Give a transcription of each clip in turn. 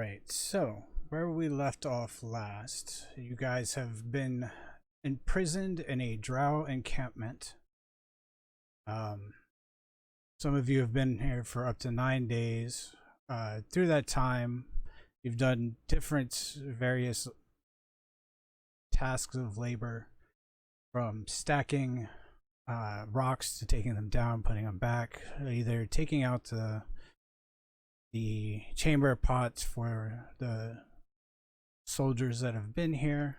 right, so where we left off last, you guys have been imprisoned in a Drow encampment. Um, some of you have been here for up to 9 days. Through that time, you've done different various tasks of labor, from stacking rocks to taking them down, putting them back, either taking out the chamber pots for the soldiers that have been here.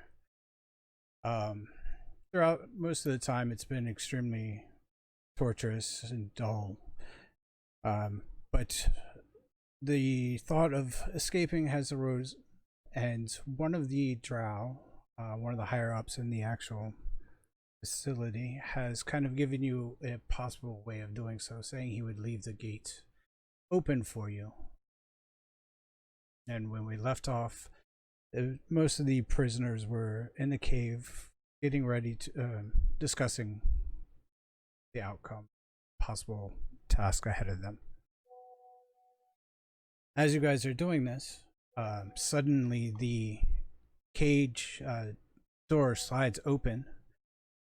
Throughout most of the time, it's been extremely torturous and dull. But the thought of escaping has arose, and one of the Drow, one of the higher ups in the actual facility, has kind of given you a possible way of doing so, saying he would leave the gate open for you. And when we left off, most of the prisoners were in the cave getting ready to discussing the outcome, possible task ahead of them. As you guys are doing this, suddenly the cage door slides open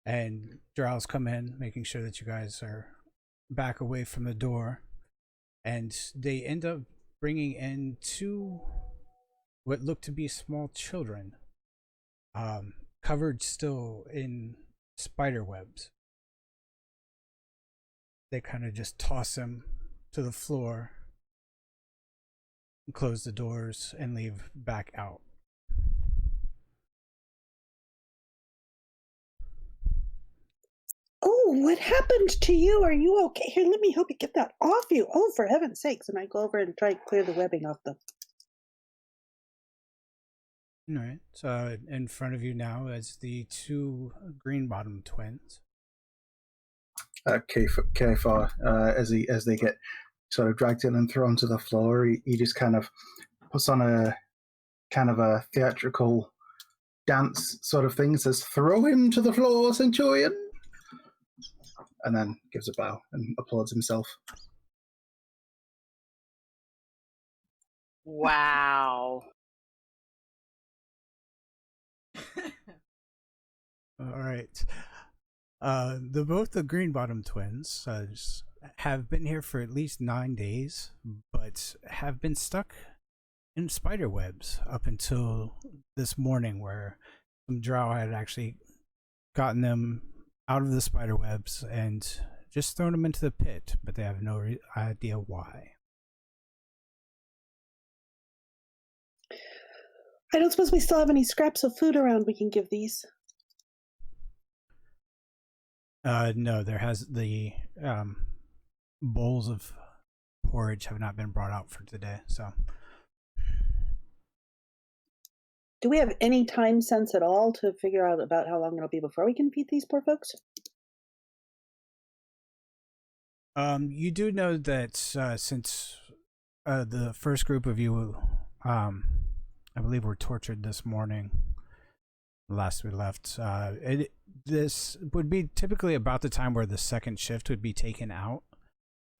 and Drows come in, making sure that you guys are back away from the door, and they end up bringing in two what look to be small children, covered still in spider webs. They kind of just toss him to the floor, close the doors, and leave back out. Oh, what happened to you? Are you okay? Here, let me help you get that off you. Oh, for heaven's sakes. And I go over and try to clear the webbing off them. All right. So in front of you now is the two green bottom twins. Kfar, as they get sort of dragged in and thrown to the floor, he just kind of puts on a kind of a theatrical dance sort of thing, says, "Throw him to the floor, Centurion," and then gives a bow and applauds himself. Wow. All right. Both the green bottom twins have been here for at least 9 days, but have been stuck in spider webs up until this morning, where some Drow had actually gotten them out of the spider webs and just thrown them into the pit, but they have no idea why. I don't suppose we still have any scraps of food around we can give these. No, the bowls of porridge have not been brought out for today, so. Do we have any time sense at all to figure out about how long it'll be before we can feed these poor folks? You do know that since the first group of you, I believe, were tortured this morning, last we left, this would be typically about the time where the second shift would be taken out.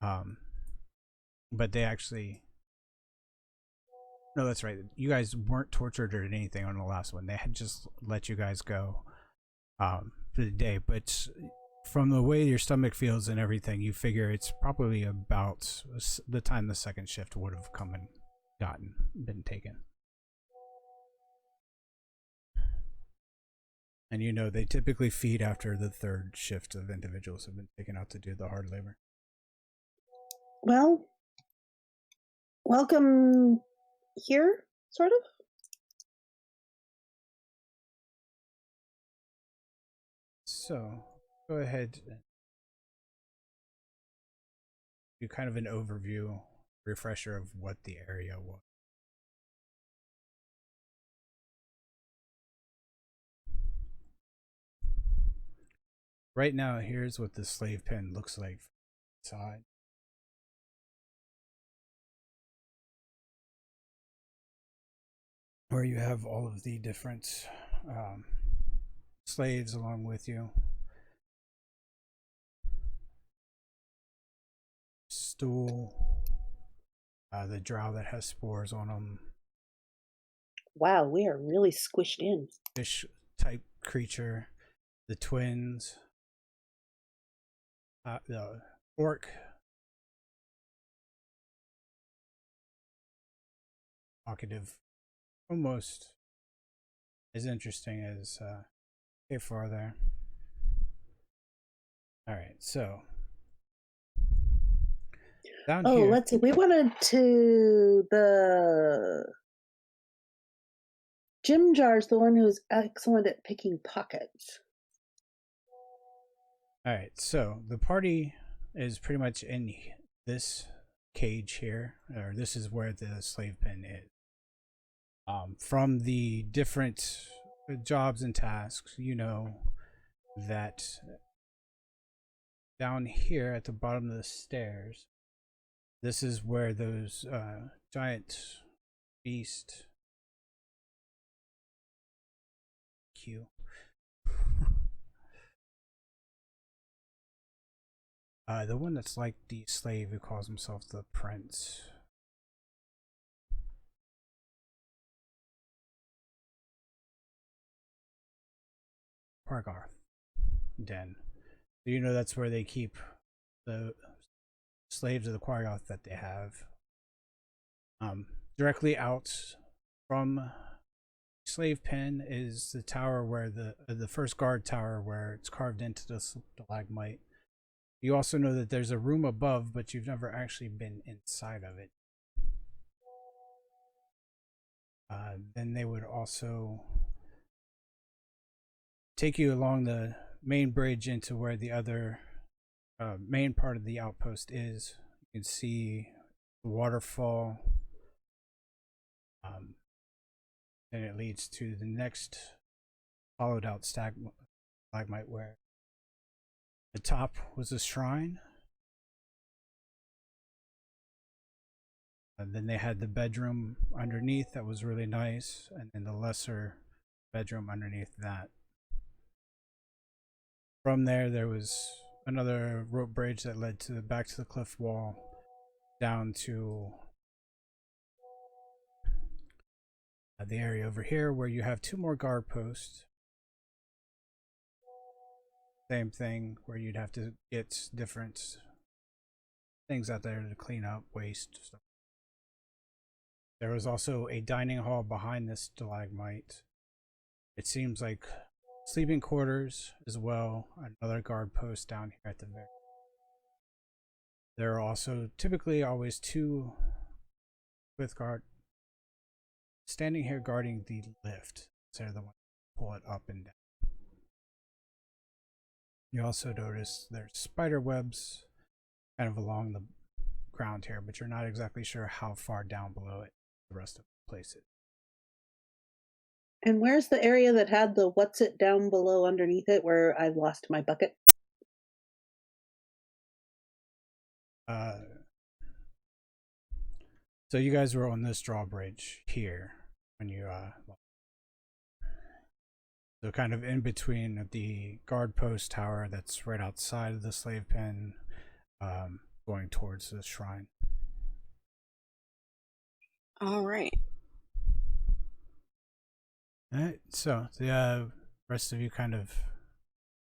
But they actually... No, that's right. You guys weren't tortured or anything on the last one. They had just let you guys go for the day. But from the way your stomach feels and everything, you figure it's probably about the time the second shift would have come and been taken. And you know, they typically feed after the third shift of individuals have been taken out to do the hard labor. Well, welcome here, sort of. So, go ahead and do kind of an overview, refresher of what the area was. Right now, here's what the slave pen looks like from inside. Where you have all of the different slaves along with you. Stool, the drow that has spores on them, Wow, we are really squished in. Fish type creature. The twins. The orc. Talkative. Almost as interesting as K4 there. Alright, so down here. Let's see. We wanted to the Jim Jar's the one who's excellent at picking pockets. Alright, so the party is pretty much in this cage here, or this is where the slave pen is. From the different jobs and tasks, you know that down here at the bottom of the stairs, this is where those giant beast the one that's like the slave who calls himself the prince. Pargarth den. So you know that's where they keep the slaves of the Quargoth that they have. Directly out from slave pen is the tower where the first guard tower where it's carved into the stalagmite. You also know that there's a room above, but you've never actually been inside of it. Then they would also take you along the main bridge into where the other main part of the outpost is. You can see the waterfall. Then it leads to the next hollowed out stalagmite where the top was a shrine. And then they had the bedroom underneath that was really nice, and then the lesser bedroom underneath that. From there was another rope bridge that led to back to the cliff wall, down to the area over here where you have 2 more guard posts. Same thing where you'd have to get different things out there to clean up waste stuff. There was also a dining hall behind this stalagmite. It seems like sleeping quarters as well. Another guard post down here at the very. There are also typically always 2 with guard standing here guarding the lift. So they're the ones who pull it up and down. You also notice there's spider webs kind of along the ground here, but you're not exactly sure how far down below it the rest of the place is. And where's the area that had the what's it down below underneath it where I lost my bucket? So you guys were on this drawbridge here when you so kind of in between the guard post tower that's right outside of the slave pen, going towards the shrine. All right. Alright, so the rest of you kind of,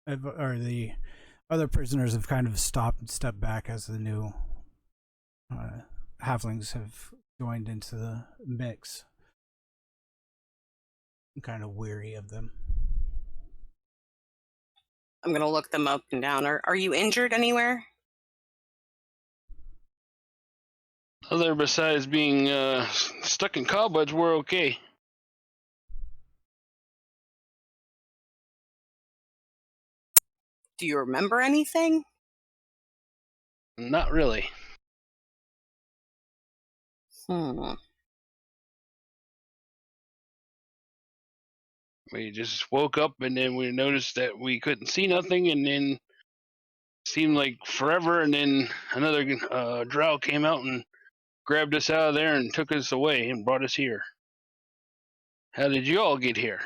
or the other prisoners have kind of stopped and stepped back as the new halflings have joined into the mix. I'm kind of weary of them. I'm going to look them up and down. Are you injured anywhere? Other besides being stuck in cobwebs, we're okay. Do you remember anything? Not really. We just woke up and then we noticed that we couldn't see nothing, and then it seemed like forever, and then another drow came out and grabbed us out of there and took us away and brought us here. How did you all get here?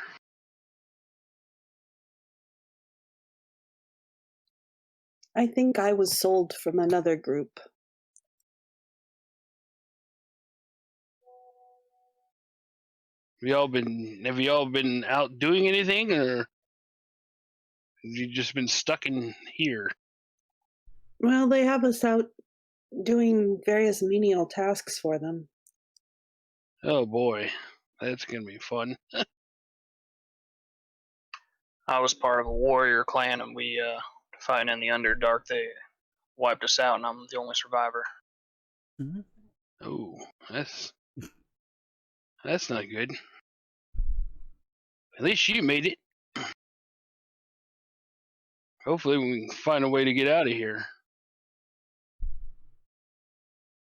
I think I was sold from another group. Have y'all been out doing anything, or have you just been stuck in here? Well, they have us out doing various menial tasks for them. Oh boy, that's gonna be fun. I was part of a warrior clan, and we fighting in the Underdark. They wiped us out, and I'm the only survivor. Mm-hmm. Oh, that's not good. At least you made it. Hopefully, we can find a way to get out of here.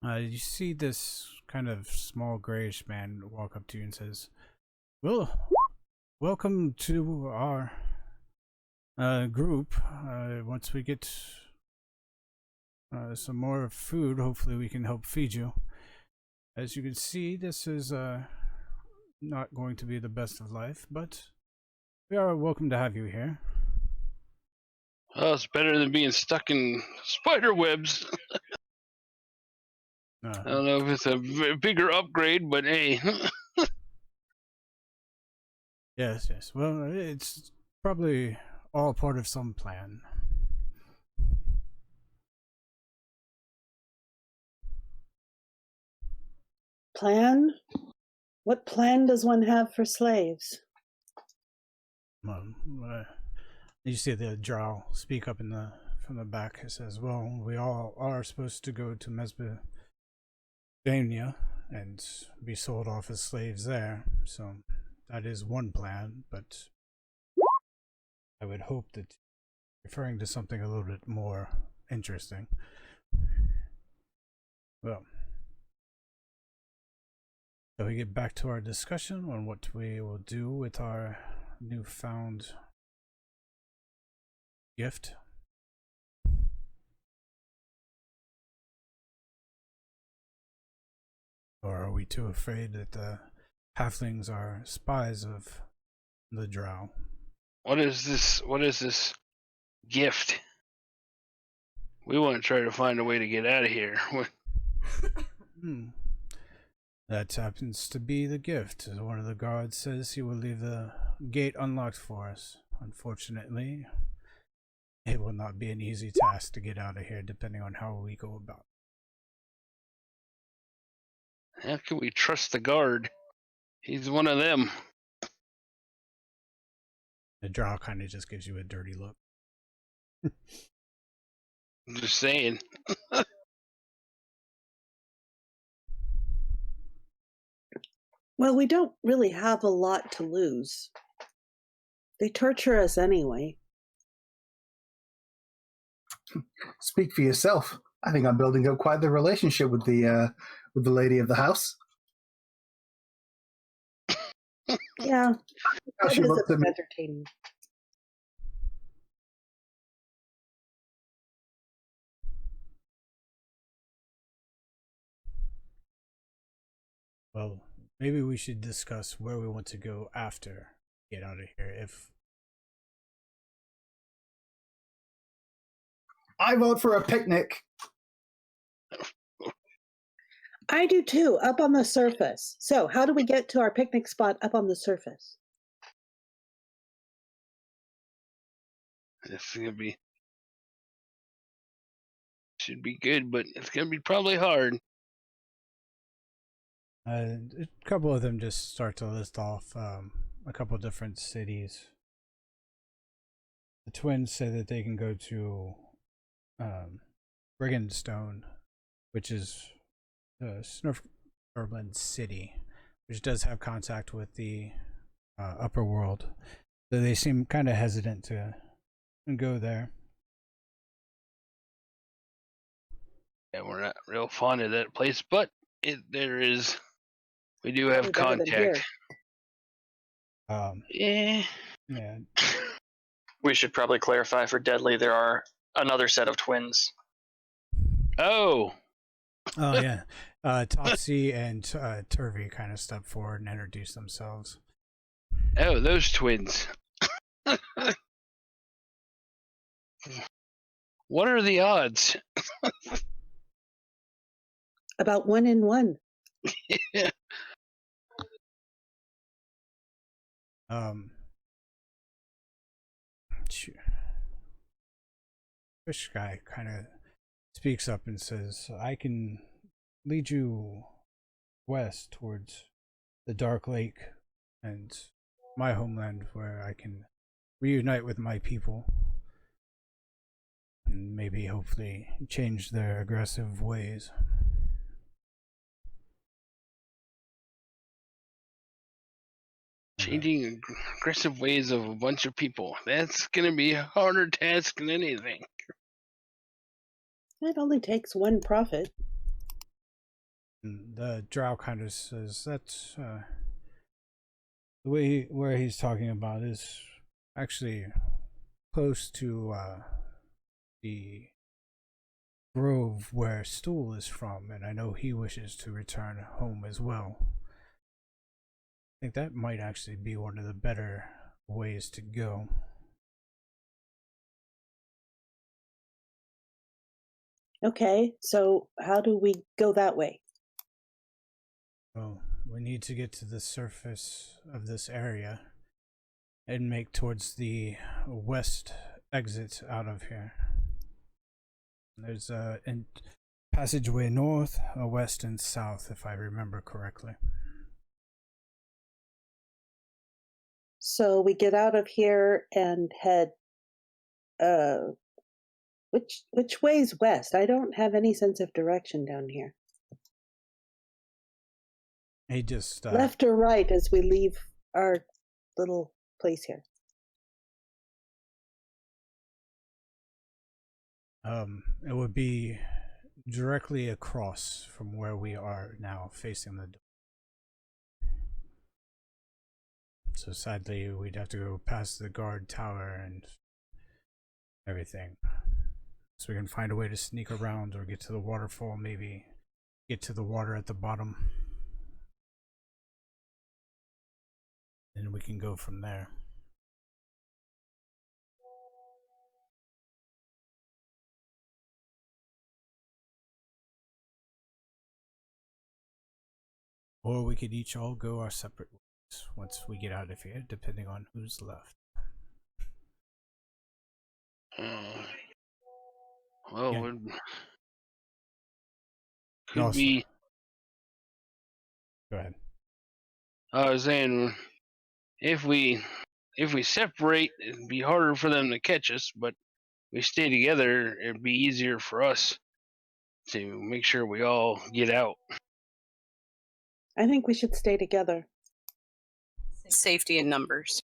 You see this kind of small grayish man walk up to you and says, "Well, welcome to our group. Once we get some more food, hopefully we can help feed you. As you can see, this is not going to be the best of life, but we are welcome to have you here." Oh, it's better than being stuck in spider webs. I don't know if it's a bigger upgrade, but hey. Yes. Well, it's probably all part of some plan. Plan? What plan does one have for slaves? You see the Drow speak up from the back. It says, "Well, we all are supposed to go to Mesopotamia and be sold off as slaves there. So that is one plan, but I would hope that referring to something a little bit more interesting. Well, so we get back to our discussion on what we will do with our newfound gift. Or are we too afraid that the halflings are spies of the Drow? What is this gift? We want to try to find a way to get out of here. That happens to be the gift. One of the guards says he will leave the gate unlocked for us. Unfortunately, it will not be an easy task to get out of here, depending on how we go about it. How can we trust the guard? He's one of them. The Drow kind of just gives you a dirty look. I'm just saying. Well, we don't really have a lot to lose. They torture us anyway. Speak for yourself. I think I'm building up quite the relationship with the lady of the house. Yeah, How it she is looks at me. entertaining. Well, maybe we should discuss where we want to go after get out of here. If I vote for a picnic. I do too, up on the surface. So, how do we get to our picnic spot up on the surface? It's gonna be should be good, but it's gonna be probably hard. a couple of them just start to list off a couple of different cities. The twins say that they can go to Brigandstone, which is the Snurfberland city, which does have contact with the upper world. So they seem kind of hesitant to go there. Yeah, we're not real fond of that place, but we do have Probably better than here. contact. Yeah. We should probably clarify for Deadly there are another set of twins. Oh, yeah. Topsy and Turvy kind of step forward and introduce themselves. oh, those twins. What are the odds? About 1 in 1. Shoot. Fish guy kind of speaks up and says, I can lead you west towards the Dark Lake and my homeland where I can reunite with my people and maybe hopefully change their aggressive ways. Changing aggressive ways of a bunch of people. That's going to be a harder task than anything. It only takes one prophet. And the Drow kind of says that's the way where he's talking about is actually close to the grove where Stool is from, and I know he wishes to return home as well. I think that might actually be one of the better ways to go. Okay, so how do we go that way? Well, we need to get to the surface of this area and make towards the west exit out of here. There's a passageway north, a west, and south, if I remember correctly. So we get out of here and head which way's west? I don't have any sense of direction down here. He just Left or right as we leave our little place here? It would be directly across from where we are now, facing the door. So sadly, we'd have to go past the guard tower and everything. So we can find a way to sneak around or get to the waterfall, maybe get to the water at the bottom. And we can go from there. Or we could each all go our separate ways once we get out of here, depending on who's left. Well, Yeah. could Also, be. go ahead. I was saying, if we separate, it'd be harder for them to catch us. But if we stay together, it'd be easier for us to make sure we all get out. I think we should stay together. Safety in numbers.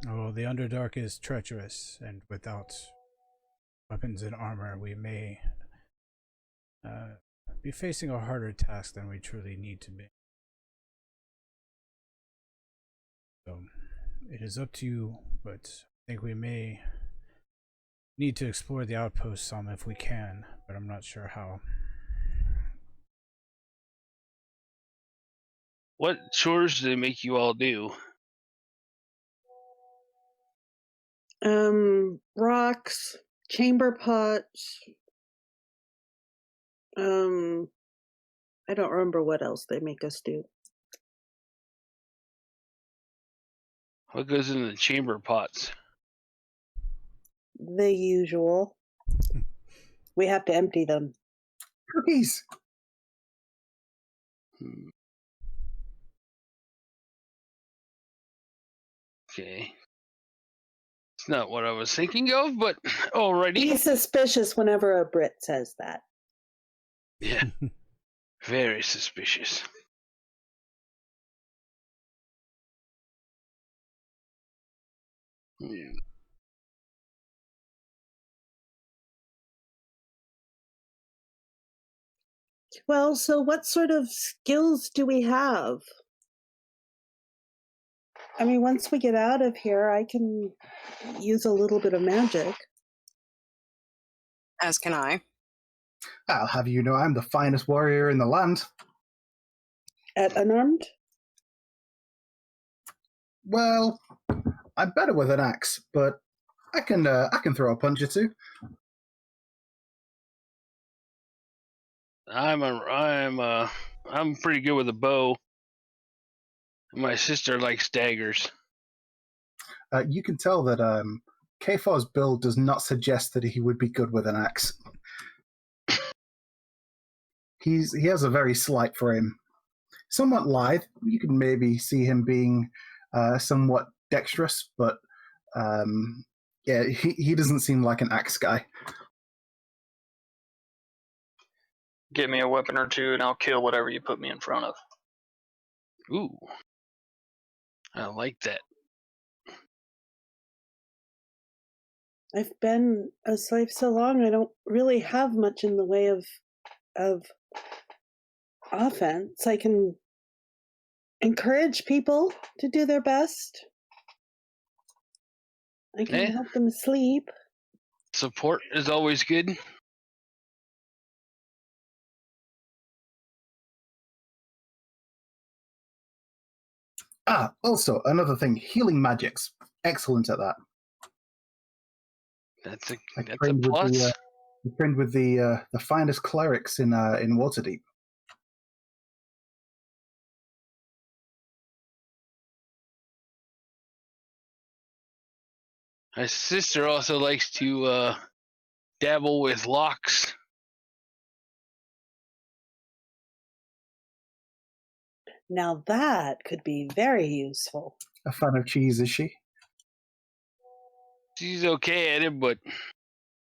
Oh, the Underdark is treacherous, and without weapons and armor, we may be facing a harder task than we truly need to be. So, it is up to you, but I think we may need to explore the outpost some if we can, but I'm not sure how. What chores do they make you all do? Rocks, chamber pots. I don't remember what else they make us do. What goes in the chamber pots? The usual. We have to empty them. Cookies. Okay. It's not what I was thinking of, but alrighty. Be suspicious whenever a Brit says that. Yeah. Very suspicious. Well, so what sort of skills do we have? I mean, once we get out of here, I can use a little bit of magic. As can I. I'll have you know I'm the finest warrior in the land. At unarmed? Well, I'm better with an axe, but I can throw a punch or two. I'm I'm pretty good with a bow. My sister likes daggers. You can tell that K4's build does not suggest that he would be good with an axe. He has a very slight frame. Somewhat lithe. You can maybe see him being somewhat dexterous, but yeah, he doesn't seem like an axe guy. Get me a weapon or two, and I'll kill whatever you put me in front of. Ooh. I like that. I've been a slave so long, I don't really have much in the way of offense. I can encourage people to do their best. I can help them sleep. Support is always good. Also, another thing, healing magics. Excellent at that. That's a plus. I trained with the finest clerics in Waterdeep. My sister also likes to dabble with locks. Now that could be very useful. A fan of cheese, is she? She's okay at it, but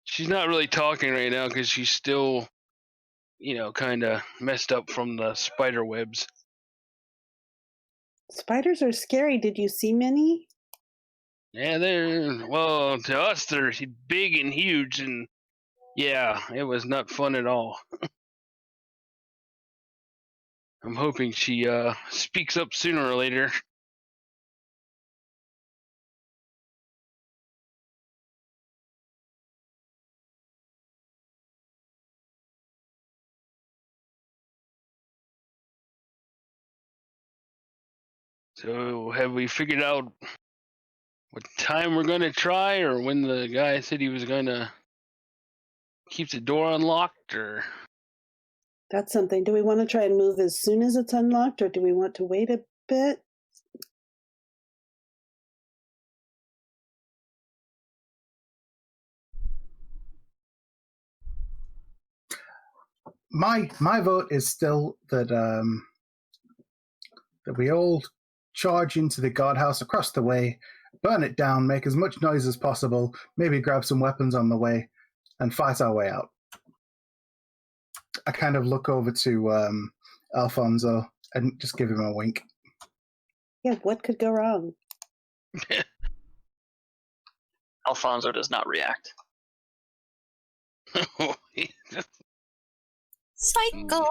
she's not really talking right now because she's still, kind of messed up from the spider webs. Spiders are scary. Did you see many? Yeah, to us, they're big and huge, and yeah, it was not fun at all. I'm hoping she speaks up sooner or later. So, have we figured out what time we're going to try, or when the guy said he was going to keep the door unlocked, or... That's something. Do we want to try and move as soon as it's unlocked, or do we want to wait a bit? My vote is still that that we all charge into the guardhouse across the way, burn it down, make as much noise as possible, maybe grab some weapons on the way, and fight our way out. I kind of look over to Alfonso and just give him a wink. Yeah, what could go wrong? Alfonso does not react. Psycho.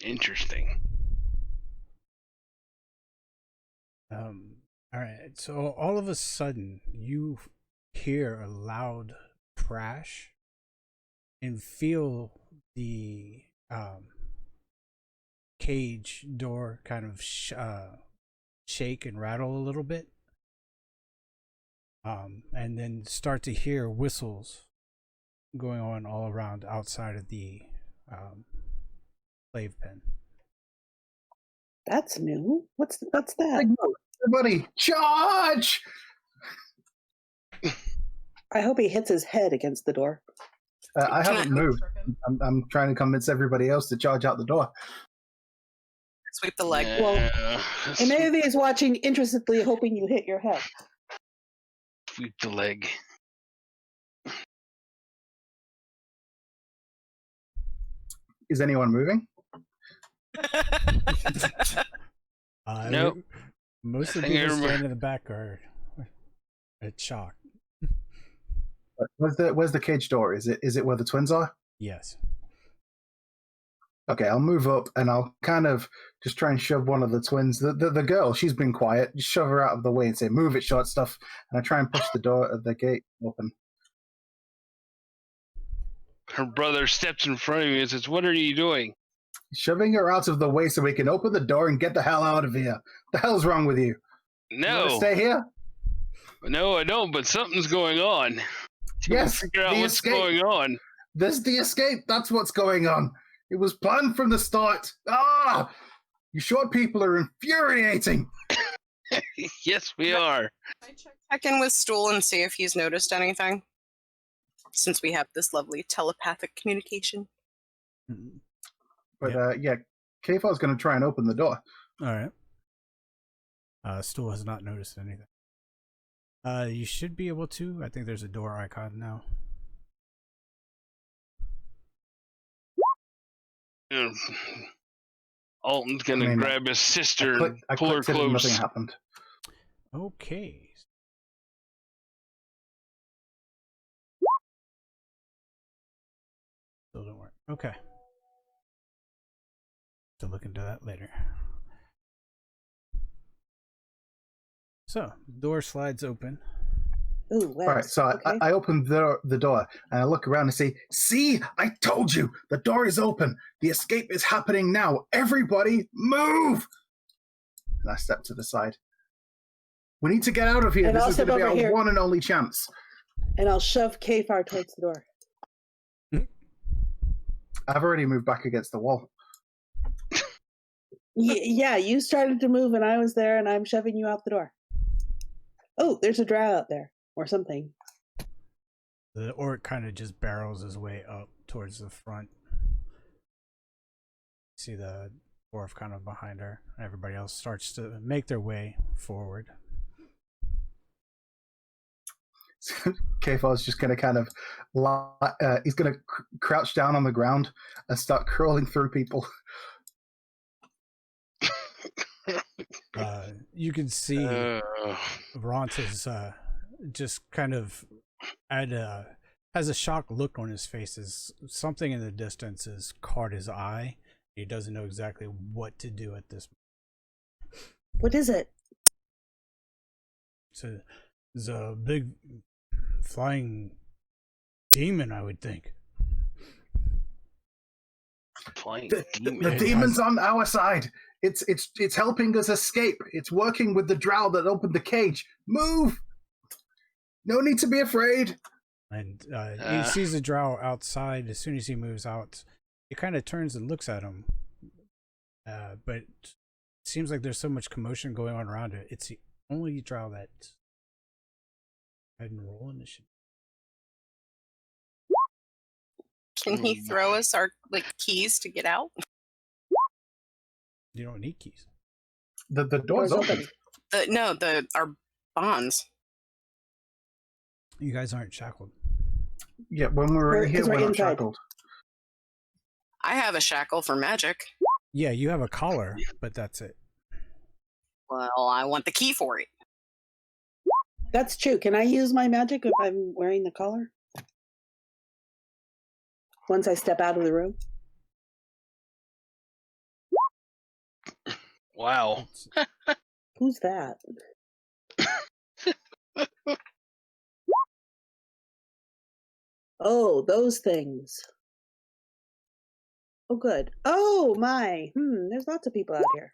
Interesting. All right. So all of a sudden, you hear a loud crash and feel the cage door kind of shake and rattle a little bit, and then start to hear whistles going on all around outside of the slave pen. That's new. What's that? Everybody, charge! I hope he hits his head against the door. I haven't moved. I'm trying to convince everybody else to charge out the door. Sweep the leg. Well, and maybe he's watching interestedly, hoping you hit your head. Sweep the leg. Is anyone moving? Nope. Most of the people standing in the back are at shock. Where's the cage door? Is it where the twins are? Yes. Okay, I'll move up and I'll kind of just try and shove one of the twins. The girl, she's been quiet. Just shove her out of the way and say, "Move it, short stuff." And I try and push the door of the gate open. Her brother steps in front of me and says, "What are you doing?" Shoving her out of the way so we can open the door and get the hell out of here. The hell's wrong with you? No. You want to stay here? No, I don't, but something's going on. Yes. Figure out what's going on. There's the escape. That's what's going on. It was planned from the start. Ah! You short people are infuriating. Yes, we are. Check in with Stool and see if he's noticed anything. Since we have this lovely telepathic communication. But yeah, Kayfar's going to try and open the door. All right. Stool has not noticed anything. You should be able to. I think there's a door icon now. Alton's gonna grab his sister and pull her clicked it and close. nothing happened. Okay. Still don't work. Okay. To look into that later. So, door slides open. Ooh, wow. All right, so Okay. I open the door and I look around and say, "See, I told you, the door is open. The escape is happening now. Everybody, move!" And I step to the side. We need to get out of here. And This I'll is going step to be over our here. one and only chance. And I'll shove Kfar towards the door. I've already moved back against the wall. Yeah, you started to move and I was there and I'm shoving you out the door. Oh, there's a drow out there or something. The orc kind of just barrels his way up towards the front. See the dwarf kind of behind her. Everybody else starts to make their way forward. Kayfar's just going to kind of, he's going to crouch down on the ground and start crawling through people. You can see Ront is just kind of has a shocked look on his face as something in the distance has caught his eye. He doesn't know exactly what to do at this moment. What is it? It's a big flying demon, I would think. Flying The demon. demon's on our side. It's helping us escape. It's working with the drow that opened the cage. Move! No need to be afraid. And he sees the drow outside. As soon as he moves out, he kind of turns and looks at him. But it seems like there's so much commotion going on around it. It's the only drow that I didn't roll initiative. Can he throw us our keys to get out? You don't need keys. The door's open. Our bonds. You guys aren't shackled. Yeah, when we're here, 'cause we're we're not inside. shackled. I have a shackle for magic. Yeah, you have a collar, but that's it. Well, I want the key for it. That's true. Can I use my magic if I'm wearing the collar? Once I step out of the room? Wow. Who's that? Oh, those things. Oh, good. Oh, my. There's lots of people out here.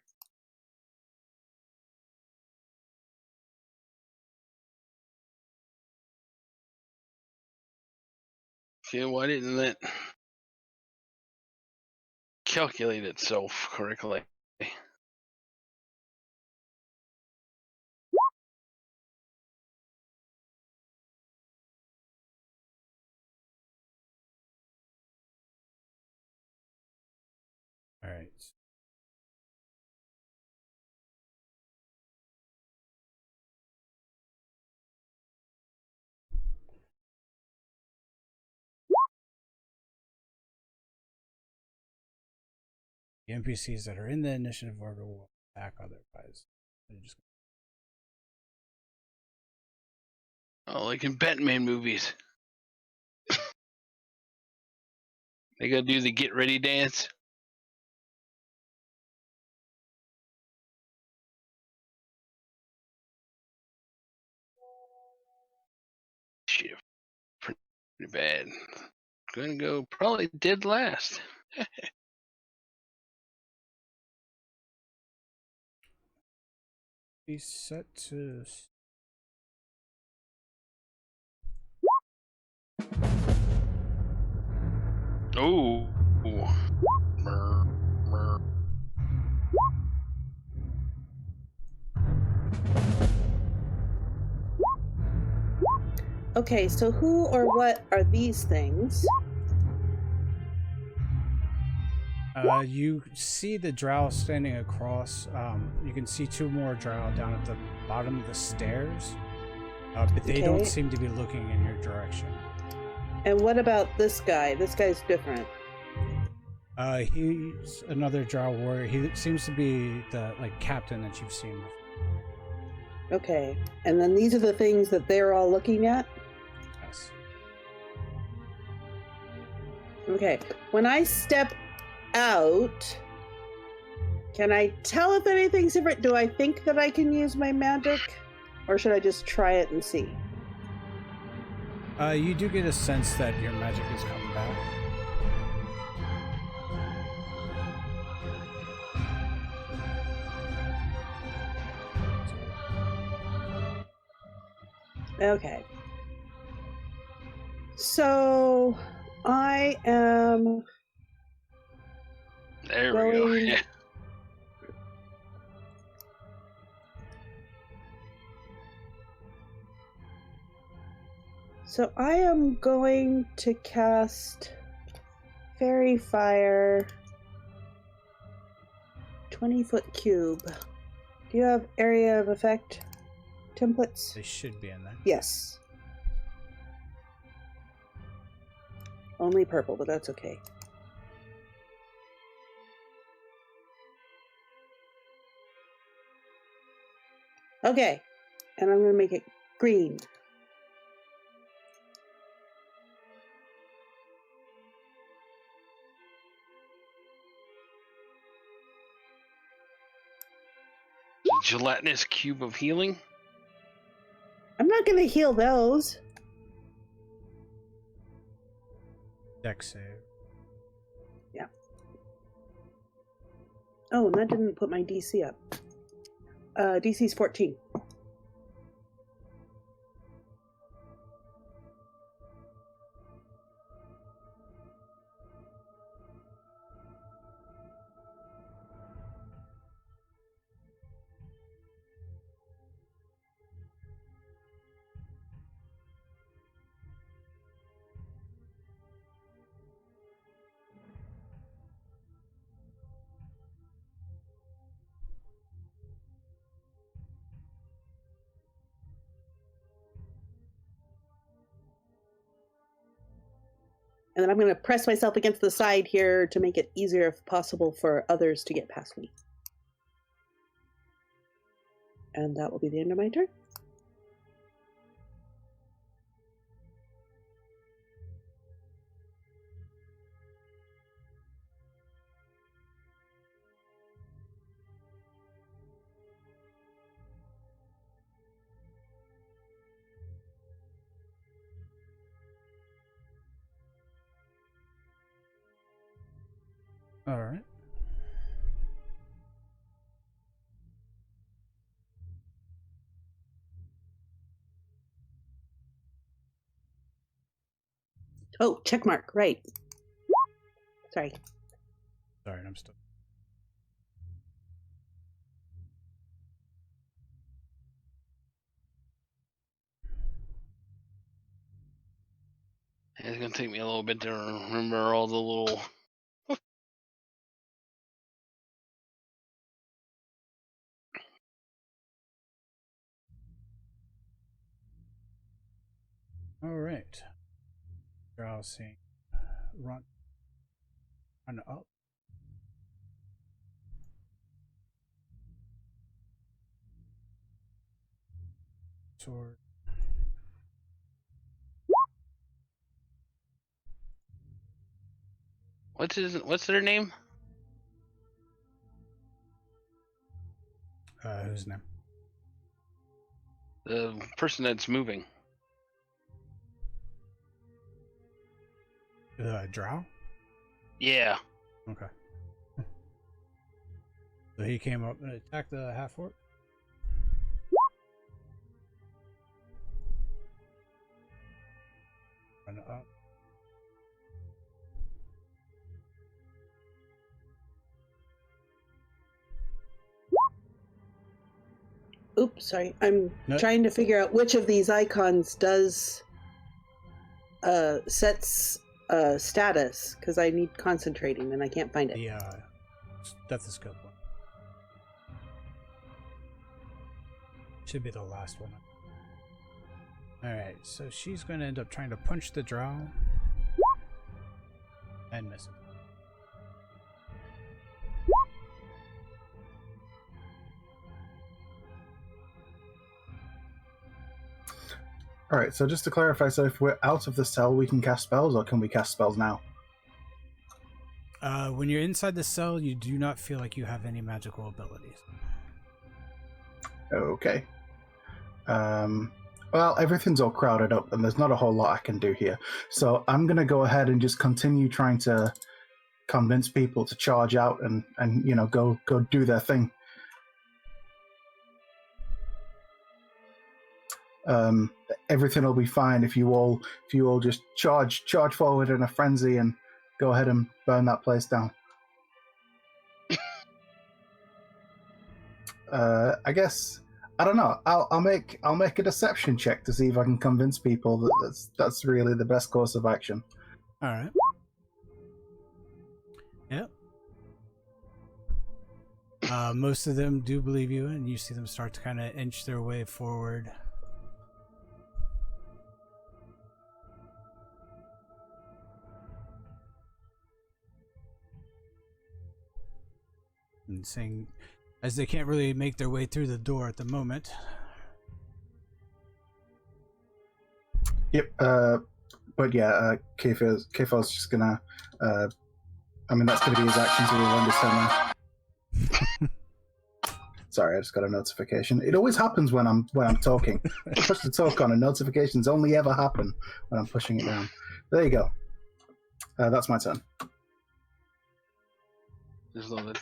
Okay, why didn't that calculate itself correctly? All right. The NPCs that are in the initiative order will attack otherwise. Oh, like in Batman movies. They gotta do the get ready dance. Shit, pretty bad. Gonna go probably dead last. Be set to. Ooh. Brr, brr. Okay, so who or what are these things? You see the drow standing across. You can see two more drow down at the bottom of the stairs, but they don't Okay. seem to be looking in your direction. And what about this guy? This guy's different. He's another drow warrior. He seems to be the captain that you've seen before. Okay. And then these are the things that they're all looking at? Yes. Okay. When I step out, can I tell if anything's different? Do I think that I can use my magic? Or should I just try it and see? You do get a sense that your magic is coming back. Okay. So I am There we go. Going- Yeah. going to cast Fairy Fire 20-foot cube. Do you have area of effect templates? They should be in there. Yes. Only purple, but that's okay. Okay, and I'm going to make it green. Gelatinous cube of healing. I'm not going to heal those. Dex save. Oh, and that didn't put my DC up. DC's 14. And then I'm going to press myself against the side here to make it easier, if possible, for others to get past me. And that will be the end of my turn. All right. Oh, check mark. Right. Sorry. Sorry, I'm still. It's gonna take me a little bit to remember all the little. All right. Drowsing. Run up. Sword. What's their name? Whose name? The person that's moving. Drow? Yeah. Okay. So he came up and attacked the half-orc? Run up. Oops, sorry. I'm No. trying to figure out which of these icons does sets status, because I need concentrating and I can't find it. The stethoscope one. Should be the last one. Alright, so she's going to end up trying to punch the Drow. And miss it. All right. So just to clarify, so if we're out of the cell, we can cast spells, or can we cast spells now? When you're inside the cell, you do not feel like you have any magical abilities. Okay. Well, everything's all crowded up, and there's not a whole lot I can do here. So I'm gonna go ahead and just continue trying to convince people to charge out and go do their thing. Everything will be fine if you all just charge forward in a frenzy and go ahead and burn that place down. I guess I don't know. I'll make a deception check to see if I can convince people that that's really the best course of action. All right. Yep. Most of them do believe you, and you see them start to kind of inch their way forward. And saying, as they can't really make their way through the door at the moment. Yep. But yeah, Kayfa's just gonna. That's gonna be his action, so we'll understand that. Sorry, I just got a notification. It always happens when I'm talking. I push the talk on, and notifications only ever happen when I'm pushing it down. There you go. That's my turn. There's a little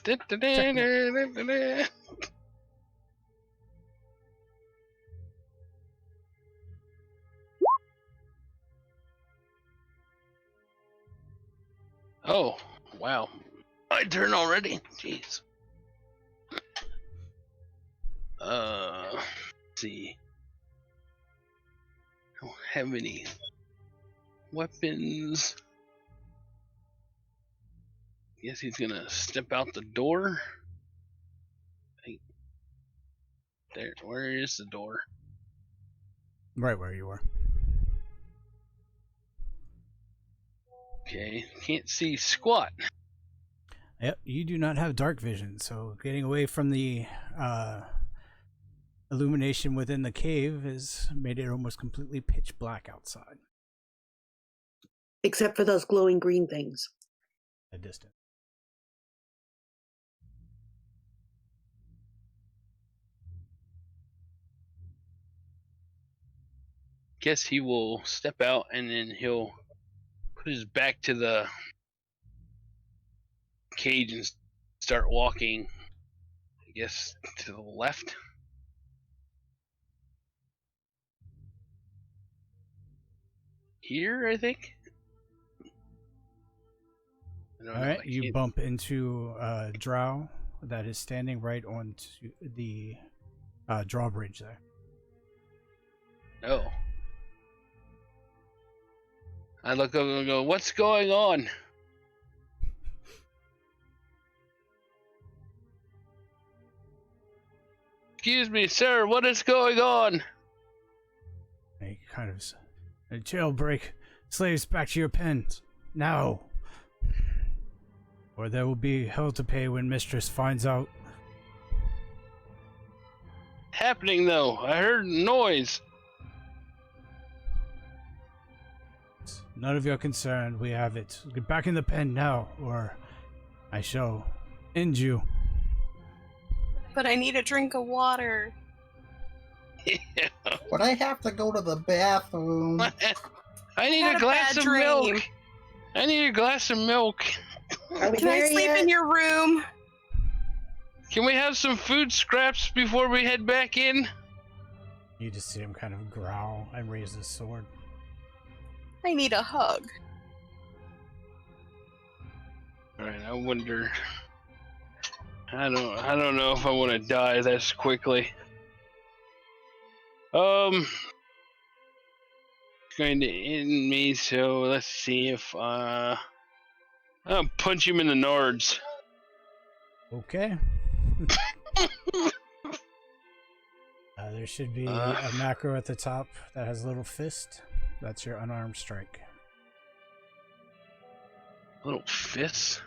Oh, wow. My turn already? Jeez. Let's see. I don't have any weapons. Guess he's gonna step out the door. Hey. There, where is the door? Right where you were. Okay, can't see squat. Yep, you do not have dark vision, so getting away from the illumination within the cave has made it almost completely pitch black outside. Except for those glowing green things. A distance. Guess he will step out and then he'll put his back to the cage and start walking, I guess, to the left. Here, I think. Alright, you bump into Drow that is standing right onto the drawbridge there. Oh. I look over and go, what's going on? Excuse me, sir, what is going on? He kind of says, jailbreak. Slaves, back to your pens. Now. Or there will be hell to pay when Mistress finds out. Happening, though. I heard noise. None of your concern. We have it. Get back in the pen now, or I shall end you. But I need a drink of water. But I have to go to the bathroom. I need had a a glass bad of dream. milk. I need a glass of milk. Are we Can I there sleep yet? in your room? Can we have some food scraps before we head back in? You just see him kind of growl and raise his sword. I need a hug. Alright, I wonder. I don't know if I want to die this quickly. Going to end me. So let's see if I'll punch him in the nards. Okay. There should be a macro at the top that has a little fist. That's your unarmed strike. Little fist.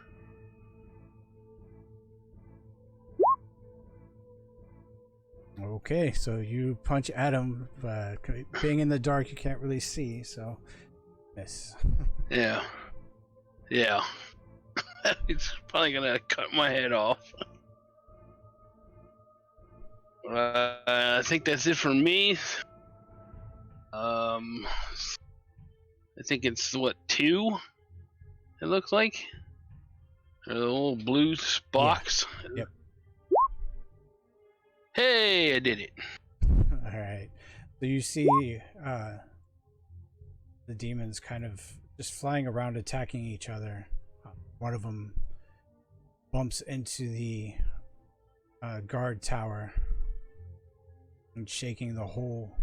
Okay, so you punch at him. Being in the dark, you can't really see, so miss. Yeah. Yeah. It's probably gonna cut my head off. I think that's it for me. I think it's what, 2? It looks like a little blue box. Yeah. Yep. Hey, I did it. All right. So you see the demons kind of just flying around, attacking each other. One of them bumps into the guard tower and shaking the whole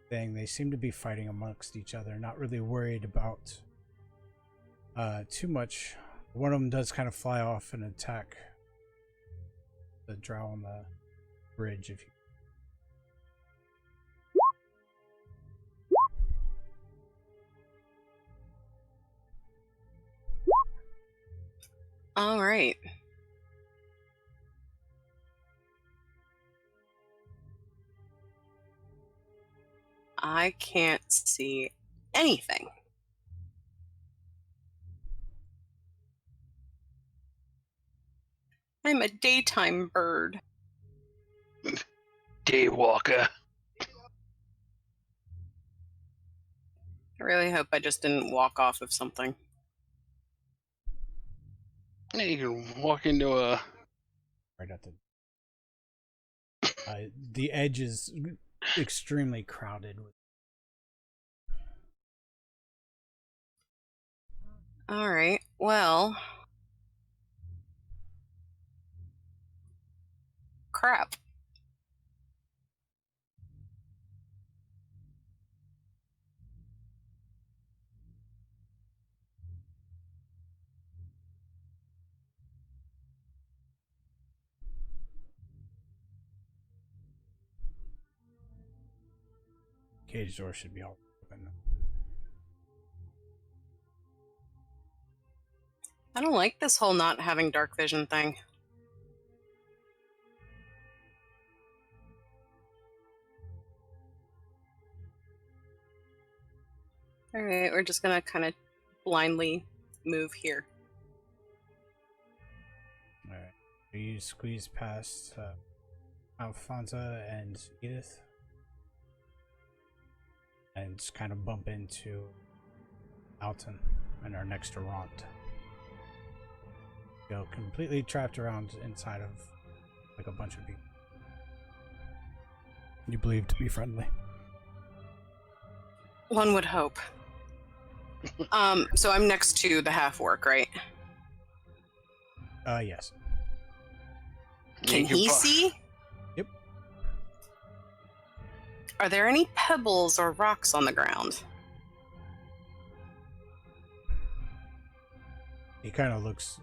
thing. They seem to be fighting amongst each other, not really worried about too much. One of them does kind of fly off and attack the drow on the bridge. If you All right. I can't see anything. I'm a daytime bird. Daywalker. I really hope I just didn't walk off of something. Yeah, you can walk into a... right at the edge is extremely crowded. All right. Well, crap. Cage door should be all open. I don't like this whole not having dark vision thing. All right, we're just gonna kind of blindly move here. All right, you squeeze past Alfonso and Edith, and just kind of bump into Alton and our next to Ront. Go completely trapped around inside of like a bunch of people you believe to be friendly. One would hope. So I'm next to the half-orc, right? Yes. Can he see? Yep. Are there any pebbles or rocks on the ground? He kind of looks...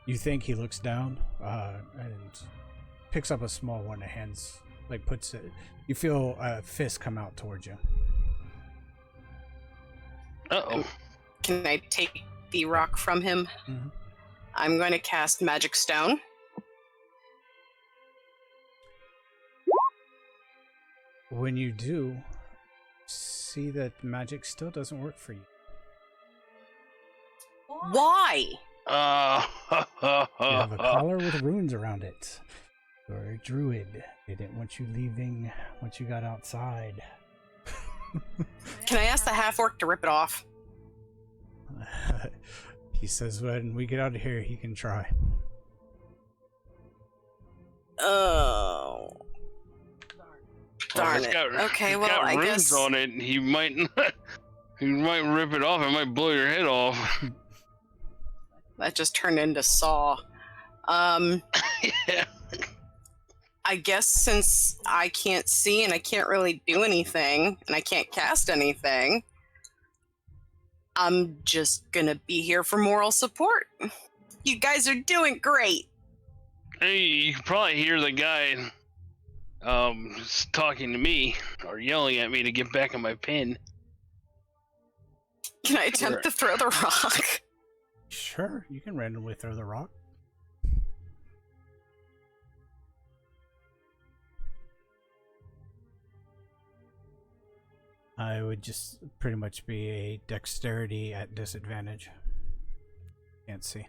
You think he looks down and picks up a small one and hands, like puts it... You feel a fist come out towards you. Uh-oh. Can I take the rock from him? Mm-hmm. I'm going to cast Magic Stone. When you do, see that magic still doesn't work for you. Why? You have a collar with runes around it. You're a druid. They didn't want you leaving once you got outside. Can I ask the half-orc to rip it off? He says when we get out of here, he can try. Oh. Darn It's it. got, Okay, it's well, got I runes guess... on it. He might rip it off. It might blow your head off. That just turned into Saw. Yeah. I guess since I can't see and I can't really do anything, and I can't cast anything, I'm just gonna be here for moral support. You guys are doing great. Hey, you can probably hear the guy talking to me or yelling at me to get back in my pen. Can I attempt to throw the rock? Sure, you can randomly throw the rock. I would just pretty much be a dexterity at disadvantage. Can't see.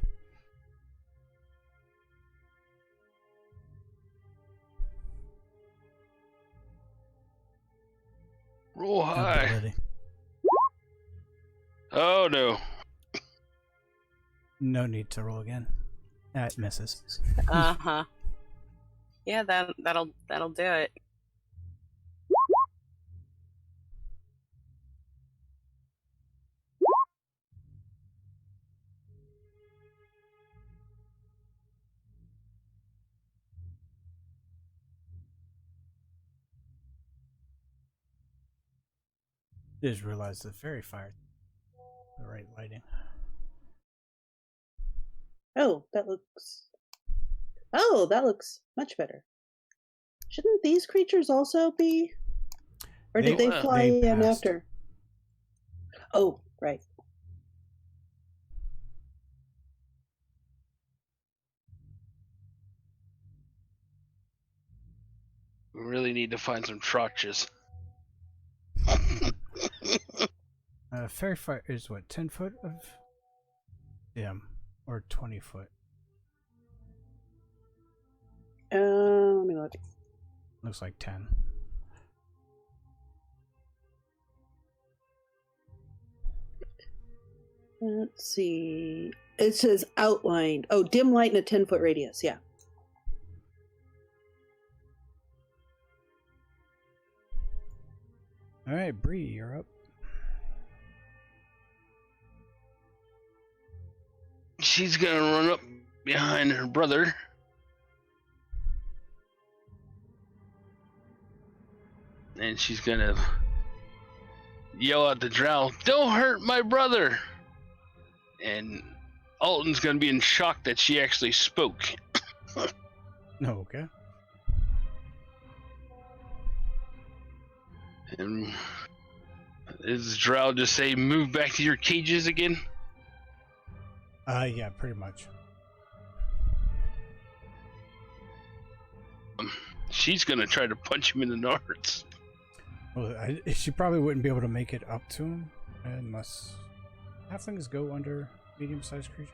Roll high. Ability. Oh no. No need to roll again. That misses. Uh-huh. Yeah, that'll do it. Just realized the fairy fire. The right lighting. Oh, that looks much better. Shouldn't these creatures also be? Or did they fly in passed. after? Oh, right. We really need to find some trotches. Fairy fire is what, 10 foot of dim or 20 foot? Let me look. Looks like 10. Let's see. It says outlined. Oh, dim light in a 10-foot radius. Yeah. All right, Bree, you're up. She's gonna run up behind her brother. And she's gonna yell at the Drow, "Don't hurt my brother!" And Alton's gonna be in shock that she actually spoke. No, okay. And does Drow just say, "Move back to your cages again"? Yeah, pretty much. She's gonna try to punch him in the nards. Well, she probably wouldn't be able to make it up to him unless halflings go under medium-sized creature.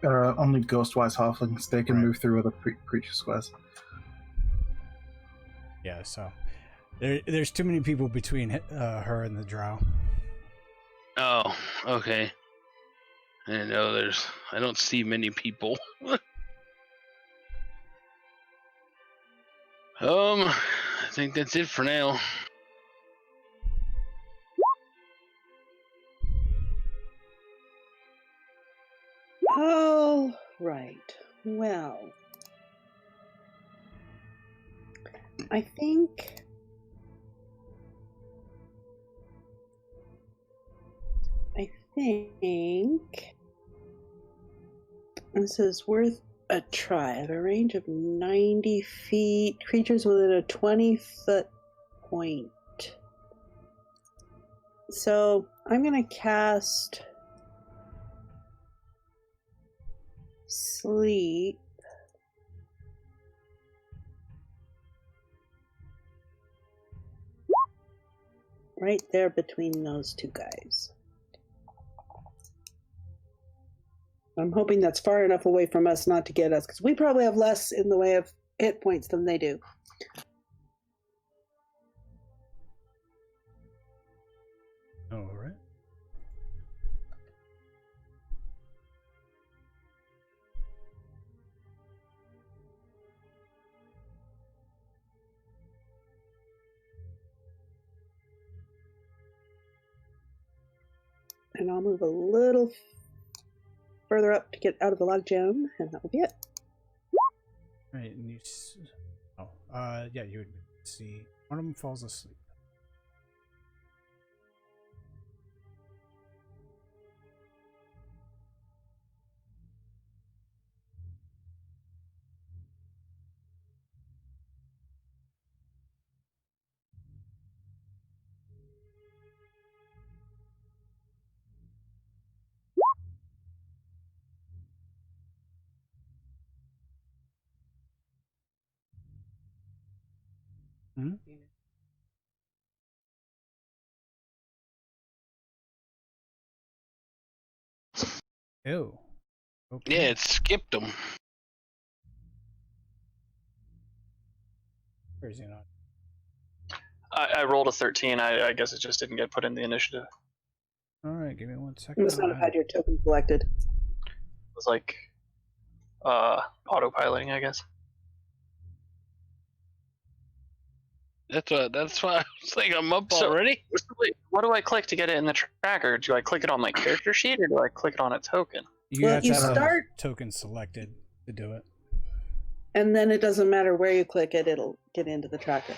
Only ghost-wise halflings. They can Right. move through other creature squares. Yeah, so there's too many people between her and the Drow. Oh, okay. I know I don't see many people. I think that's it for now. Oh, right. Well, I think this is worth a try. At a range of 90 feet, creatures within a 20-foot point. So I'm going to cast Sleep. Right there between those two guys. I'm hoping that's far enough away from us not to get us, because we probably have less in the way of hit points than they do. All right. And I'll move a little further up to get out of the logjam, and that will be it. Right, and yeah, you would see one of them falls asleep. Hmm? Ew. Okay. Yeah, it skipped him. Where is he not? I rolled a 13. I guess it just didn't get put in the initiative. All right, give me 1 second. You must not have had your token collected. It was like autopiloting, I guess. That's why I was like, I'm up So- already. Wait, what do I click to get it in the tracker? Do I click it on my character sheet or do I click it on a token? You Well, have you to have start- a token selected to do it. And then it doesn't matter where you click it, it'll get into the tracker.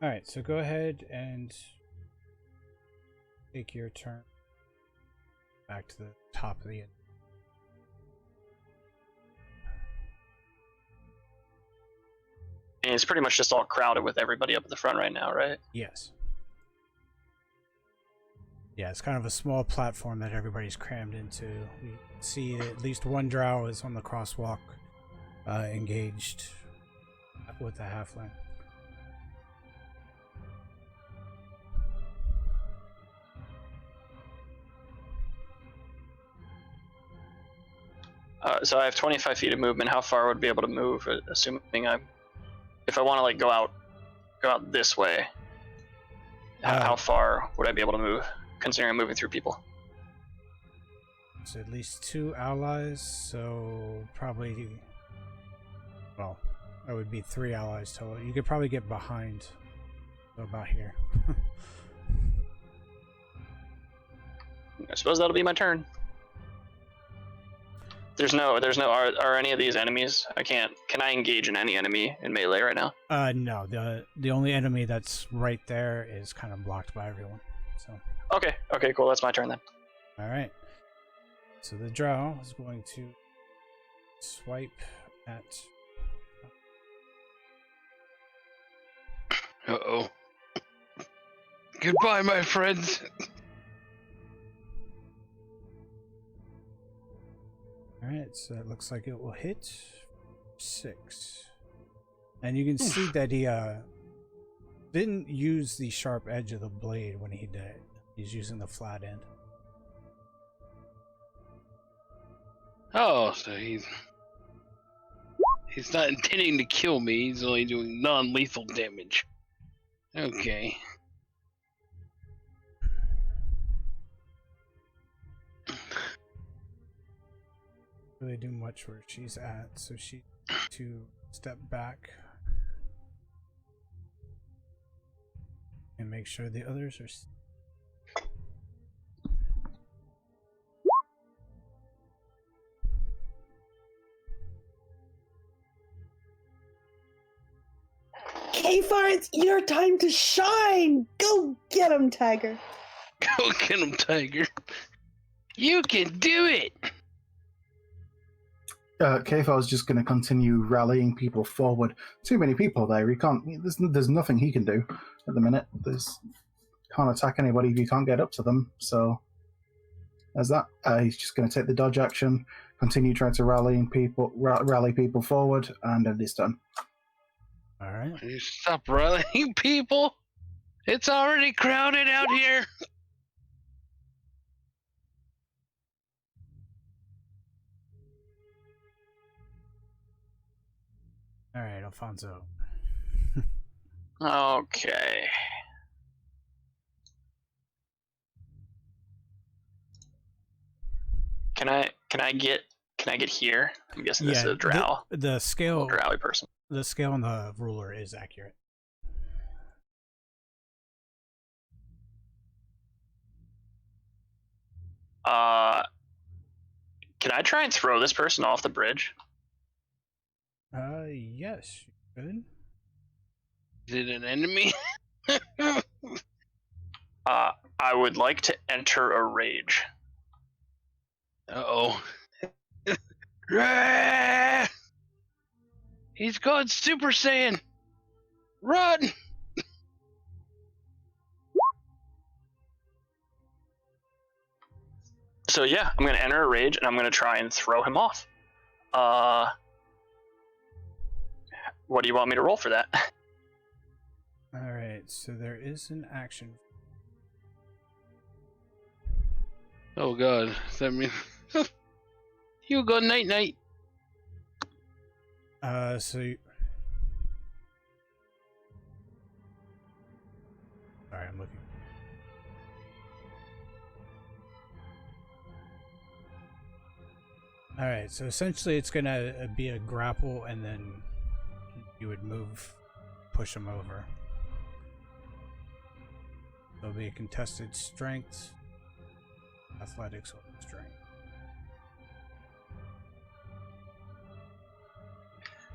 All right, so go ahead and take your turn back to the top of the. And it's pretty much just all crowded with everybody up at the front right now, right? Yes. Yeah, it's kind of a small platform that everybody's crammed into. You see at least one drow is on the crosswalk, engaged with the halfling. So I have 25 feet of movement. How far would I be able to move? Assuming if I want to like go out this way, how far would I be able to move? Considering I'm moving through people. So at least 2 allies, so probably, well, that would be 3 allies total. You could probably get behind, so about here. I suppose that'll be my turn. Are any of these enemies? Can I engage in any enemy in melee right now? No, the only enemy that's right there is kind of blocked by everyone. So. Okay, cool. That's my turn then. All right. So the drow is going to swipe at. Uh-oh. Goodbye, my friends. All right, so it looks like it will hit 6, and you can see that he didn't use the sharp edge of the blade when he did it. He's using the flat end. Oh, so he's not intending to kill me. He's only doing non-lethal damage. Okay. Really do much where she's at, so she to step back and make sure the others are. Kfar, it's your time to shine! Go get him, Tiger! Go get him, Tiger. You can do it! Kfar is just going to continue rallying people forward. Too many people there. He can't. There's nothing he can do at the minute. Can't attack anybody if you can't get up to them. So as that, he's just going to take the dodge action, continue trying to rally people forward, and then it's done. All right. You stop rallying people. It's already crowded out here. All right, Alfonso. Okay. Can I get here? I'm guessing this is a drow. The scale. Drowy person. The scale on the ruler is accurate. Can I try and throw this person off the bridge? Yes, you could. Is it an enemy? I would like to enter a rage. Uh-oh. He's gone Super Saiyan! Run! So yeah, I'm gonna enter a rage and I'm gonna try and throw him off. What do you want me to roll for that? Alright, so there is an action. Oh god, does that mean... You go night-night. So you... Sorry, I'm looking. Alright, so essentially it's gonna be a grapple and then you would move, push him over. There'll be a contested strength, athletics, or strength.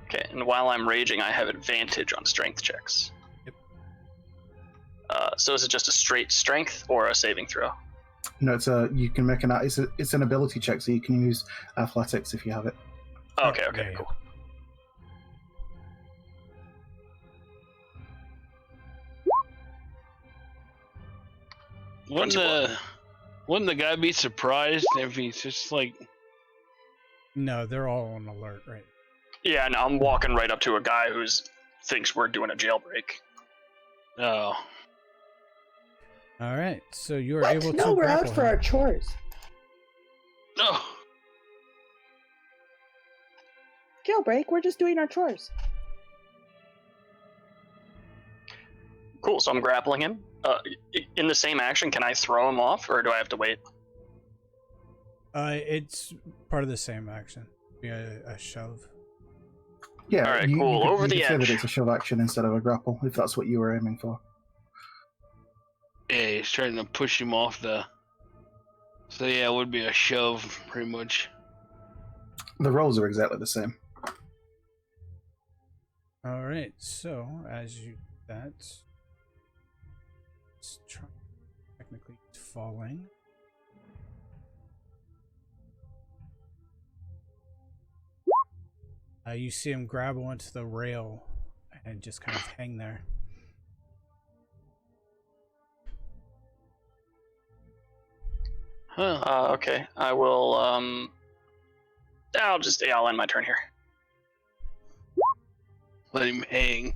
Okay, and while I'm raging, I have advantage on strength checks. Yep. So is it just a straight strength or a saving throw? No, you can make it's an ability check, so you can use athletics if you have it. Okay, Yeah. cool. Wouldn't the guy be surprised if he's just like... No, they're all on alert, right? Yeah, no, I'm walking right up to a guy who thinks we're doing a jailbreak. Oh. Alright, so you are What? able to No, we're out grapple for him. our chores. Oh. Jailbreak, we're just doing our chores. Cool, so I'm grappling him. In the same action, can I throw him off, or do I have to wait? It's part of the same action. Be a shove. Yeah, All right, you cool. could, Over you the could say that edge. it's a shove action instead of a grapple, if that's what you were aiming for. Yeah, he's trying to push him off the... So yeah, it would be a shove, pretty much. The rolls are exactly the same. Alright, so as you that it's technically falling. You see him grab onto the rail and just kind of hang there. Huh. Okay, I will, I'll end my turn here. Let him hang.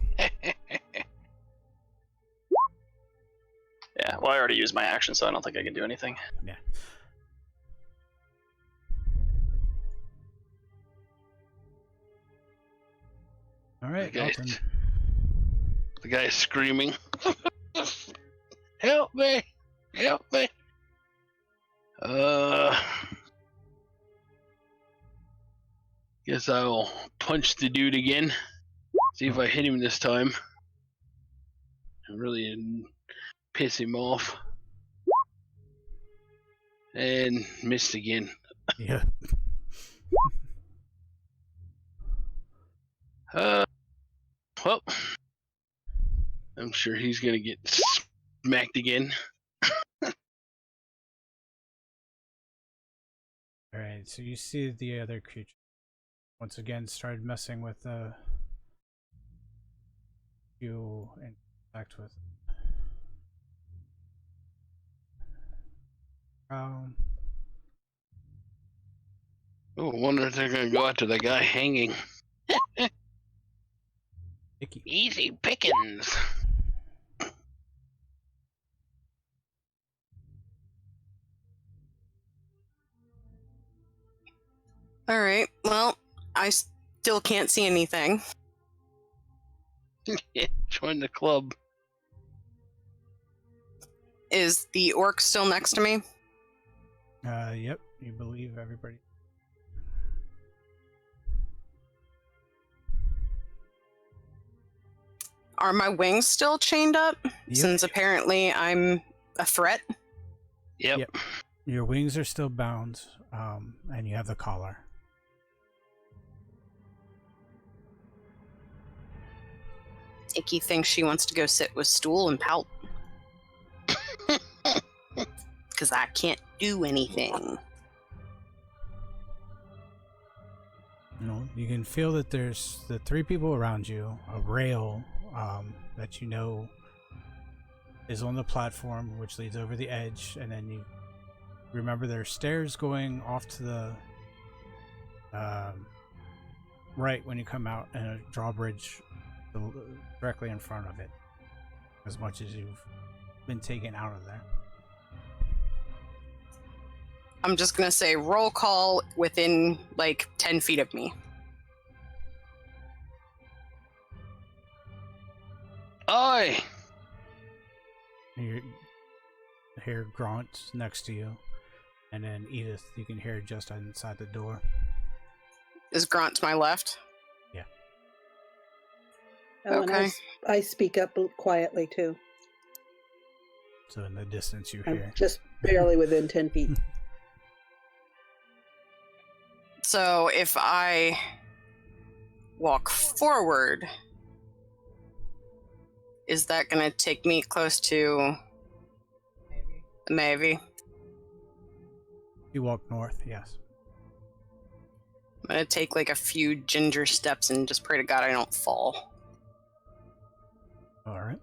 Yeah, well, I already used my action, so I don't think I can do anything. Yeah. Alright, Alton. The guy's screaming. Help me! Help me! Guess I'll punch the dude again. See if I hit him this time. And really piss him off. And missed again. Yeah. Well, I'm sure he's gonna get smacked again. Alright, so you see the other creature once again started messing with you in contact with. Oh, I wonder if they're gonna go after the guy hanging. Icky. Easy pickings. All right. Well, I still can't see anything. Join the club. Is the orc still next to me? Yep, you believe everybody. Are my wings still chained up? Yep. Since apparently I'm a threat. Yep. Yep. Your wings are still bound, and you have the collar. Icky thinks she wants to go sit with Stool and pout. Because I can't do anything. You can feel that there's the 3 people around you, a rail that you know is on the platform, which leads over the edge, and then you remember there are stairs going off to the right when you come out, and a drawbridge directly in front of it, as much as you've been taken out of there. I'm just gonna say roll call within like 10 feet of me. Aye. You hear Grant next to you, and then Edith, you can hear just inside the door. Is Grant to my left? Yeah. Oh, Okay. and I speak up quietly too. So in the distance you I'm hear. just barely within 10 feet. So if I walk forward, is that going to take me close to maybe? You walk north, yes. I'm going to take like a few ginger steps and just pray to God I don't fall. Alright.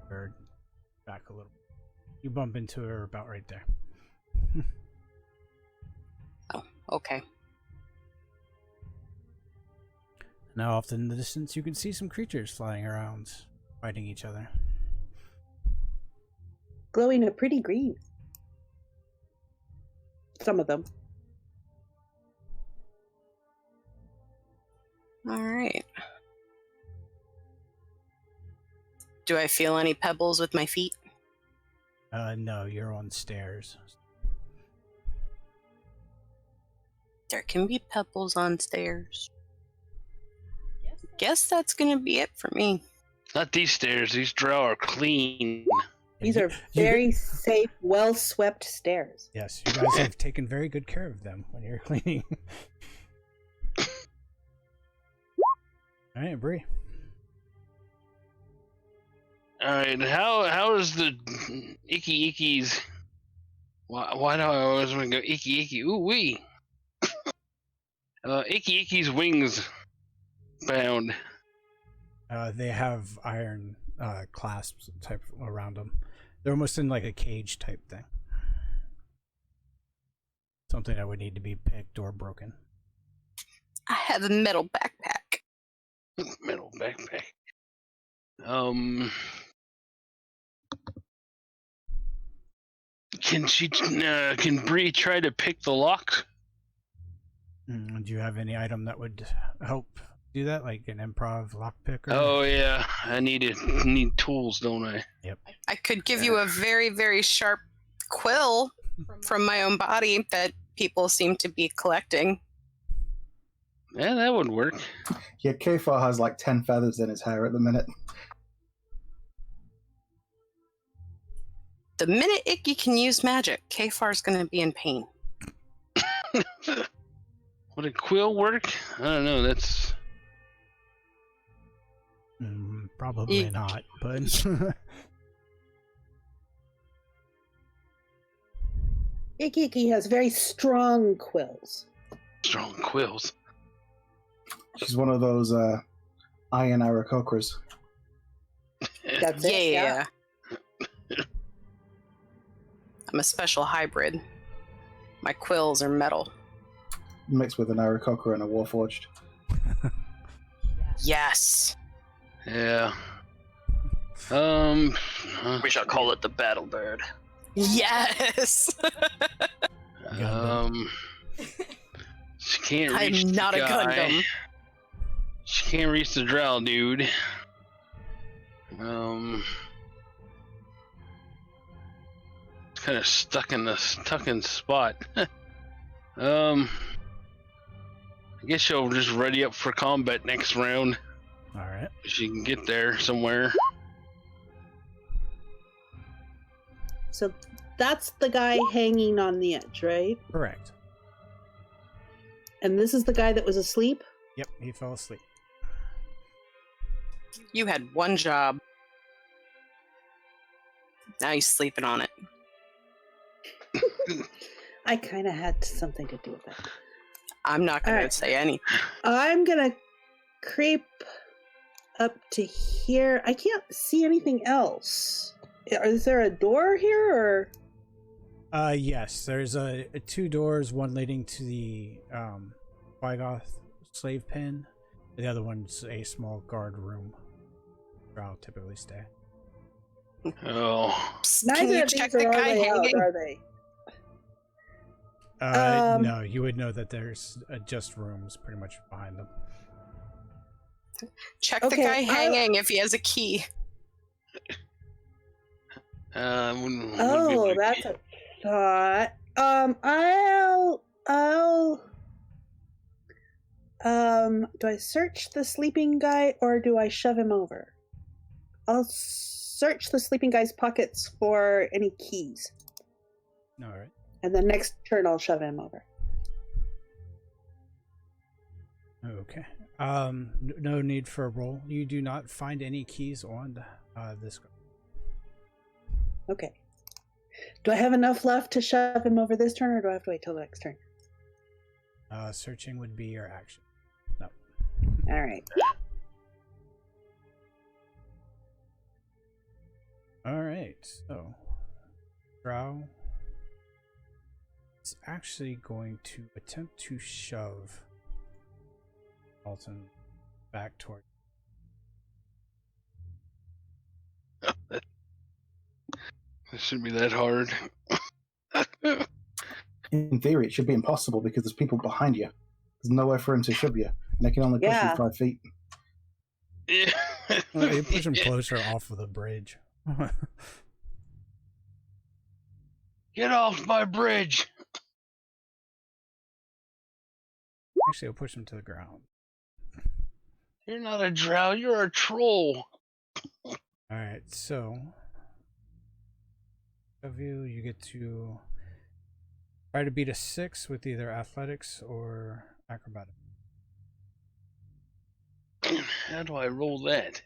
Bird, back a little. You bump into her about right there. Oh, okay. Now off in the distance you can see some creatures flying around, fighting each other. Glowing a pretty green. Some of them. All right. Do I feel any pebbles with my feet? No, you're on stairs. There can be pebbles on stairs. Guess that's gonna be it for me. Not these stairs. These Drow are clean. These are very safe, well-swept stairs. Yes, you guys have taken very good care of them when you're cleaning. Alright, Bree. Alright, how is the Icky's... Why do I always want to go Icky? Ooh wee! Icky's wings bound. They have iron clasps type around them. They're almost in like a cage type thing. Something that would need to be picked or broken. I have a metal backpack. Metal backpack. Can Bree try to pick the lock? Do you have any item that would help do that, like an improv lockpick? Oh yeah, I need tools, don't I? Yep. I could give you a very, very sharp quill from my own body that people seem to be collecting. Yeah, that would work. Yeah, Kfar has like 10 feathers in his hair at the minute. The minute Icky can use magic, Kfar's gonna be in pain. Would a quill work? I don't know, that's... Probably not, but... Icky has very strong quills. Strong quills. She's one of those iron Aarakocras. That's it. Yeah. I'm a special hybrid. My quills are metal. Mixed with an Aarakocra and a Warforged. Yes. Yeah. We shall call it the Battle Bird. Yes. She can't reach I'm not the a guy. Gundam. She can't reach the Drow dude. It's kind of stuck in spot. I guess she'll just ready up for combat next round. Alright. She can get there somewhere. So that's the guy hanging on the edge, right? Correct. And this is the guy that was asleep? Yep, he fell asleep. You had one job. Now he's sleeping on it. I kind of had something to do with that. I'm not going All to right. say anything. I'm going to creep up to here. I can't see anything else. Is there a door here, or? Yes, there's two doors, one leading to the Wygoth slave pen. The other one's a small guard room where I'll typically stay. Oh, Can Neither you of check these the are guy all the way out, hanging? are they? No, you would know that there's just rooms pretty much behind them. Check Okay, the guy hanging if he has a key. wouldn't be Oh, able to that's get- a thought. Do I search the sleeping guy or do I shove him over? I'll search the sleeping guy's pockets for any keys. All right. And then next turn I'll shove him over. Okay. No need for a roll. You do not find any keys on this guy. Okay. Do I have enough left to shove him over this turn or do I have to wait till the next turn? Searching would be your action. No. Alright. All right. So, Drow is actually going to attempt to shove Alton back toward. It shouldn't be that hard. In theory, it should be impossible because there's people behind you. There's nowhere for him to shove you. And they can only push Yeah. you 5 feet. Yeah. Well, you push him closer off of the bridge. Get off my bridge. Actually, I'll push him to the ground. You're not a drow, you're a troll. All right. So, of you get to try to beat a 6 with either athletics or acrobatics. How do I roll that?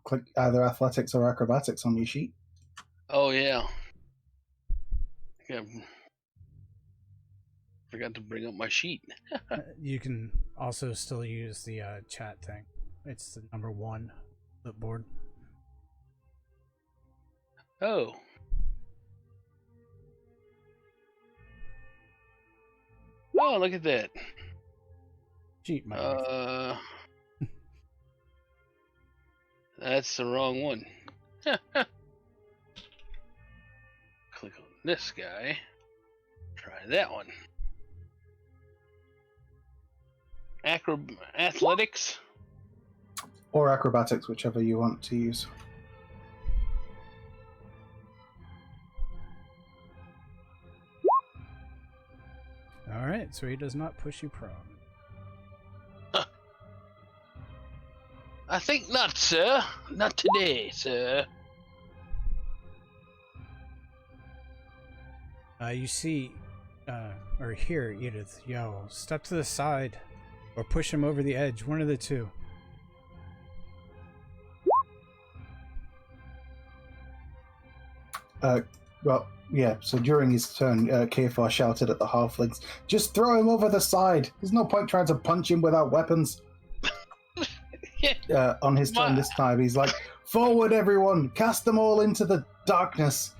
Click either athletics or acrobatics on your sheet. Oh, yeah. Forgot to bring up my sheet. You can also still use the chat thing. It's the number 1 clipboard. Oh. Oh, look at that. Cheat, my That's the wrong one. Click on this guy. Try that one. Athletics. Or acrobatics, whichever you want to use. All right, so he does not push you prone. I think not, sir. Not today, sir. You see, or hear Edith yell, "Step to the side, or push him over the edge. One of the two." Well, yeah, so during his turn, Kfar shouted at the halflings, "Just throw him over the side! There's no point trying to punch him without weapons." On his turn this time, he's like, "Forward, everyone! Cast them all into the darkness!"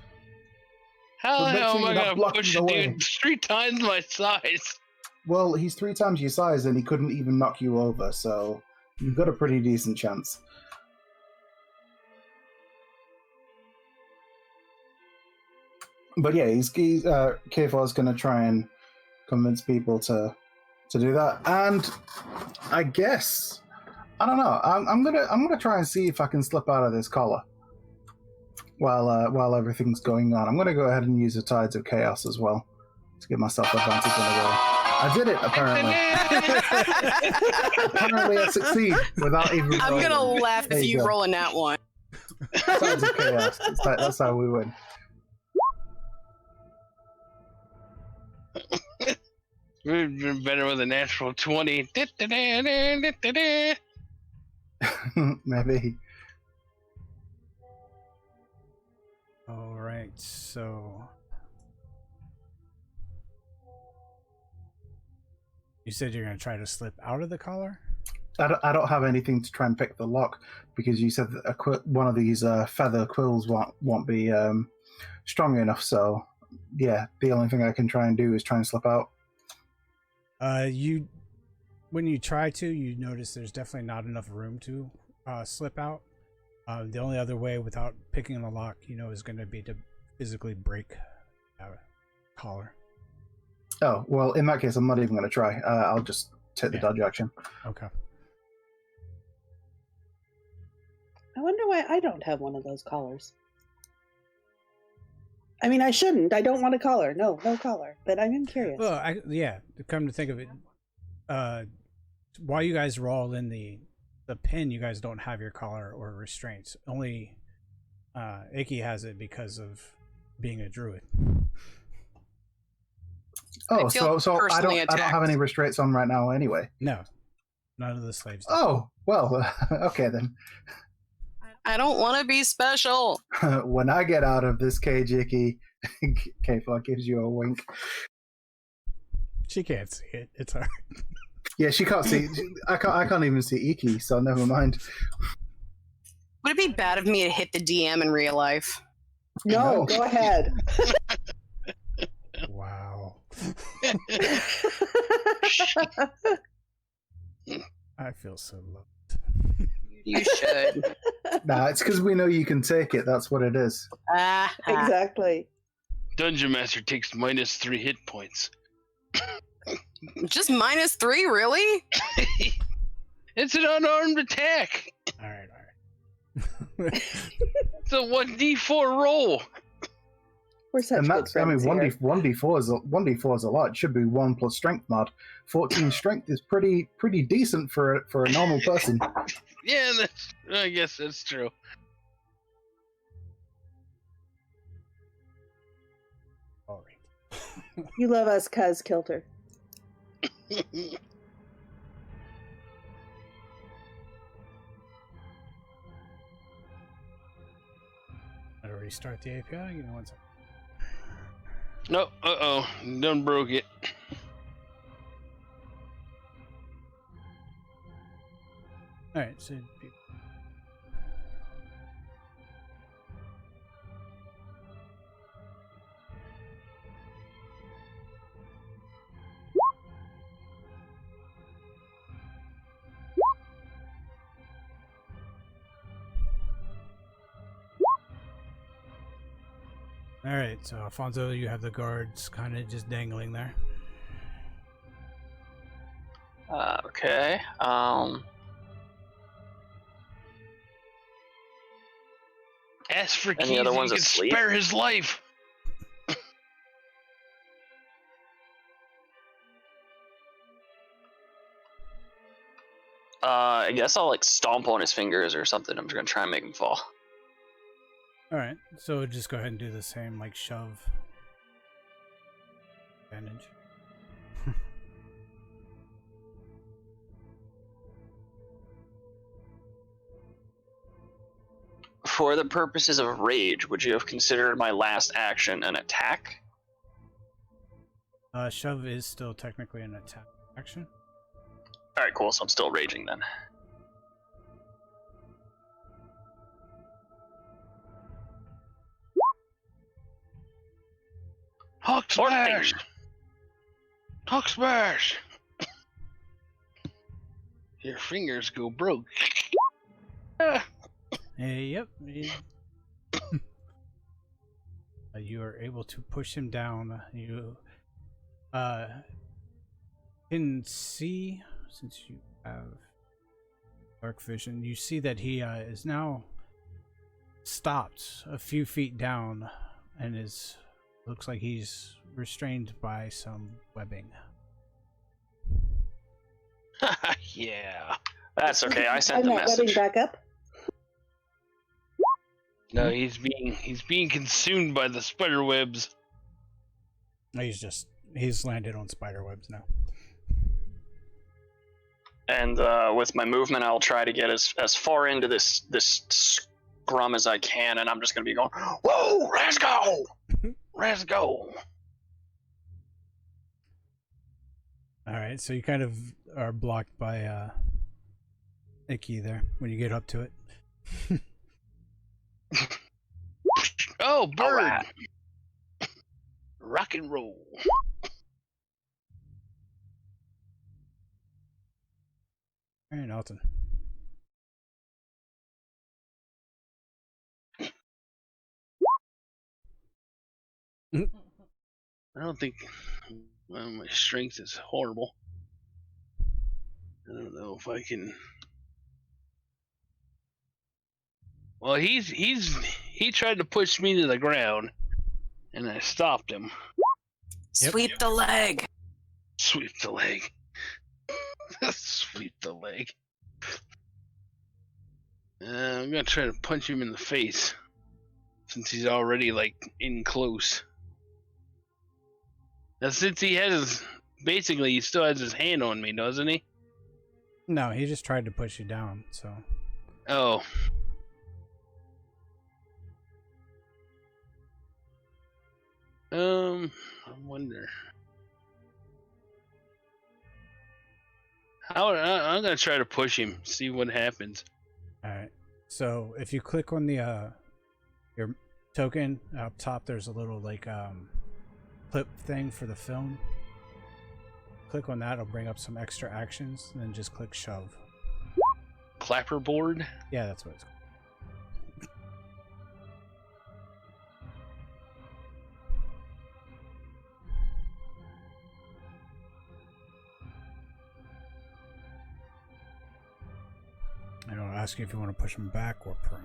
How But the make hell sure am you're I not gonna blocking push the a way. dude 3 times my size? Well, he's 3 times your size and he couldn't even knock you over, so you've got a pretty decent chance. But yeah, Kfar's going to try and convince people to do that, and I guess I don't know. I'm gonna try and see if I can slip out of this collar while everything's going on. I'm gonna go ahead and use the Tides of Chaos as well to give myself advantage in the roll. I did it apparently. Apparently, I succeed without even. I'm gonna rolling. laugh There if you you go. roll in that one. Tides of Chaos. That's how we win. We've been better with a natural 20. Maybe. All right, so you said you're going to try to slip out of the collar? I don't have anything to try and pick the lock because you said that one of these feather quills won't be strong enough. So yeah, the only thing I can try and do is try and slip out. When you try to, you notice there's definitely not enough room to slip out. The only other way without picking the lock, is going to be to physically break a collar. Oh, well, in that case, I'm not even going to try. I'll just take the dodge action. Okay. I wonder why I don't have one of those collars. I mean, I shouldn't. I don't want a collar. No collar. But I'm curious. Well, come to think of it, while you guys are all in the pin, you guys don't have your collar or restraints. Only Icky has it because of being a druid. Oh, so I don't have any restraints on right now anyway. No, none of the slaves do. Oh, well, okay then. I don't want to be special. When I get out of this cage, Icky, K-Fog gives you a wink. She can't see it. It's hard. Yeah, she can't see. I can't even see Icky, so never mind. Would it be bad of me to hit the DM in real life? No, go ahead. Wow. I feel so loved. You should. Nah, it's because we know you can take it. That's what it is. Exactly. Dungeon Master takes -3 hit points. Just -3, really? It's an unarmed attack. All right. It's a 1d4 roll. We're such And good that's, I mean, friends 1d4 is a lot. It should be 1 plus strength mod. 14 strength is pretty decent for a normal person. Yeah, I guess that's true. All right. You love us, cuz Kilter. I'll restart the API. Give me 1 second. No, done broke it. All right, so all right, so Alfonso, you have the guards kind of just dangling there. Okay. Ask for Any keys other and ones you can asleep? spare his life. I guess I'll stomp on his fingers or something. I'm just gonna try and make him fall. All right, so just go ahead and do the same, shove. Advantage. For the purposes of rage, would you have considered my last action an attack? Shove is still technically an attack action. Alright, cool, so I'm still raging then. Hawk smash! Hawk smash! Your fingers go broke. Yep. You are able to push him down. You can see, since you have dark vision, you see that he is now stopped a few feet down and looks like he's restrained by some webbing. Yeah. That's okay, I sent I'm the not webbing message. back up. No, he's being consumed by the spider webs. He's just he's landed on spider webs now. And with my movement, I'll try to get as far into this scrum as I can, and I'm just gonna be going, "Whoa, let's go, let's go." All right, so you kind of are blocked by Icky there when you get up to it. Oh, bird! Alright. Rock and roll. All right, Alton. I don't think my strength is horrible. I don't know if I can. Well, he tried to push me to the ground, and I stopped him. Yep. Sweep the leg. Sweep the leg. Sweep the leg. I'm gonna try to punch him in the face, since he's already like in close. Now, since he has basically, he still has his hand on me, doesn't he? No, he just tried to push you down. So. Oh. I wonder. I'm gonna try to push him, see what happens. All right. So if you click on the your token up top, there's a little like clip thing for the film. Click on that; it'll bring up some extra actions, and then just click shove. Clapperboard. Yeah, that's what it's called. And I'll ask you if you want to push him back or prone.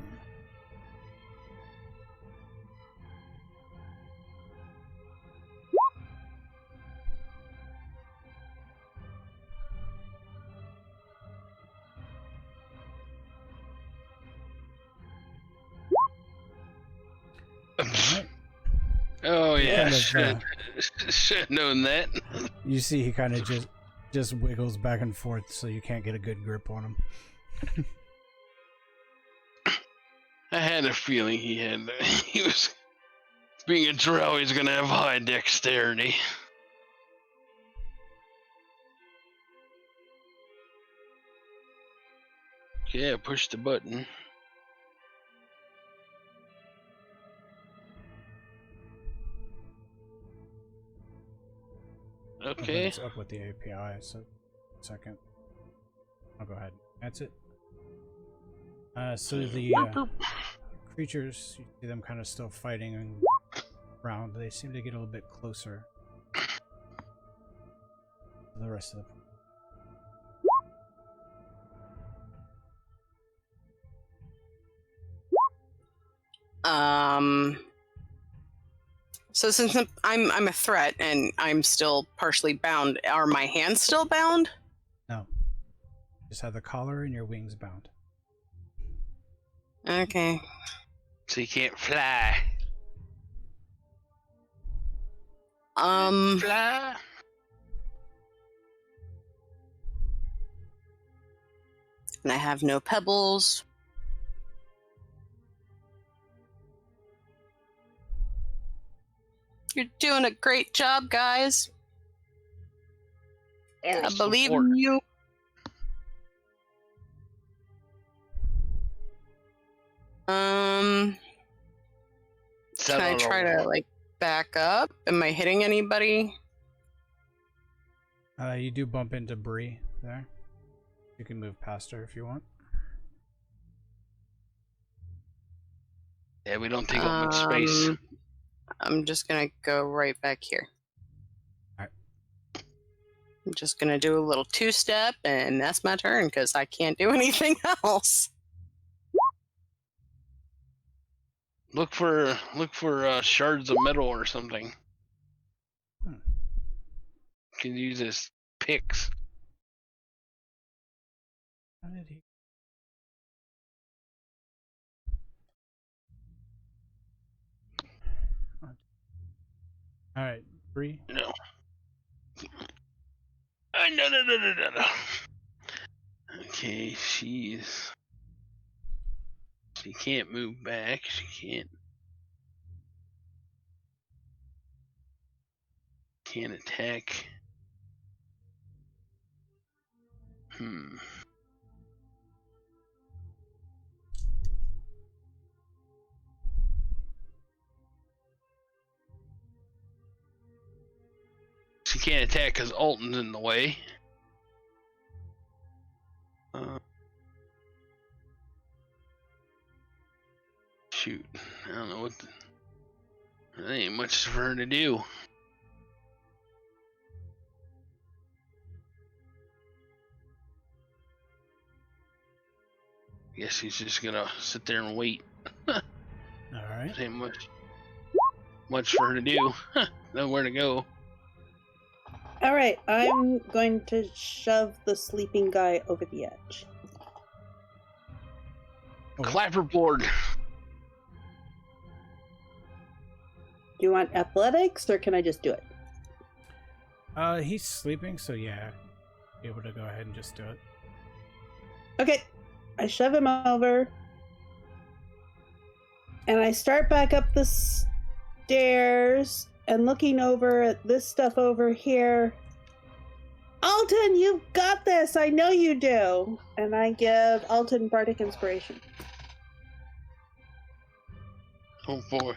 Oh yeah, Kind of, should have known that. You see, he kind of just wiggles back and forth, so you can't get a good grip on him. I had a feeling he was being a drow. He's gonna have high dexterity. Okay, I pushed the button. Okay. It's up with the API, so second. I'll go ahead. That's it. So the creatures, you see them kind of still fighting around. They seem to get a little bit closer to the rest of the. So since I'm a threat and I'm still partially bound, are my hands still bound? No. Just have the collar and your wings bound. Okay. So you can't fly. Fly. And I have no pebbles. You're doing a great job, guys. I believe in you. Can I try to like back up? Am I hitting anybody? You do bump into Bree there. You can move past her if you want. Yeah, we don't take up much space. I'm just gonna go right back here. Alright. I'm just gonna do a little two-step, and that's my turn because I can't do anything else. Look for shards of metal or something. You can use his picks. How did he? Alright, Bree. No. No. Okay, she can't move back. She can't attack. She can't attack because Alton's in the way. Shoot, I don't know there ain't much for her to do. Guess she's just gonna sit there and wait. All right. There ain't much for her to do. Nowhere to go. All right, I'm going to shove the sleeping guy over the edge. Clapperboard. Do you want athletics, or can I just do it? He's sleeping, so yeah, able to go ahead and just do it. Okay, I shove him over, and I start back up the stairs and looking over at this stuff over here. Alton, you've got this! I know you do! And I give Alton Bardic Inspiration. Oh boy.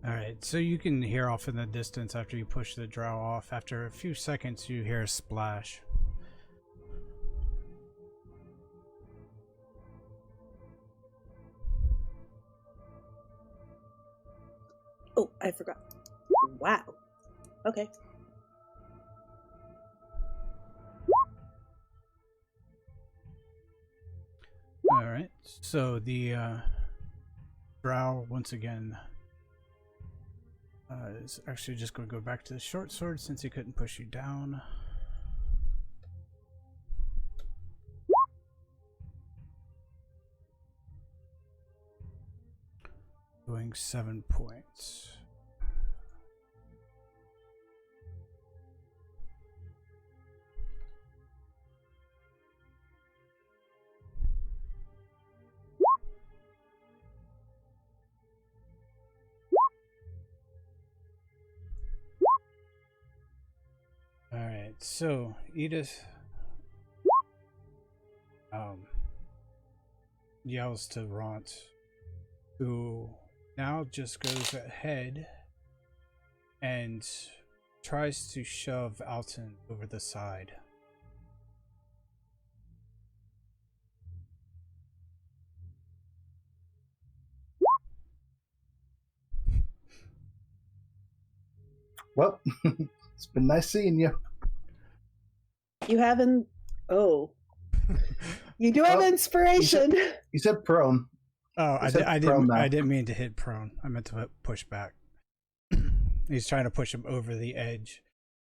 Alright, so you can hear off in the distance after you push the drow off. After a few seconds, you hear a splash. Oh, I forgot. Wow. Okay. Alright, so the drow once again is actually just going to go back to the short sword since he couldn't push you down. Doing 7 points. Alright, so Edith yells to Ront, who now just goes ahead and tries to shove Alton over the side. Well, it's been nice seeing you. You haven't... Oh. You do have Well, inspiration. You said prone. Oh, I didn't mean to hit prone. I meant to push back. He's trying to push him over the edge.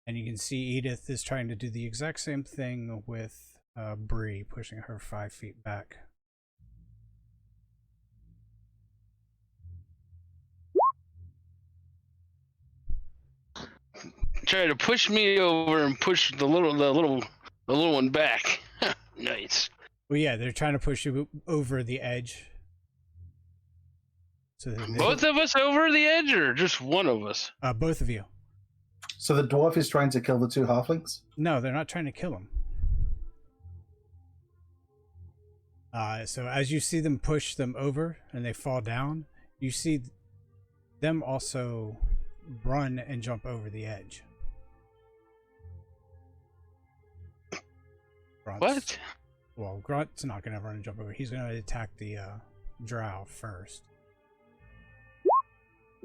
And you can see Edith is trying to do the exact same thing with Bree, pushing her 5 feet back. Try to push me over and push the little one back. Nice. Well, yeah, they're trying to push you over the edge. So Both of us over the edge, or just one of us? Both of you. So the dwarf is trying to kill the two halflings? No, they're not trying to kill him. So as you see them push them over and they fall down, you see them also run and jump over the edge. What? Well, Grunt's not going to run and jump over. He's going to attack the drow first.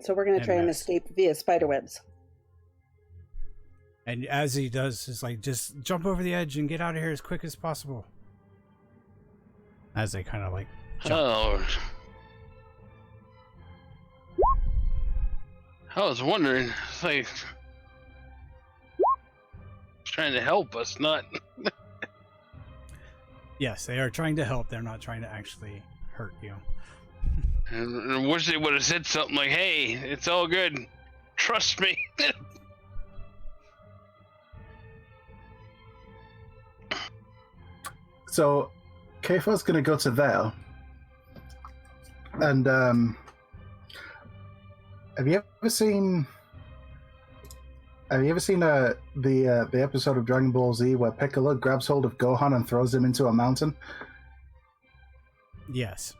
So we're going to try and miss. escape via spiderwebs. And as he does, it's like, just jump over the edge and get out of here as quick as possible. As they kind of like jump. Oh. I was wondering, it's like, trying to help us, not. Yes, they are trying to help. They're not trying to actually hurt you. And I wish they would have said something like, "Hey, it's all good. Trust me." So, Kayfa's going to go to there. And, have you ever seen the episode of Dragon Ball Z where Piccolo grabs hold of Gohan and throws him into a mountain? Yes.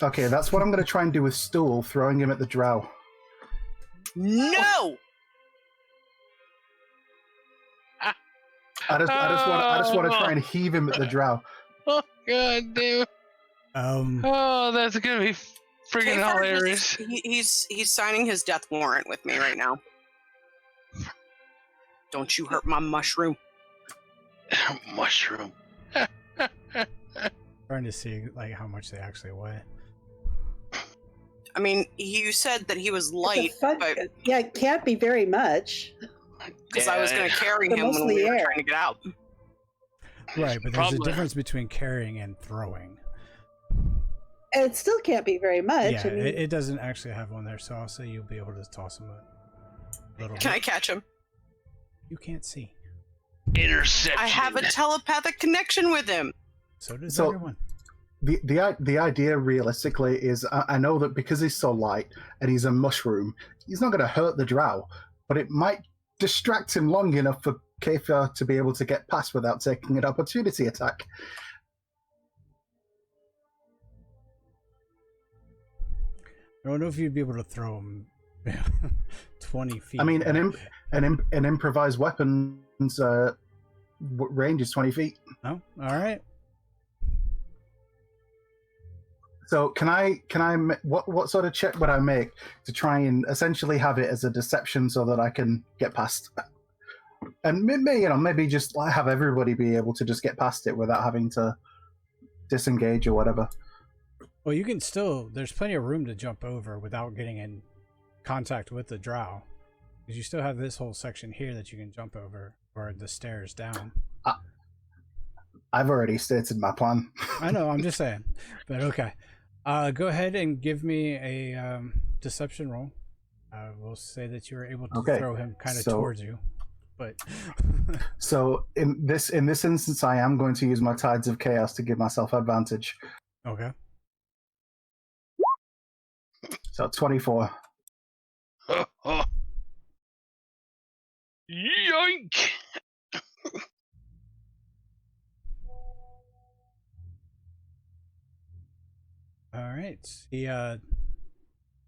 Okay, that's what I'm going to try and do with Stool, throwing him at the Drow. No! I just want to try and heave him at the Drow. Oh god damn! Oh, that's gonna be freaking hilarious. He's signing his death warrant with me right now. Don't you hurt my mushroom. Mushroom. Trying to see like how much they actually weigh. I mean, you said that he was light, but yeah, it can't be very much. because I was going to carry But him when mostly we were air. trying to get out. Right, but there's Probably. a difference between carrying and throwing. And it still can't be very much. Yeah, I mean, it doesn't actually have one there, so I'll say you'll be able to toss him a little Can I bit. catch him? You can't see. Interception. I have a telepathic connection with him. So does So- everyone. The idea realistically is I know that because he's so light and he's a mushroom, he's not going to hurt the Drow, but it might distract him long enough for Kefir to be able to get past without taking an opportunity attack. I don't know if you'd be able to throw him 20 feet. I mean, back. an improvised weapon's range is 20 feet. Oh, all right. So what sort of check would I make to try and essentially have it as a deception so that I can get past? And maybe just have everybody be able to just get past it without having to disengage or whatever. Well, you can still. There's plenty of room to jump over without getting in contact with the Drow, because you still have this whole section here that you can jump over, or the stairs down. I've already stated my plan. I know. I'm just saying, but okay. Go ahead and give me a deception roll. We'll say that you were able to Okay, throw him kind of so- towards you, but So in this instance, I am going to use my Tides of Chaos to give myself advantage. okay. So 24. Yoink! All right. He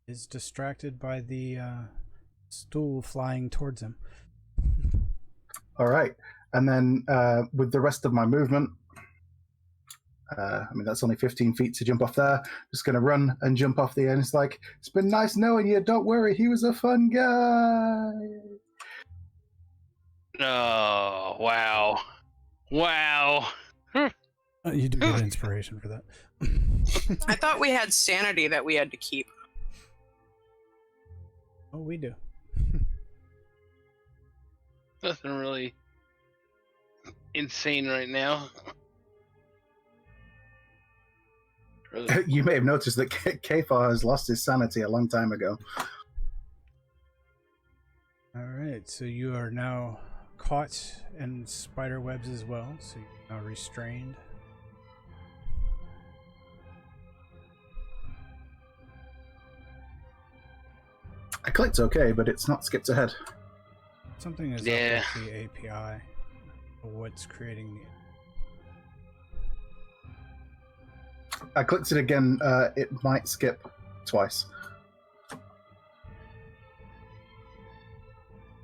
is distracted by the stool flying towards him. All right, and then with the rest of my movement, I mean that's only 15 feet to jump off there. Just gonna run and jump off the end. It's like, it's been nice knowing you. Don't worry, he was a fun guy. Oh, wow. Wow. You do get inspiration for that. I thought we had sanity that we had to keep. Oh, we do. Nothing really insane right now. Really- You may have noticed that Kefar has lost his sanity a long time ago. All right. So you are now caught in spider webs as well. So you're now restrained. I clicked OK, but it's not skipped ahead. Something is Yeah. up with the API. What's creating the... I clicked it again. It might skip twice.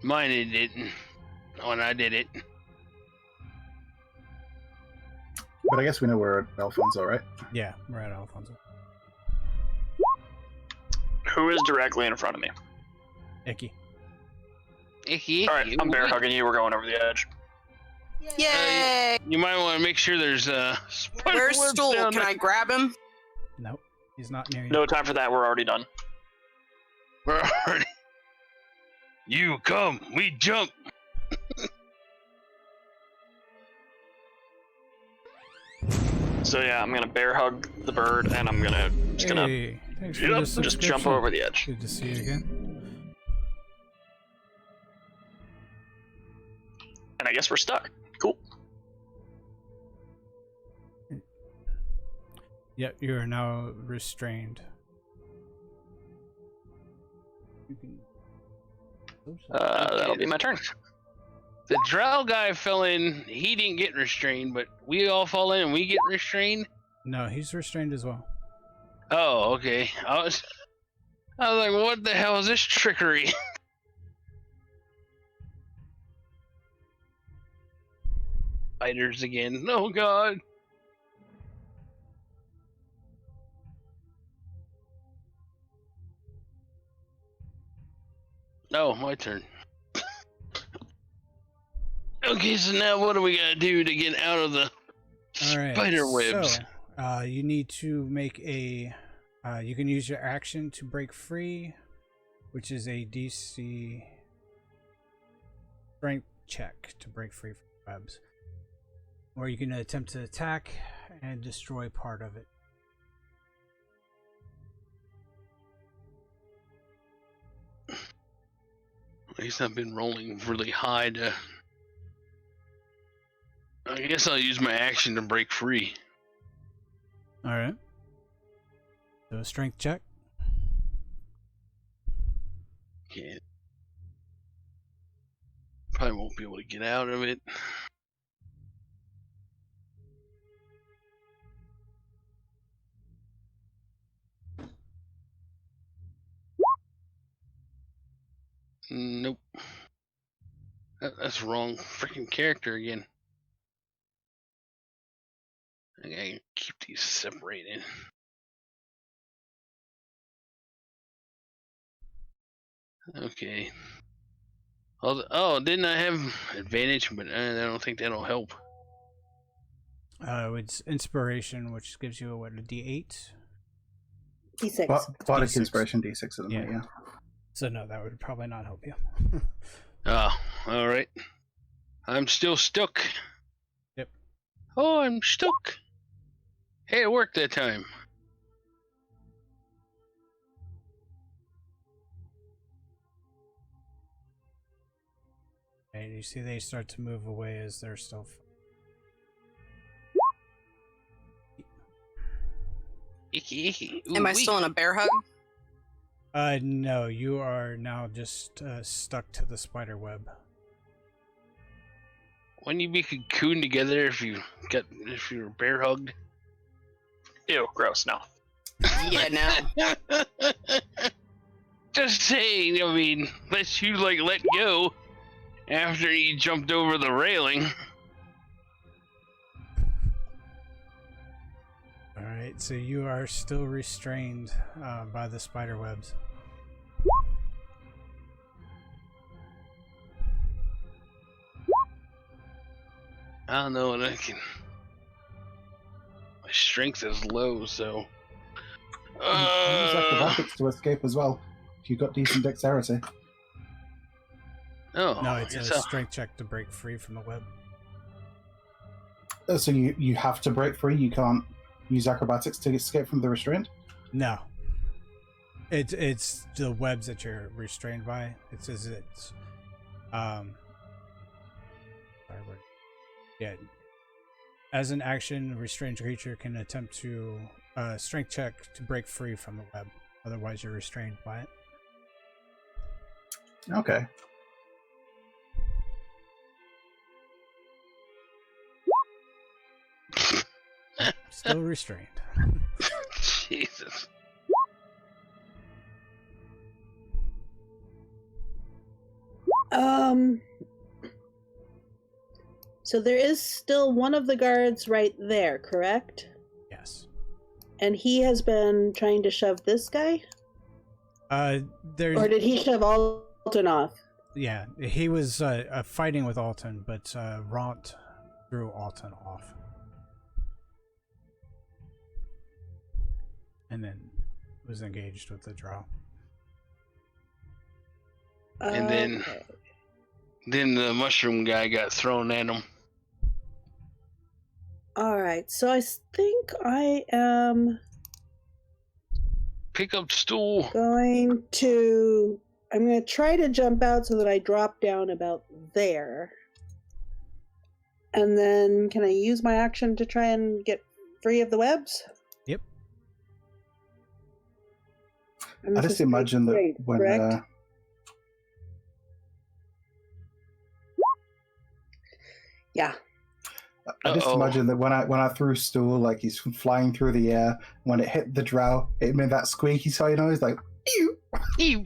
Mine it didn't. When I did it. But I guess we know we're at Alfonso, right? Yeah, we're at Alfonso. Who is directly in front of me? Icky. Icky. All right, I'm bear hugging you. We're going over the edge. Yay! You might want to make sure there's spider Where's webs Stool? down Can there. I grab him? Nope, he's not near you. No time for that. We're already done. We're already. You come, we jump. So yeah, I'm gonna bear hug the bird, and I'm gonna Hey, thanks for the just jump subscription. over the edge. Good to see you again. And I guess we're stuck. Cool. Yep, you are now restrained. You can... That'll be my turn. The Drow guy fell in. He didn't get restrained, but we all fall in and we get restrained. No, he's restrained as well. Oh, okay. I was like, what the hell is this trickery? Spiders again. Oh God. Oh, my turn. Okay, so now what do we gotta do to get out of the spider webs? So, you need to make a. You can use your action to break free, which is a DC strength check to break free from webs. Or you can attempt to attack and destroy part of it. At least I've been rolling really high to. I guess I'll use my action to break free. Alright. So a strength check. Can't. Probably won't be able to get out of it. Nope. That's wrong freaking character again. I gotta keep these separated. Okay. Oh, didn't I have advantage? But I don't think that'll help. It's inspiration, which gives you a D8. D6. Bardic D6. Inspiration D6 isn't it? Yeah. Yeah. So no, that would probably not help you. Oh, all right. I'm still stuck. Yep. Oh, I'm stuck. Hey, it worked that time. And you see they start to move away as they're still. Icky, icky. Ooh, Am I wee. still in a bear hug? No, you are now just stuck to the spider web. Wouldn't you be cocooned together if you were bear hugged? Ew, gross. No. Yeah, no. Just saying. I mean, let you let go after you jumped over the railing. Alright, so you are still restrained by the spider webs. I don't know what I can. My strength is low, so. Use acrobatics to escape as well. If you've got decent dexterity. Oh, No, it's a yes, strength check to break free from the web. So you have to break free. You can't use acrobatics to escape from the restraint. No. It's the webs that you're restrained by. It's sorry, yeah. As an action, a restrained creature can attempt to strength check to break free from the web. Otherwise, you're restrained by it. Okay. Still restrained. Jesus. So there is still one of the guards right there, correct? Yes. And he has been trying to shove this guy? There's Or did he shove Alton off? Yeah, he was fighting with Alton, but Ront threw Alton off. And then was engaged with the Drow. And then the mushroom guy got thrown at him. All right, so I think I am Pick up stool. I'm going to try to jump out so that I drop down about there. And then can I use my action to try and get free of the webs? Yep. I just imagine that when yeah. I just imagine that when I threw stool, like he's flying through the air, when it hit the Drow, it made that squeaky sound noise, like ew. Ew.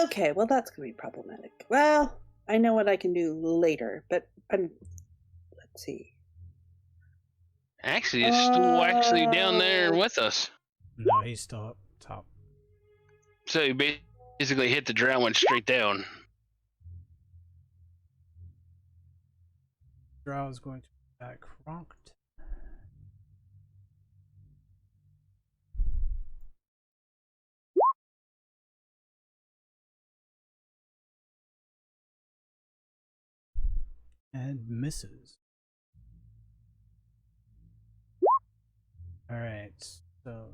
Okay, well that's gonna be problematic. Well, I know what I can do later, but let's see. Actually, is stool actually down there with us? No, he's still up top. So he basically hit the Drow and went straight down. Drow is going to attack Ronk. And misses. Alright, so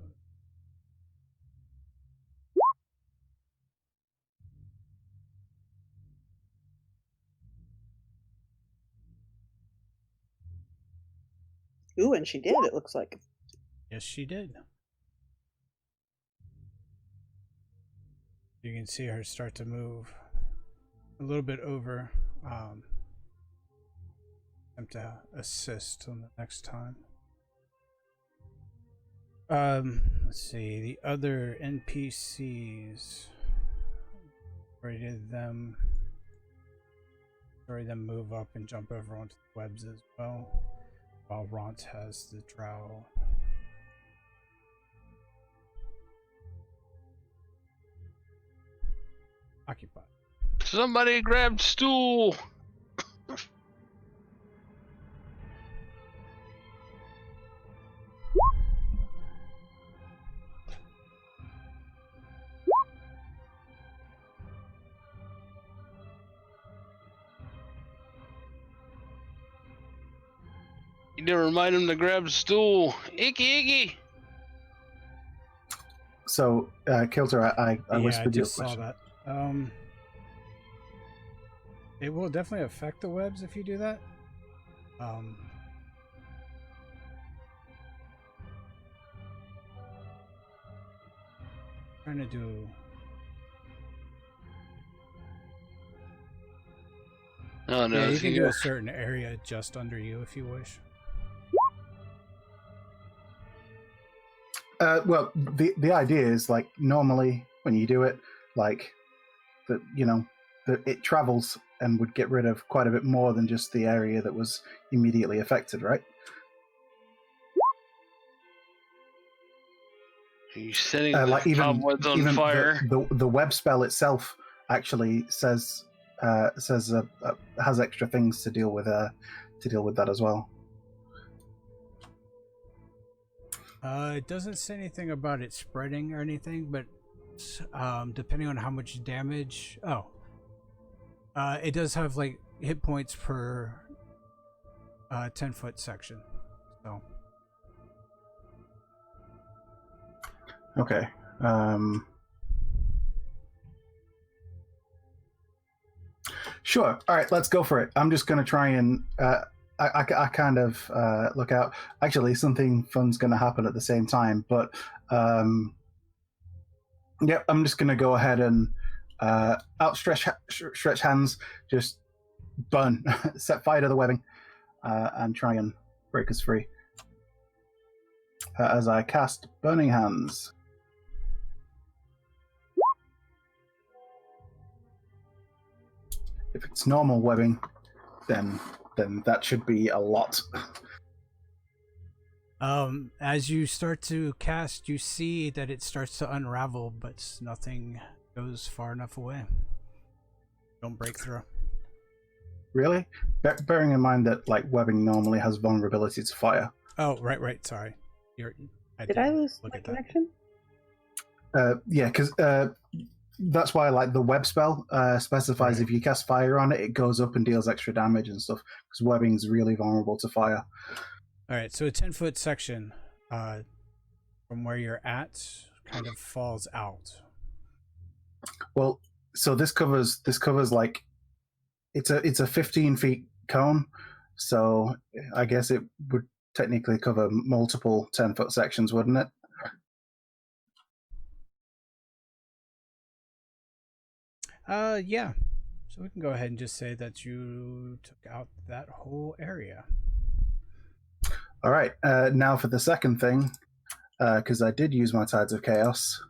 Ooh, and she did, it looks like. yes, she did. You can see her start to move a little bit over. Attempt to assist on the next time. Let's see, the other NPCs. Already them move up and jump over onto the webs as well. While Ront has the Drow. Occupied. Somebody grabbed stool. You didn't remind him to grab stool. Icky, icky. So, Kilter, I whispered I your just saw question. that. It will definitely affect the webs if you do that. Trying to do. Oh no! Yeah, you can do a certain area just under you if you wish. Well, the idea is like normally when you do it, like that, it travels and would get rid of quite a bit more than just the area that was immediately affected, right? Are you setting like even on fire? The web spell itself actually says has extra things to deal with that as well. It doesn't say anything about it spreading or anything, but depending on how much damage. It does have like hit points per 10-foot section. So. Okay. Sure. All right, let's go for it. I'm just going to try and I kind of look out. Actually, something fun's going to happen at the same time, but yep, I'm just going to go ahead and outstretch stretch hands, just burn, set fire to the webbing, and try and break us free. As I cast Burning Hands. If it's normal webbing, then that should be a lot. As you start to cast, you see that it starts to unravel, but nothing goes far enough away. Don't break through. Really? Bearing in mind that like webbing normally has vulnerability to fire. Oh, right. Sorry. Did I lose my connection? Yeah, because that's why like the web spell specifies if you cast fire on it, it goes up and deals extra damage and stuff. Because webbing's really vulnerable to fire. All right, so a 10-foot section from where you're at kind of falls out. Well, so this covers like it's a 15 feet cone, so I guess it would technically cover multiple 10-foot sections, wouldn't it? Yeah. So we can go ahead and just say that you took out that whole area. All right. Now for the second thing, because I did use my Tides of Chaos.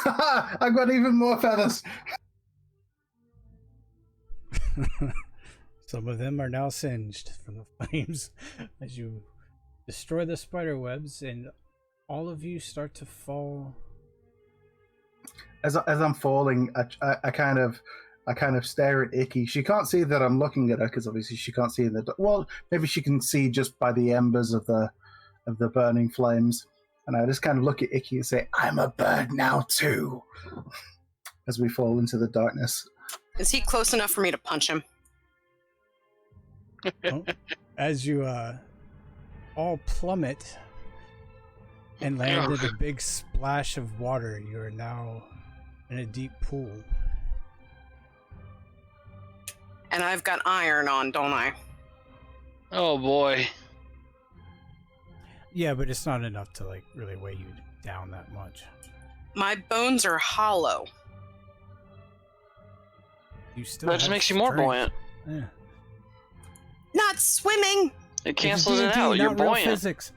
I've got even more feathers. Some of them are now singed from the flames as you destroy the spider webs, and all of you start to fall. As I'm falling, I kind of stare at Icky. She can't see that I'm looking at her because obviously she can't see in the. Well, maybe she can see just by the embers of the burning flames. And I just kind of look at Icky and say, "I'm a bird now too." As we fall into the darkness. Is he close enough for me to punch him? Well, as you all plummet and land in a big splash of water, you are now in a deep pool. And I've got iron on, don't I? Oh boy. Yeah, but it's not enough to like really weigh you down that much. My bones are hollow. You still That just have makes you more strength. buoyant. Yeah. Not swimming! It cancels It's it out. D&D, You're not real buoyant. physics.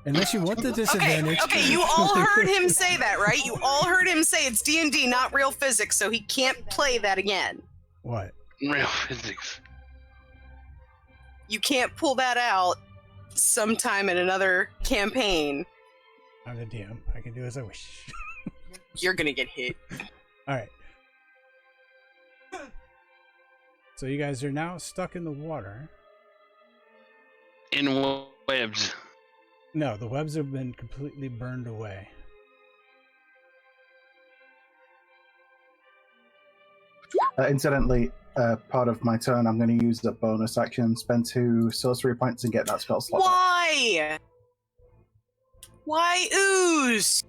Unless you want the disadvantage. Okay, you all heard him say that, right? You all heard him say it's D&D, not real physics, so he can't play that again. What? Real physics. You can't pull that out sometime in another campaign. I'm the DM. I can do as I wish. You're gonna get hit. All right. So you guys are now stuck in the water. In webs. No, the webs have been completely burned away. Incidentally, part of my turn, I'm going to use the bonus action, spend 2 sorcery points, and get that spell slot. Why? Why ooze?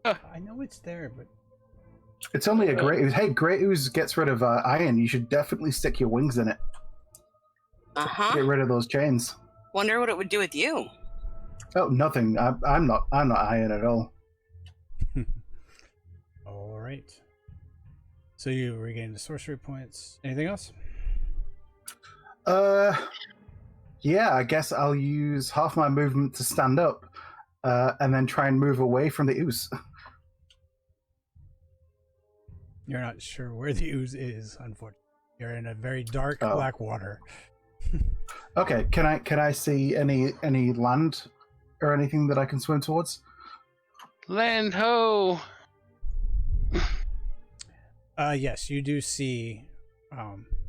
I know it's there, but It's only a great ooze. Hey, great ooze gets rid of iron. You should definitely stick your wings in it. Uh-huh. Get rid of those chains. Wonder what it would do with you. Oh, nothing. I'm not iron at all. all right. So you regain the sorcery points. Anything else? Yeah, I guess I'll use half my movement to stand up, and then try and move away from the ooze. You're not sure where the ooze is, unfortunately. You're in a very dark black water. Okay, can I see any land or anything that I can swim towards? Land ho! Yes, you do see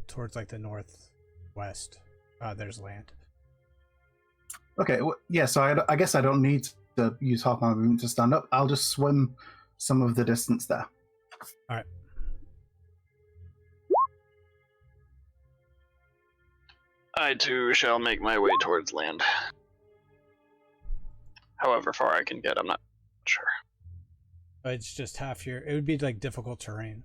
towards like the northwest. There's land. Okay, yeah, so I guess I don't need to use half my movement to stand up. I'll just swim some of the distance there. All right. I too shall make my way towards land. However far I can get, I'm not sure. It's just half your. It would be like difficult terrain.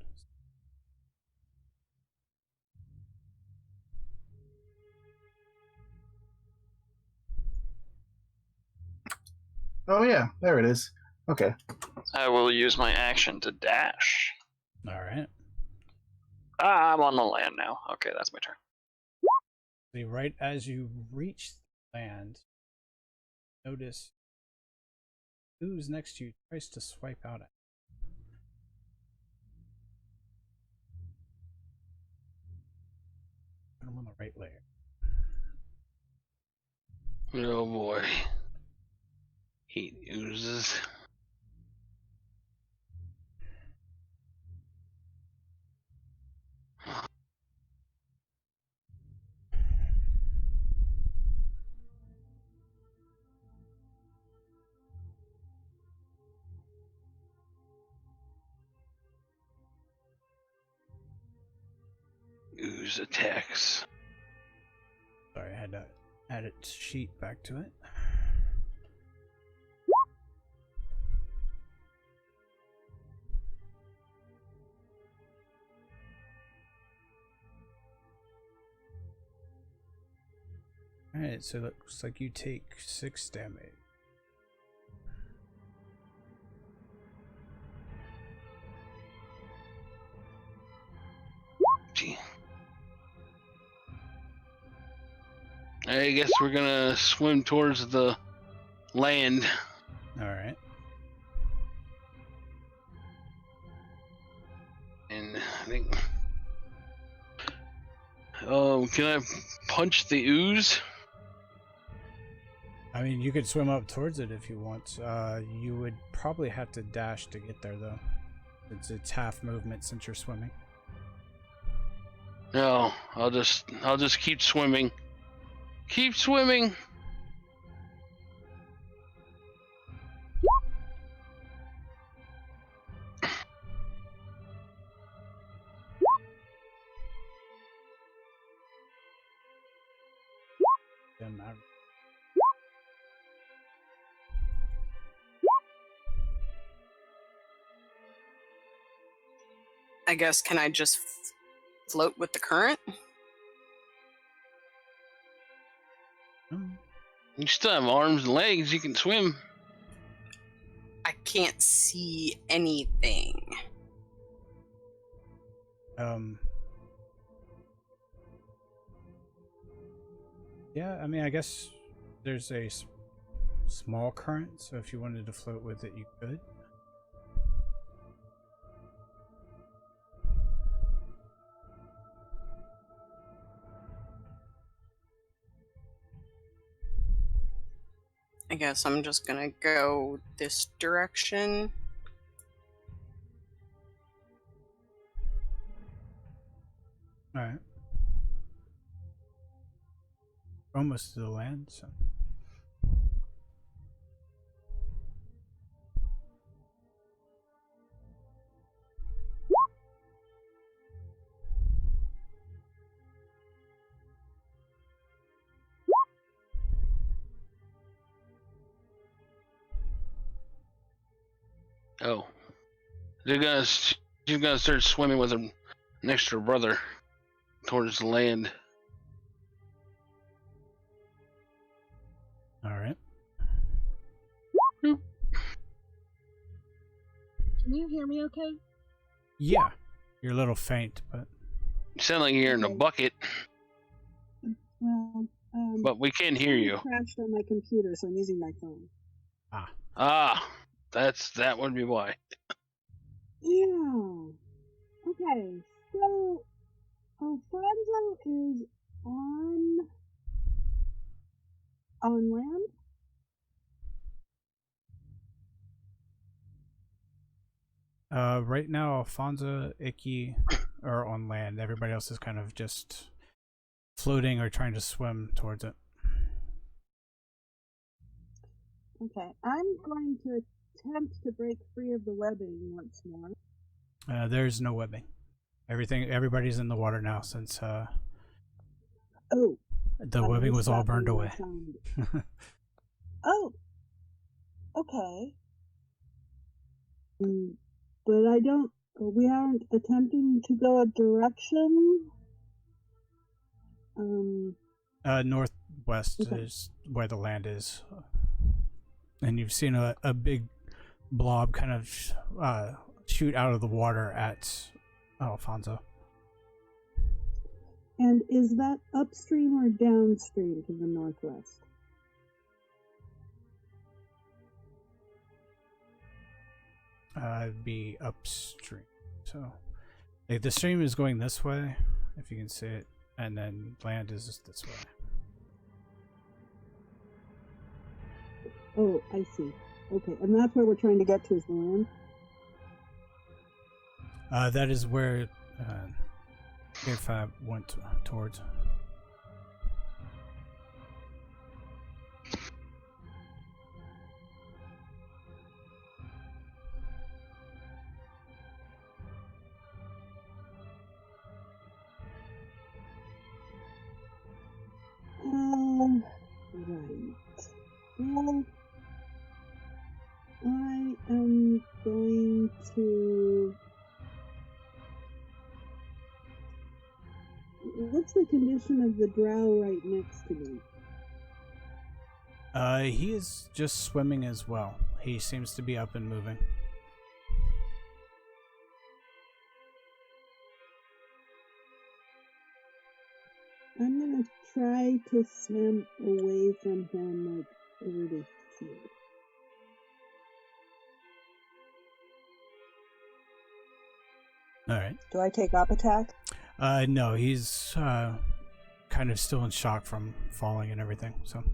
Oh yeah, there it is. Okay. I will use my action to dash. All right. I'm on the land now. Okay, that's my turn. Right as you reach land, notice ooze next to you tries to swipe out at put him on the right layer. Oh boy. He oozes. Ooze attacks. Sorry, I had to add its sheet back to it. Alright, so it looks like you take 6 damage. Gee. I guess we're gonna swim towards the land. Alright. And I think. Can I punch the ooze? I mean, you could swim up towards it if you want. You would probably have to dash to get there, though. It's half movement since you're swimming. No, I'll just keep swimming. Keep swimming. Them out. I guess, can I just float with the current? You still have arms and legs. You can swim. I can't see anything. Yeah, I mean, I guess there's a small current, so if you wanted to float with it, you could. I guess I'm just gonna go this direction. Alright. Almost to the land, so. Oh, she's gonna start swimming with an extra brother towards the land. Alright. Can you hear me okay? Yeah. You're a little faint, but. You sound like you're in a bucket, Well, but we can hear you. crashed on my computer, so I'm using my phone. Ah, that would be why. Yeah. Okay, so Alfonso is on land. Right now, Alfonso, Icky are on land. Everybody else is kind of just floating or trying to swim towards it. Okay, I'm going to attempt to break free of the webbing once more. There's no webbing. Everybody's in the water now since Oh, the webbing was all burned away. Oh, okay. But we aren't attempting to go a direction. Northwest Okay. is where the land is. And you've seen a big blob kind of shoot out of the water at Alfonso. And is that upstream or downstream to the northwest? be upstream. So, like, the stream is going this way, if you can see it, and then land is just this way. Oh, I see. Okay, and that's where we're trying to get to is the land? That is where K5 went towards. Right. Well, I am going to... What's the condition of the Drow right next to me? He is just swimming as well. He seems to be up and moving. I'm gonna try to swim away from him, like over to here. All right. Do I take up attack? No, he's kind of still in shock from falling and everything. So.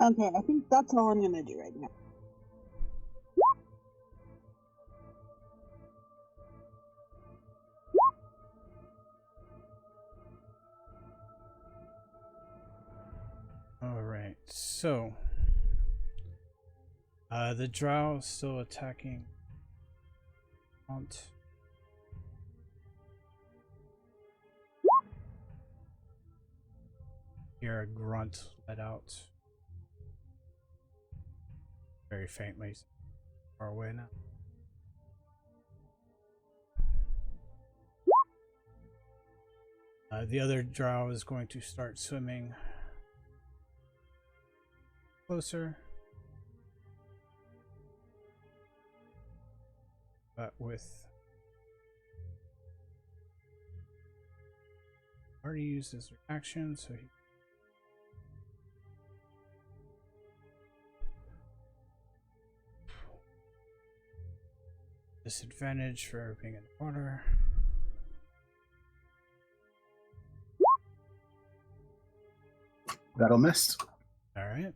Okay, I think that's all I'm gonna do right now. All right. So. The Drow still attacking. Hear a grunt let out. Very faintly. Far away now. The other Drow is going to start swimming closer. But with already used his reaction, so he disadvantage for being in water. That'll miss. All right.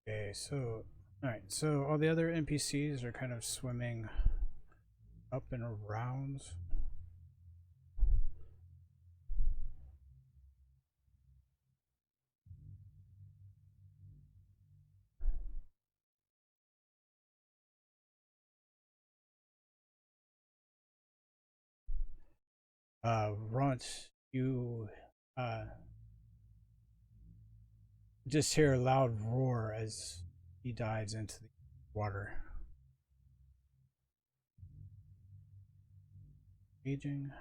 Okay, so alright, so all the other NPCs are kind of swimming up and around. Runt, you just hear a loud roar as he dives into the water. Aging.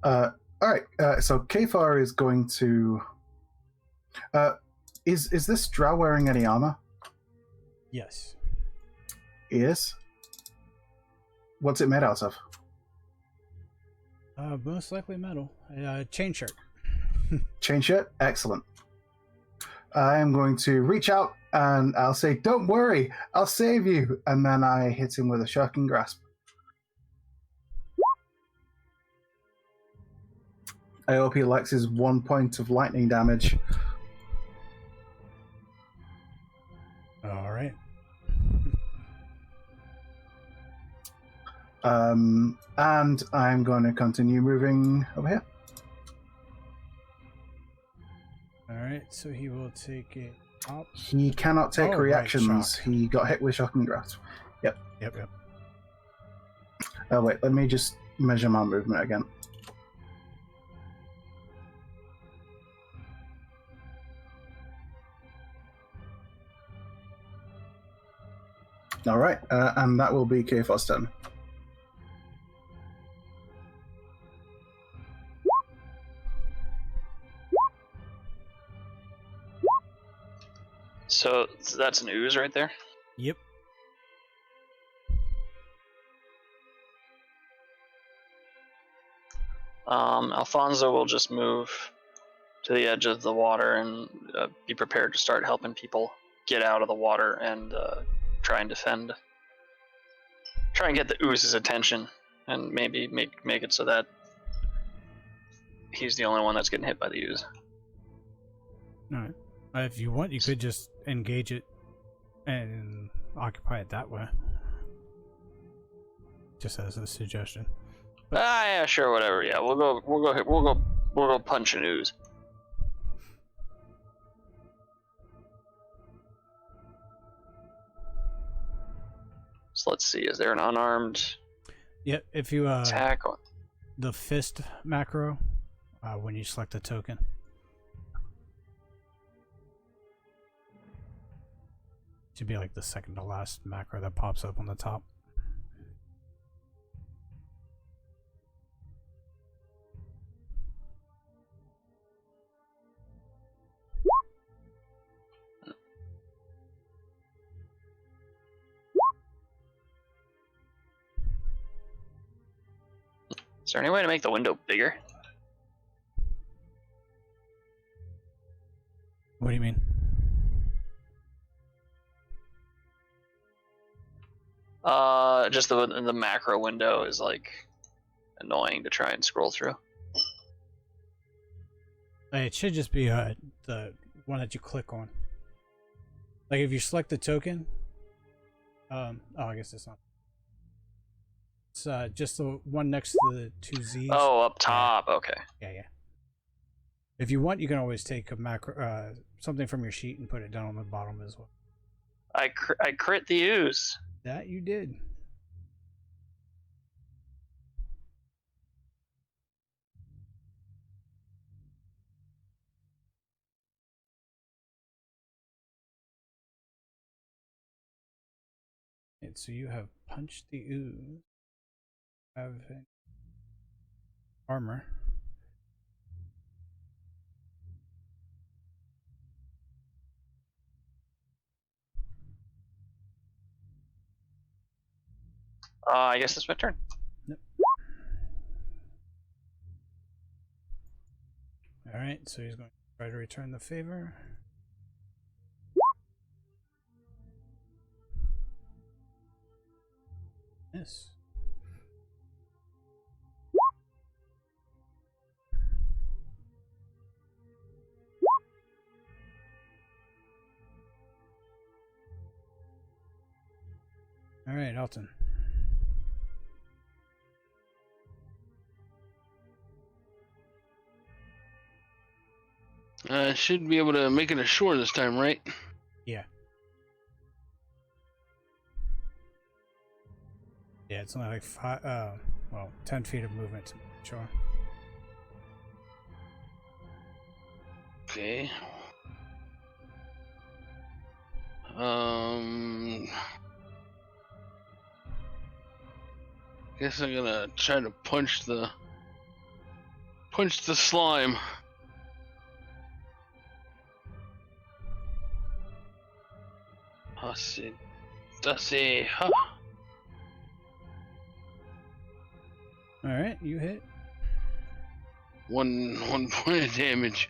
All right. So Kfar is going to. Is this Drow wearing any armor? Yes. He is. What's it made out of? Most likely metal. Chain shirt. Chain shirt? Excellent. I am going to reach out and I'll say, "Don't worry, I'll save you." And then I hit him with a shocking grasp. I hope he likes his 1 point of lightning damage. All right. And I'm going to continue moving over here. All right, so he will take it up. He cannot take reactions. Right, he got hit with shocking grasp. Yep. Yep. Oh wait, let me just measure my movement again. All right, and that will be Kfar's turn. that's an ooze right there. Yep. Alfonso will just move to the edge of the water and be prepared to start helping people get out of the water and try and defend. Try and get the ooze's attention and maybe make it so that he's the only one that's getting hit by the ooze. Alright. If you want, you could just engage it and occupy it that way. Just as a suggestion. Yeah, sure, whatever. Yeah, we'll go punch an ooze. So let's see, is there an unarmed Yep, if you attack on the fist macro when you select a token. Should be like the second to last macro that pops up on the top. Is there any way to make the window bigger? What do you mean? Just the macro window is like annoying to try and scroll through. It should just be the one that you click on. Like if you select the token, oh, I guess it's not. It's just the one next to the two Z's. Oh, up top. Yeah. Okay. Yeah. If you want, you can always take a macro, something from your sheet and put it down on the bottom as well. I crit the ooze. That you did. And so you have punched the ooze. Have armor. I guess it's my turn. Yep. Alright, so he's going to try to return the favor. Yes. Alright, Alton. Should be able to make it ashore this time, right? Yeah. Yeah, it's only like 10 feet of movement to shore. Okay. Guess I'm gonna try to punch the slime. That's a Alright, you hit. one point of damage.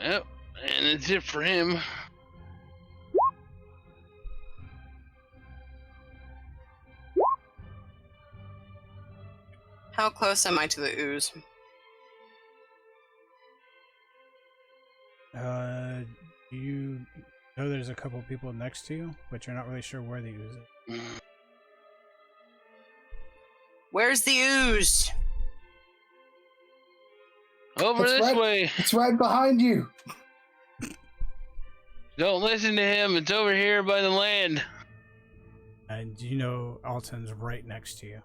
Yep, and that's it for him. How close am I to the ooze? You know there's a couple people next to you, but you're not really sure where the ooze is. Where's the ooze? Over this way. It's right behind you. Don't listen to him. It's over here by the land. And you know Alton's right next to you.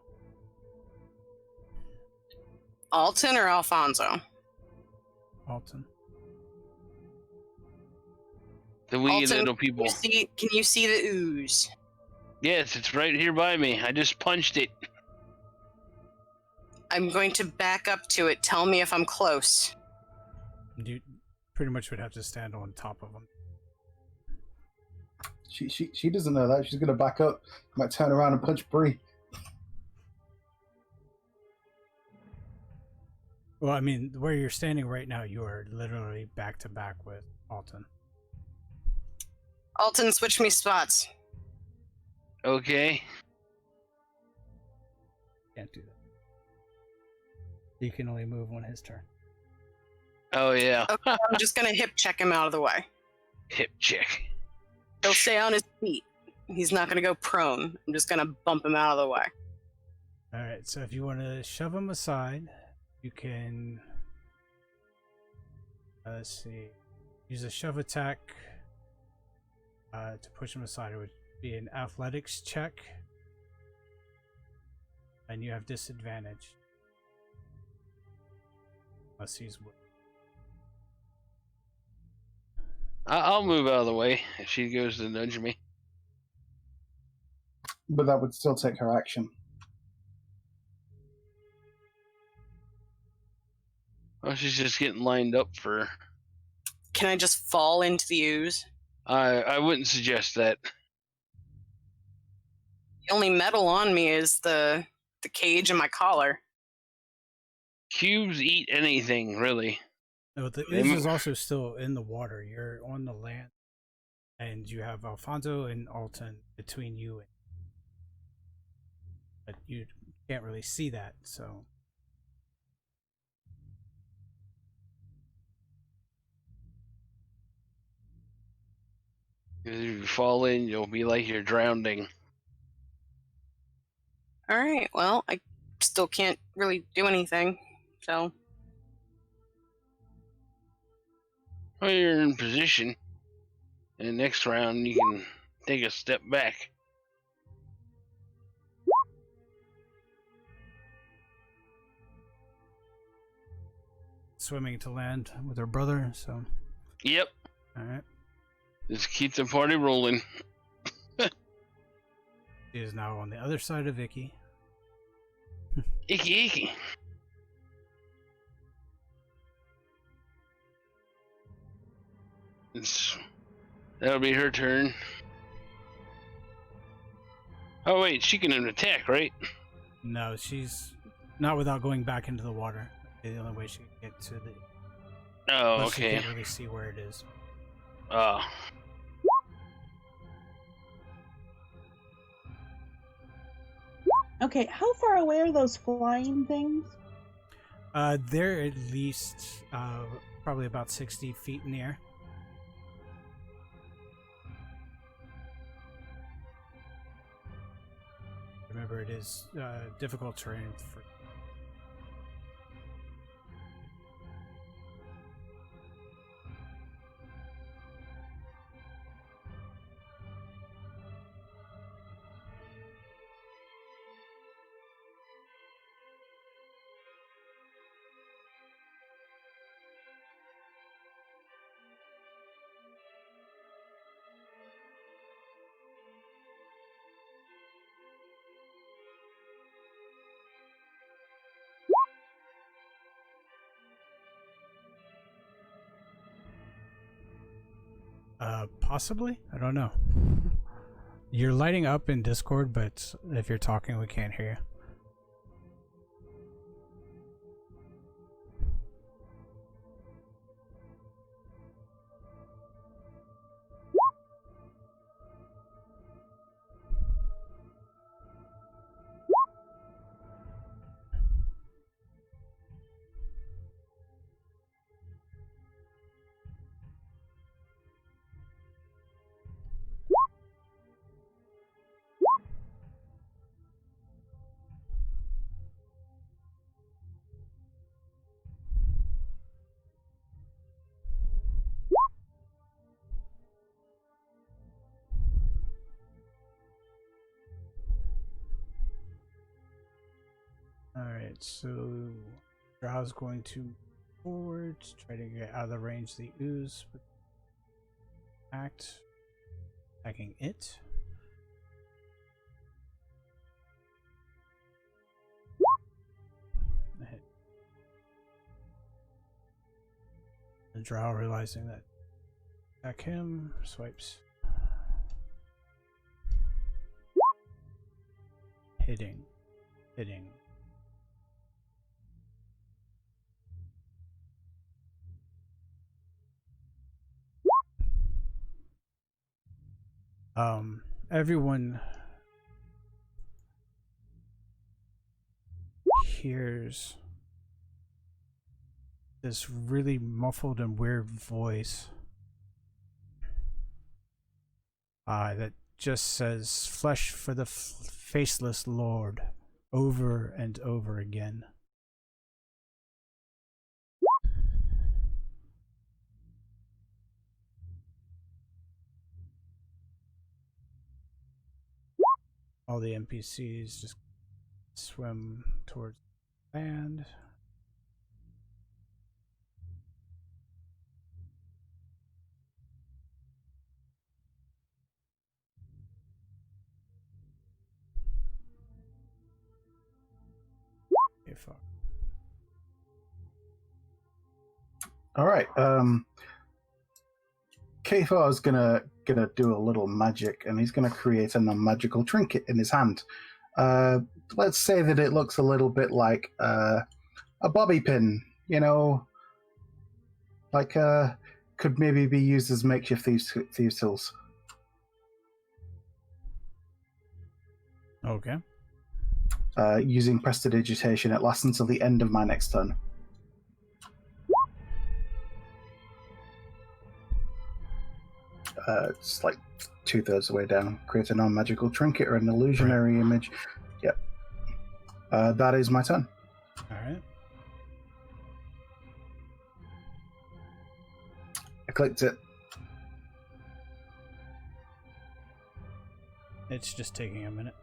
Alton or Alfonso? Alton. The wee Alton, little people. Can you see the ooze? Yes, it's right here by me. I just punched it. I'm going to back up to it. Tell me if I'm close. You pretty much would have to stand on top of him. She doesn't know that. She's gonna back up. Might turn around and punch Bree. Well, I mean, where you're standing right now, you are literally back to back with Alton. Alton, switch me spots. Okay. Can't do that. You can only move on his turn. Oh yeah. Okay, I'm just gonna hip check him out of the way. Hip check. He'll stay on his feet. He's not gonna go prone. I'm just gonna bump him out of the way. All right. So if you want to shove him aside, you can. Let's see. Use a shove attack to push him aside. It would be an athletics check, and you have disadvantage. Unless he's. I'll move out of the way if she goes to nudge me. But that would still take her action. Oh, she's just getting lined up for. Can I just fall into the ooze? I wouldn't suggest that. The only metal on me is the cage and my collar. Cubes eat anything, really. No, the ooze is also still in the water. You're on the land, and you have Alfonso and Alton between you, and but you can't really see that. So, If you fall in, you'll be like you're drowning. All right. Well, I still can't really do anything. So Well, you're in position, and next round you can take a step back. swimming to land with her brother. So, Yep. all right. Just keep the party rolling. She is now on the other side of Vicky. Icky icky. That'll be her turn. Oh wait, she can attack, right? No, she's not without going back into the water. The only way she can get to the. Oh, Unless she okay. can't really see where it is. Oh. Okay, how far away are those flying things? They're at least probably about 60 feet in the air. Remember, it is difficult terrain for. Possibly? I don't know. You're lighting up in Discord, but if you're talking, we can't hear you. Alright, so Drow's going to forward, try to get out of the range of the ooze, but attacking it. The Drow, realizing that attack him, swipes. Hitting. Everyone hears this really muffled and weird voice that just says "flesh for the faceless lord" over and over again. All the NPCs just swim towards land. Okay, fuck. All right. Kfar is gonna do a little magic, and he's gonna create a non-magical trinket in his hand. Let's say that it looks a little bit like a bobby pin. You know, like could maybe be used as makeshift thieves tools. Okay. Using prestidigitation, it lasts until the end of my next turn. It's like 2/3 the way down. Create a non-magical trinket or an illusionary image. Yep. That is my turn. All right. I clicked it. It's just taking a minute.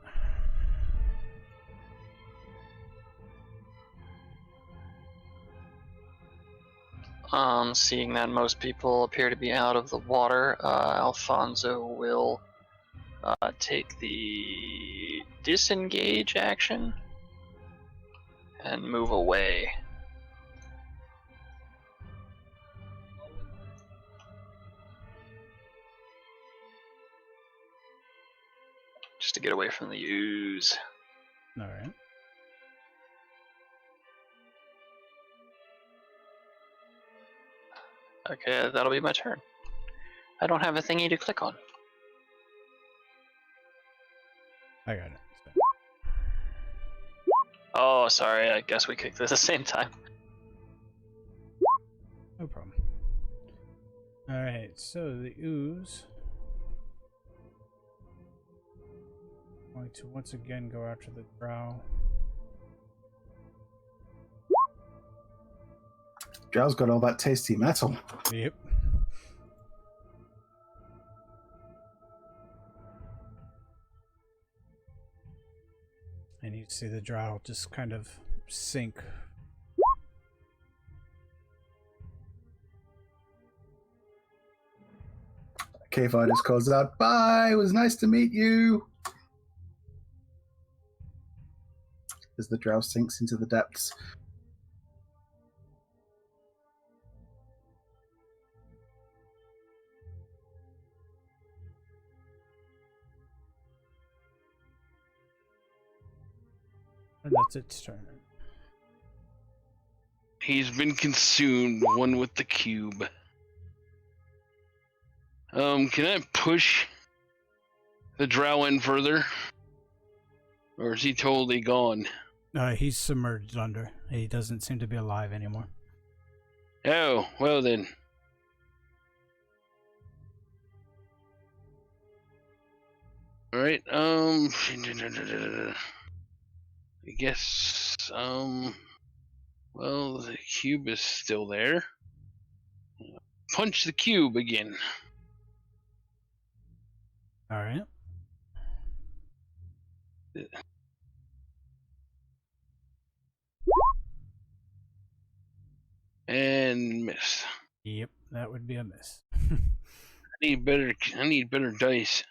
Seeing that most people appear to be out of the water, Alfonso will take the disengage action and move away. Just to get away from the ooze. All right. Okay, that'll be my turn. I don't have a thingy to click on. I got it. Oh, sorry, I guess we kicked it at the same time. No problem. All right, so the ooze going to once again go after the Drow. Drow's got all that tasty metal. Yep. And you see the Drow just kind of sink. Kfar just calls out, "Bye, it was nice to meet you." As the Drow sinks into the depths. And that's its turn. He's been consumed, one with the cube. Can I push the Drow in further? Or is he totally gone? He's submerged under. He doesn't seem to be alive anymore. Oh, well then. Alright, I guess, well, the cube is still there. Punch the cube again. All right. And miss. Yep, that would be a miss. I need better dice.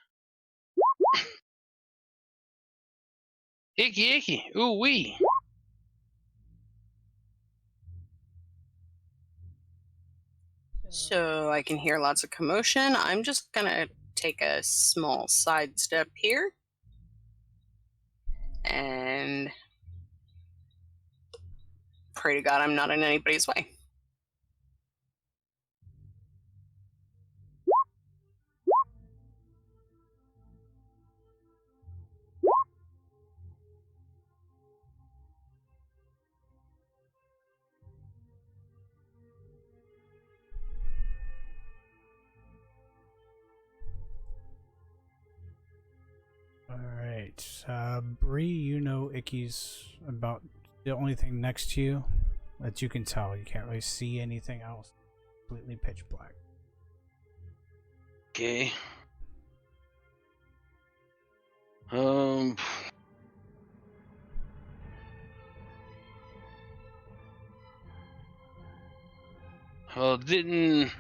Icky icky. Ooh wee. So I can hear lots of commotion. I'm just gonna take a small side step here. And pray to God I'm not in anybody's way. Alright. Bree, you know Icky's about the only thing next to you that you can tell. You can't really see anything else. Completely pitch black. Okay. Well, didn't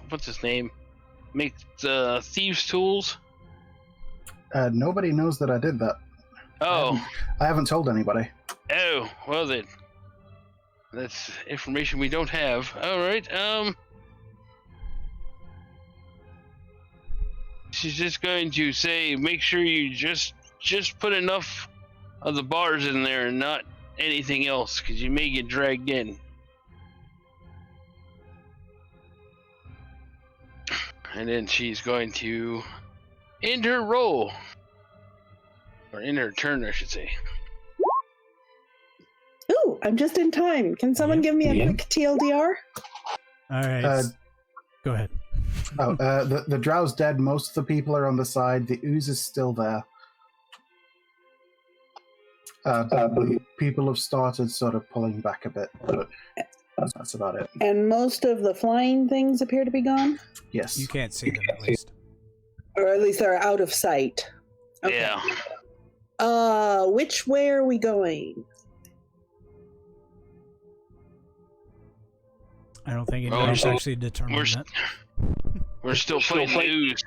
what's his name? Make the thieves' tools? Nobody knows that I did that. Oh. I haven't told anybody. Oh, well then. That's information we don't have. Alright, she's just going to say, make sure you just put enough of the bars in there and not anything else, because you may get dragged in. And then she's going to end her roll. Or end her turn, I should say. Ooh, I'm just in time. Can someone give me a quick TLDR? Alright. Go ahead. The Drow's dead. Most of the people are on the side. The ooze is still there. People have started sort of pulling back a bit, but that's about it. And most of the flying things appear to be gone? Yes. You can't see them at least. Or at least they're out of sight. Okay. Yeah. Which way are we going? I don't think anybody's actually determined that. We're still fighting the ooze.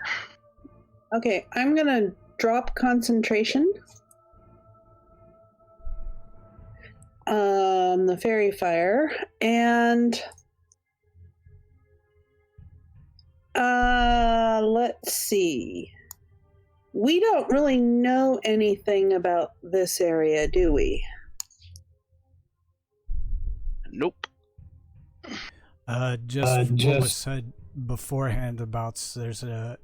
Okay, I'm gonna drop concentration on the fairy fire, and let's see. We don't really know anything about this area, do we? Nope. Just what was said beforehand about there's a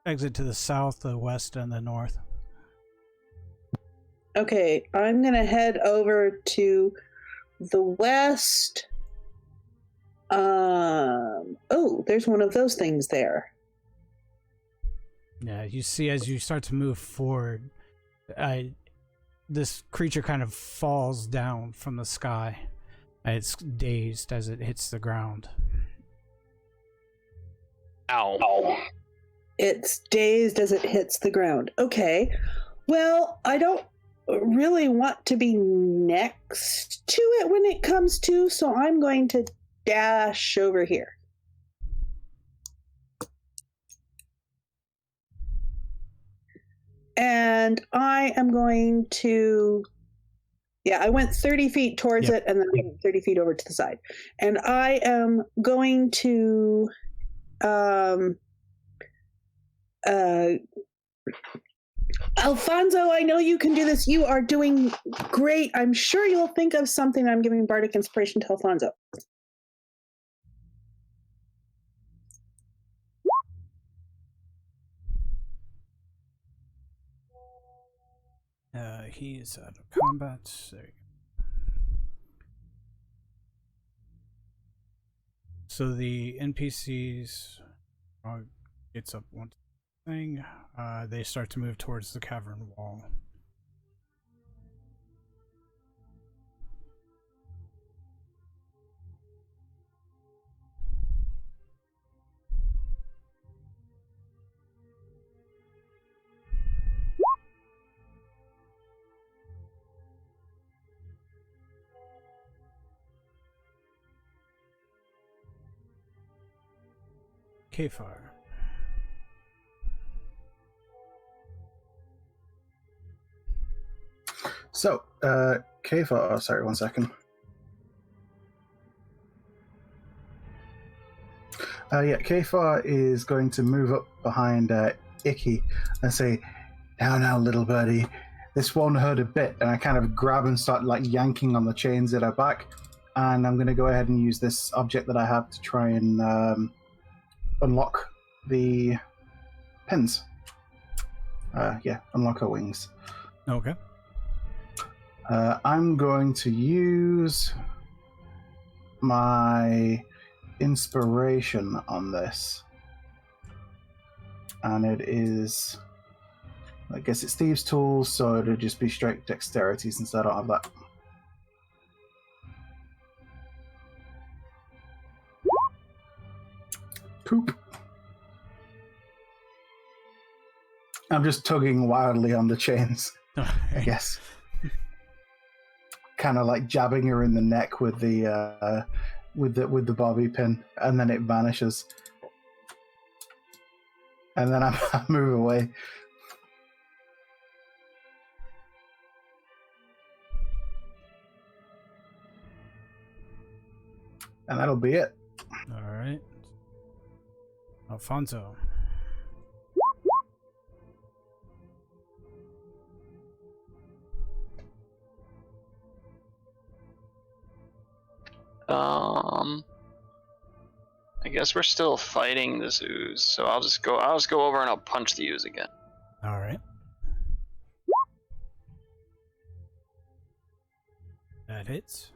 exit to the south, the west, and the north. Okay, I'm gonna head over to the west. Oh, there's one of those things there. Yeah, you see as you start to move forward, this creature kind of falls down from the sky. It's dazed as it hits the ground. Ow. It's dazed as it hits the ground. Okay. Well, I don't really want to be next to it when it comes to, so I'm going to dash over here. And I am going to... Yeah, I went 30 feet towards it, and then I went 30 feet over to the side. And I am going to... Alfonso, I know you can do this. You are doing great. I'm sure you'll think of something. I'm giving bardic inspiration to Alfonso. He's out of combat. There you go. So the NPCs gets up one thing. They start to move towards the cavern wall. K-Fire. So, Kfar, oh, sorry, 1 second. Kfar is going to move up behind Icky and say, now, little birdie, this won't hurt a bit. And I kind of grab and start like yanking on the chains at her back. And I'm going to go ahead and use this object that I have to try and unlock the pins. Unlock her wings. Okay. I'm going to use my inspiration on this. And it is, I guess it's Thieves' Tools, so it'll just be straight dexterity since I don't have that. Poop. I'm just tugging wildly on the chains, I guess. Kind of like jabbing her in the neck with the bobby pin, and then it vanishes. And then I move away. And that'll be it. All right. Alfonso. I guess we're still fighting this ooze, so I'll just go over and I'll punch the ooze again. All right. That hits.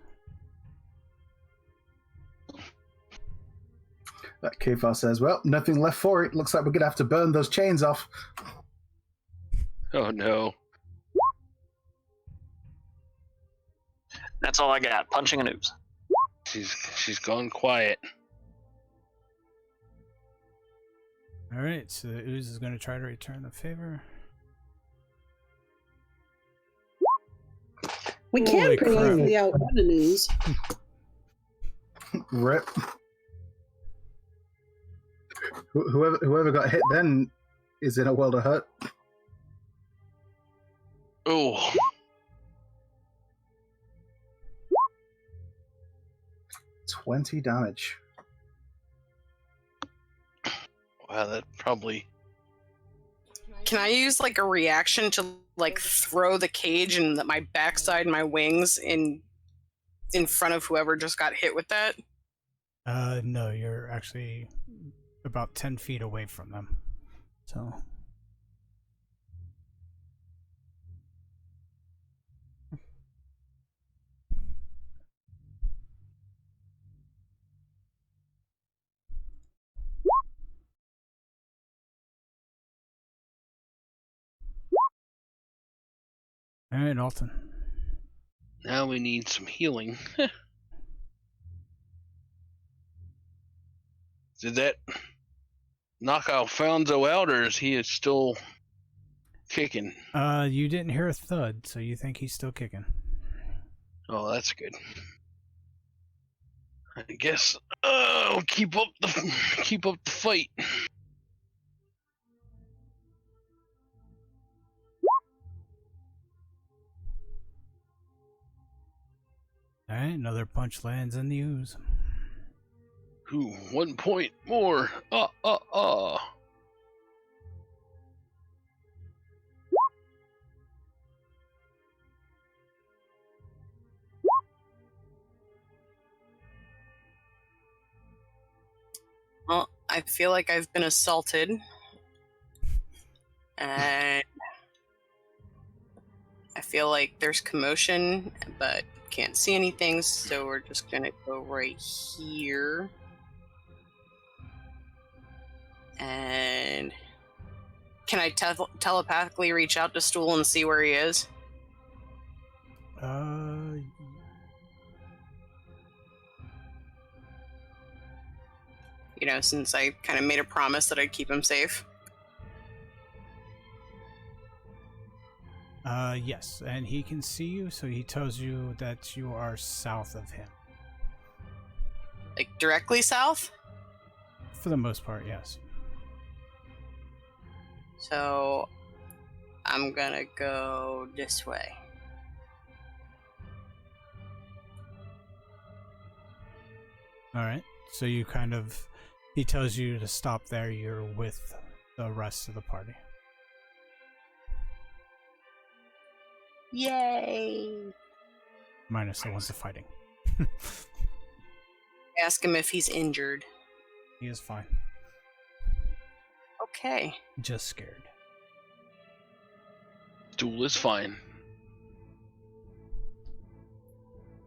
That Kfar says, well, nothing left for it. Looks like we're going to have to burn those chains off. Oh, no. That's all I got. Punching an ooze. She's gone quiet. All right, so the ooze is going to try to return the favor. We Holy can pretty crap. easily outrun an ooze. Rip. Whoever got hit then is in a world of hurt. Oh. 20 damage. Wow, that probably... Can I use like a reaction to like throw the cage and my backside and my wings in front of whoever just got hit with that? No, you're actually about 10 feet away from them. So. All right, Alton. Now we need some healing. Did that knock Alfonso out, or is he still kicking? You didn't hear a thud, so you think he's still kicking. Oh, that's good. I guess I'll keep up the fight. All right, another punch lands in the ooze. Ooh, 1 point more. Well, I feel like I've been assaulted. And I feel like there's commotion, but can't see anything, so we're just gonna go right here. And can I telepathically reach out to Stool and see where he is? You know, since I kind of made a promise that I'd keep him safe. Yes, and he can see you, so he tells you that you are south of him. Like, directly south? For the most part, yes. So, I'm gonna go this way. All right. So you kind of, he tells you to stop there. You're with the rest of the party. Yay! Minus the ones fighting. Ask him if he's injured. He is fine. Okay. Just scared. Duel is fine.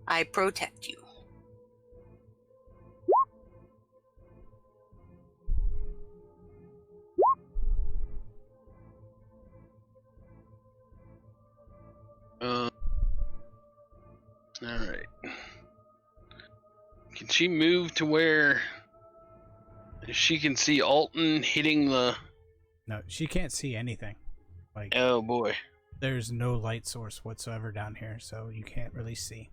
I protect you. Alright. Can she move to where she can see Alton hitting the... No, she can't see anything. Like, Oh boy. there's no light source whatsoever down here, so you can't really see.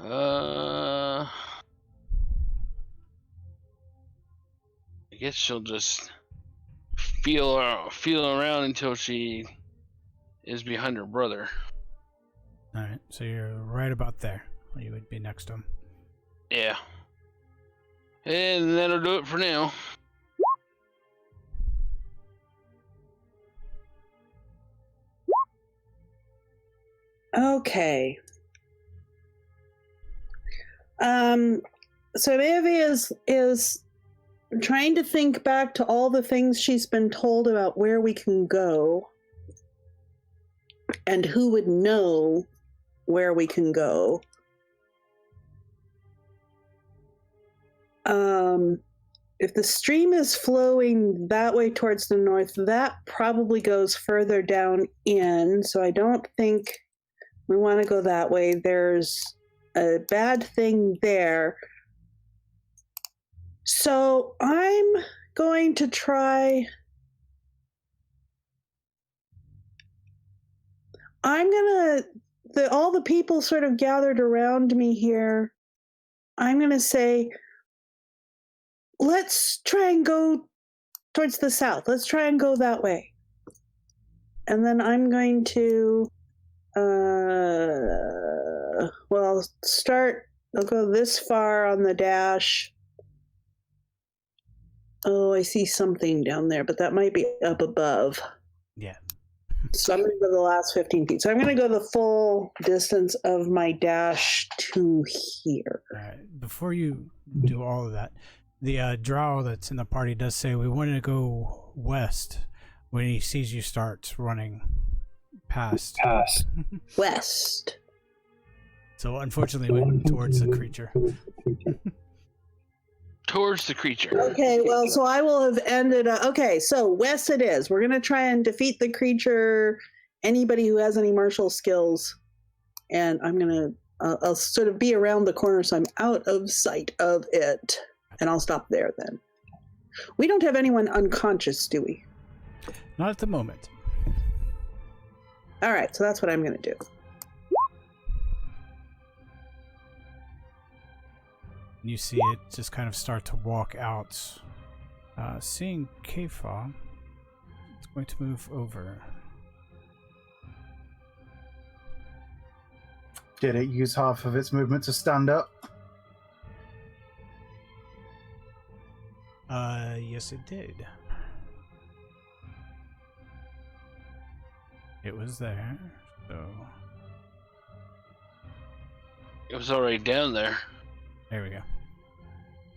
I guess she'll just feel around until she is behind her brother. Alright, so you're right about there. You would be next to him. Yeah. And that'll do it for now. Okay. So Maeve is trying to think back to all the things she's been told about where we can go and who would know where we can go. If the stream is flowing that way towards the north, that probably goes further down in, so I don't think we want to go that way. There's a bad thing there. So I'm going to try... all the people sort of gathered around me here, I'm going to say, let's try and go towards the south. Let's try and go that way. And then I'm going to, I'll go this far on the dash. Oh, I see something down there, but that might be up above. Yeah. So I'm going to go the last 15 feet. So I'm going to go the full distance of my dash to here. All right. Before you do all of that, the Drow that's in the party does say we wanted to go west when he sees you start running past. West. So unfortunately, we went towards the creature. Towards the creature. Okay, well, so I will have ended up... Okay, so west it is. We're going to try and defeat the creature, anybody who has any martial skills. And I'm going to... I'll sort of be around the corner so I'm out of sight of it. And I'll stop there then. We don't have anyone unconscious, do we? Not at the moment. All right, so that's what I'm going to do. You see it just kind of start to walk out. Seeing Kefah, it's going to move over. Did it use half of its movement to stand up? Yes it did. It was there, so... It was already down there. There we go.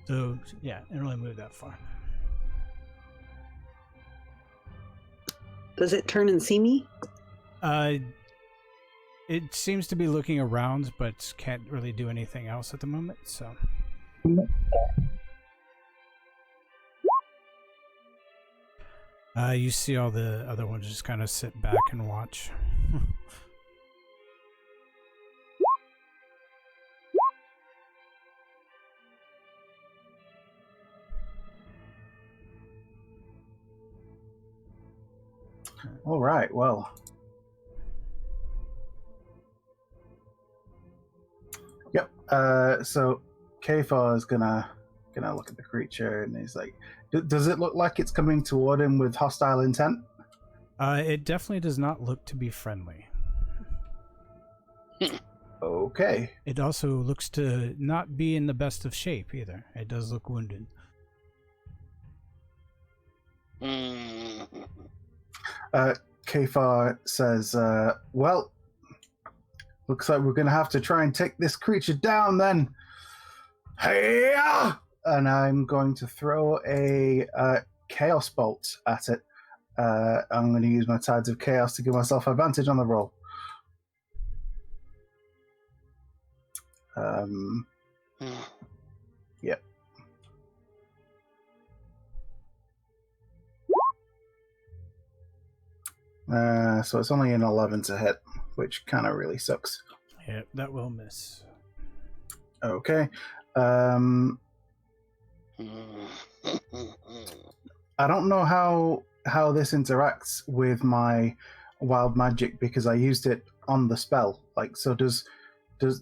So, yeah, it only moved that far. Does it turn and see me? It seems to be looking around, but can't really do anything else at the moment, so... You see all the other ones just kind of sit back and watch. All right, well. Yep. So Kefar is gonna look at the creature and he's like, does it look like it's coming toward him with hostile intent? It definitely does not look to be friendly. Okay. It also looks to not be in the best of shape either. It does look wounded. Kefar says, well, looks like we're going to have to try and take this creature down then. Hey! And I'm going to throw a chaos bolt at it. I'm going to use my Tides of Chaos to give myself advantage on the roll. Yep. So it's only an 11 to hit, which kind of really sucks. Yep, that will miss. Okay. I don't know how this interacts with my wild magic because I used it on the spell. Like, so does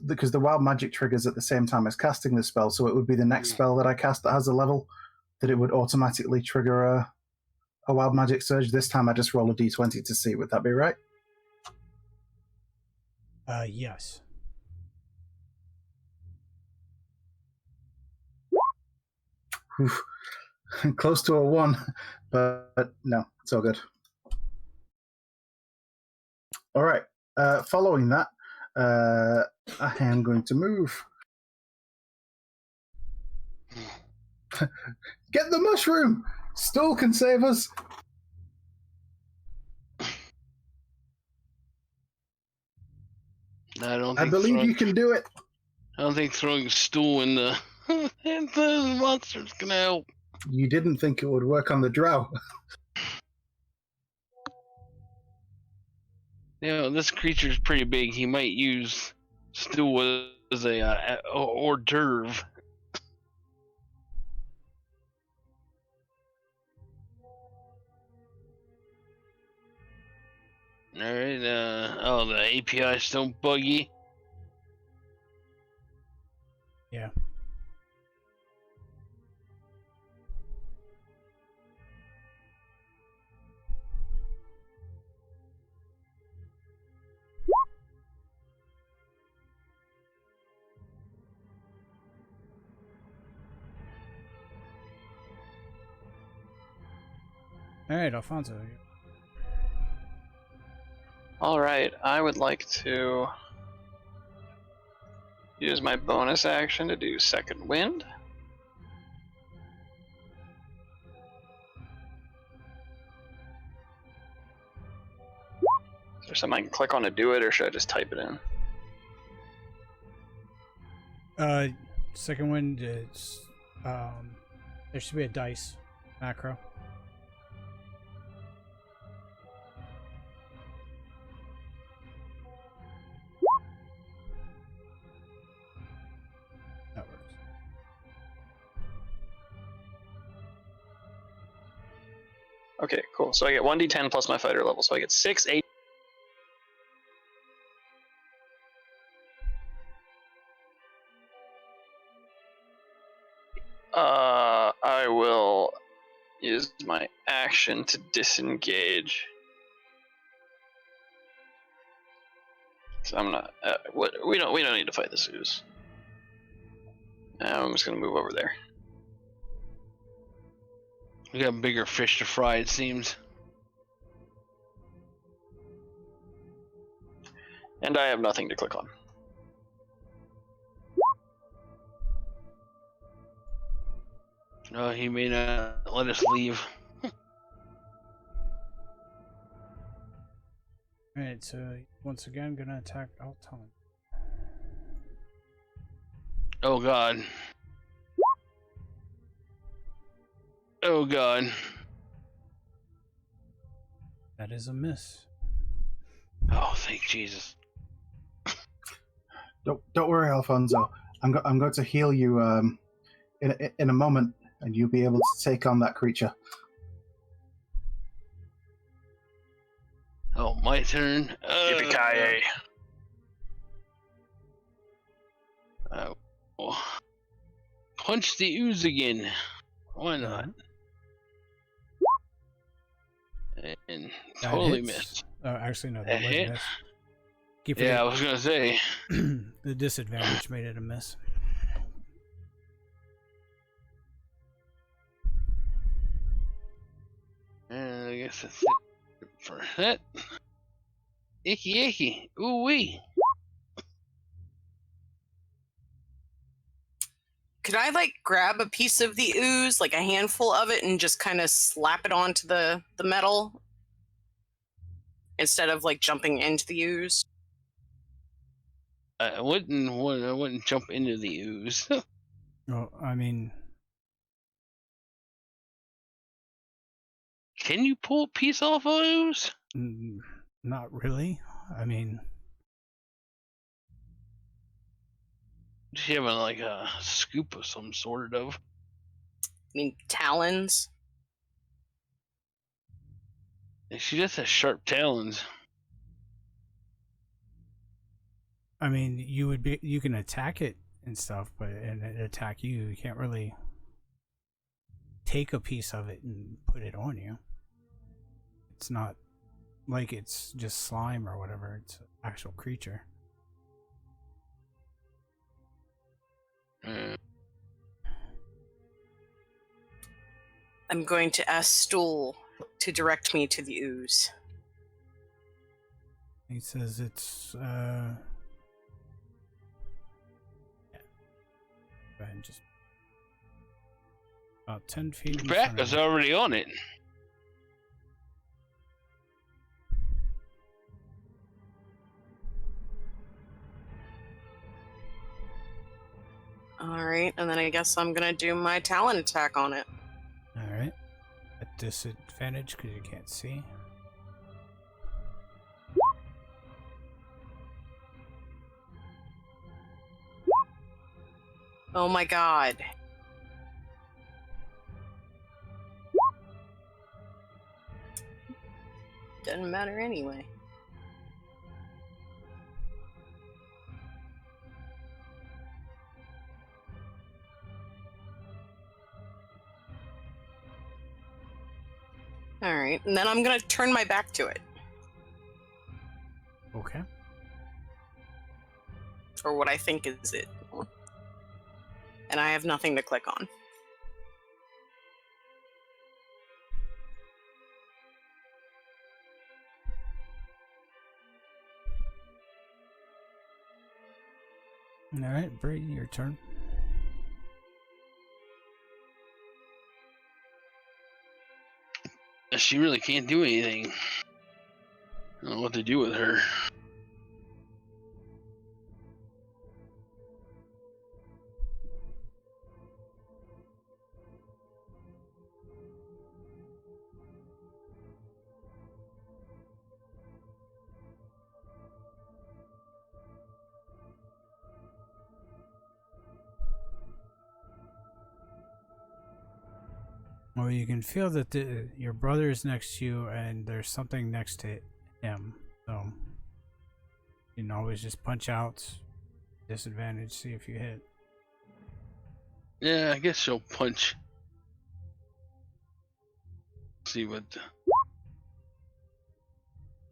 because the wild magic triggers at the same time as casting the spell, so it would be the next spell that I cast that has a level that it would automatically trigger a wild magic surge. This time I just roll a d20 to see. Would that be right? Yes. Close to a 1, but no, it's all good. All right. Following that, I am going to move. Get the mushroom! Stool can save us! I believe you can do it! I don't think throwing a stool in the monster's gonna help. You didn't think it would work on the Drow. This creature's pretty big. He might use stool as a hors d'oeuvre. Alright, the API still buggy. Yeah. Alright, Alfonso. Alright, I would like to use my bonus action to do Second Wind. Is there something I can click on to do it, or should I just type it in? Second wind is there should be a dice macro. That works. Okay, cool. So I get 1d10 plus my fighter level, so I get 6, 8. I will use my action to disengage. So I'm not. We don't need to fight the Zeus. I'm just gonna move over there. We got bigger fish to fry, it seems. And I have nothing to click on. No, he may not let us leave. Alright, so once again, gonna attack Alton. Oh god. Oh god. That is a miss. Oh, thank Jesus. Don't worry, Alfonso. I'm going to heal you in a moment, and you'll be able to take on that creature. Oh, my turn. Yippee-ki-yay. Punch the ooze again. Why not? And That totally hits. missed. Oh, actually, no, That that hit? would miss. Keep Yeah, I it. was gonna say. The disadvantage made it a miss. And I guess that's it for that. Icky icky. Ooh wee. Could I like grab a piece of the ooze, like a handful of it, and just kind of slap it onto the metal instead of like jumping into the ooze? I wouldn't jump into the ooze. Well, I mean, Can you pull a piece off of ooze? not really. I mean, Does she have like a scoop of some sort of? I mean, talons. She just has sharp talons. I mean, you can attack it and stuff, but and it attack you. You can't really take a piece of it and put it on you. It's not like it's just slime or whatever. It's an actual creature. I'm going to ask Stool to direct me to the ooze. He says it's Go ahead and just about 10 feet. in Back front of is you. already on it. Alright, and then I guess I'm gonna do my talon attack on it. All right. At disadvantage because you can't see. Oh my god. Doesn't matter anyway. Alright, and then I'm gonna turn my back to it. Okay. Or what I think is it. And I have nothing to click on. All right, Brady, your turn. She really can't do anything. I don't know what to do with her. Well, you can feel that your brother is next to you, and there's something next to him. So you can always just punch out, disadvantage, see if you hit. Yeah, I guess she'll punch. See what.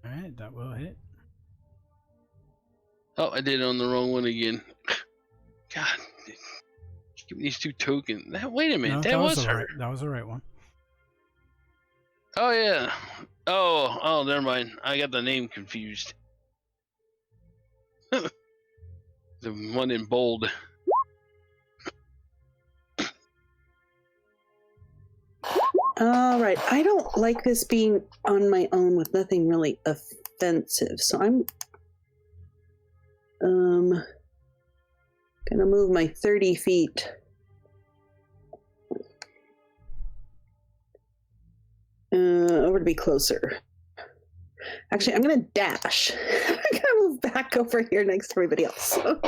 All right, that will hit. Oh, I did it on the wrong one again. God, give me these two tokens. Wait a minute, No, that was her. right. That was the right one. Oh yeah. Oh, never mind. I got the name confused. The one in bold. All right. I don't like this being on my own with nothing really offensive. So I'm gonna move my 30 feet. Over to be closer. Actually, I'm gonna dash. I'm gonna move back over here next to everybody else. All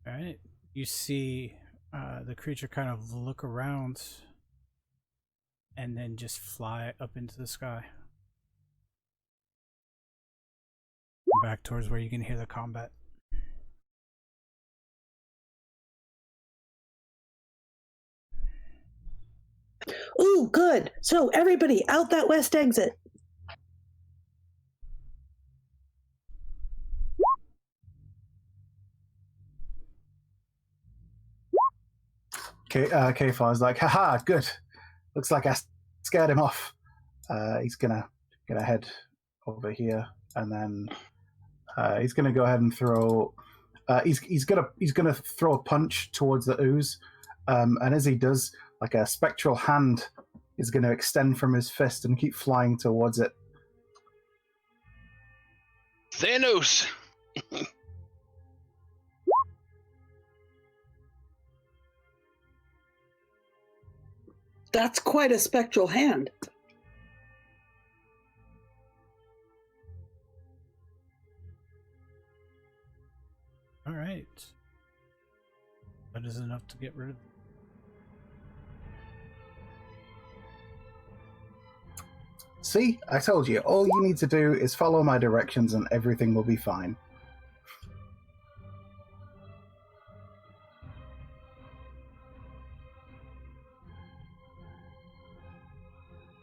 right. You see the creature kind of look around and then just fly up into the sky. Back towards where you can hear the combat. Ooh, good. So everybody out that west exit. Kfar is like, haha, good. Looks like I scared him off. He's gonna head over here, and then he's gonna go ahead and throw. He's gonna throw a punch towards the ooze, and as he does, like a spectral hand is gonna extend from his fist and keep flying towards it. Thanos! That's quite a spectral hand. All right. That is enough to get rid of. See, I told you. All you need to do is follow my directions, and everything will be fine.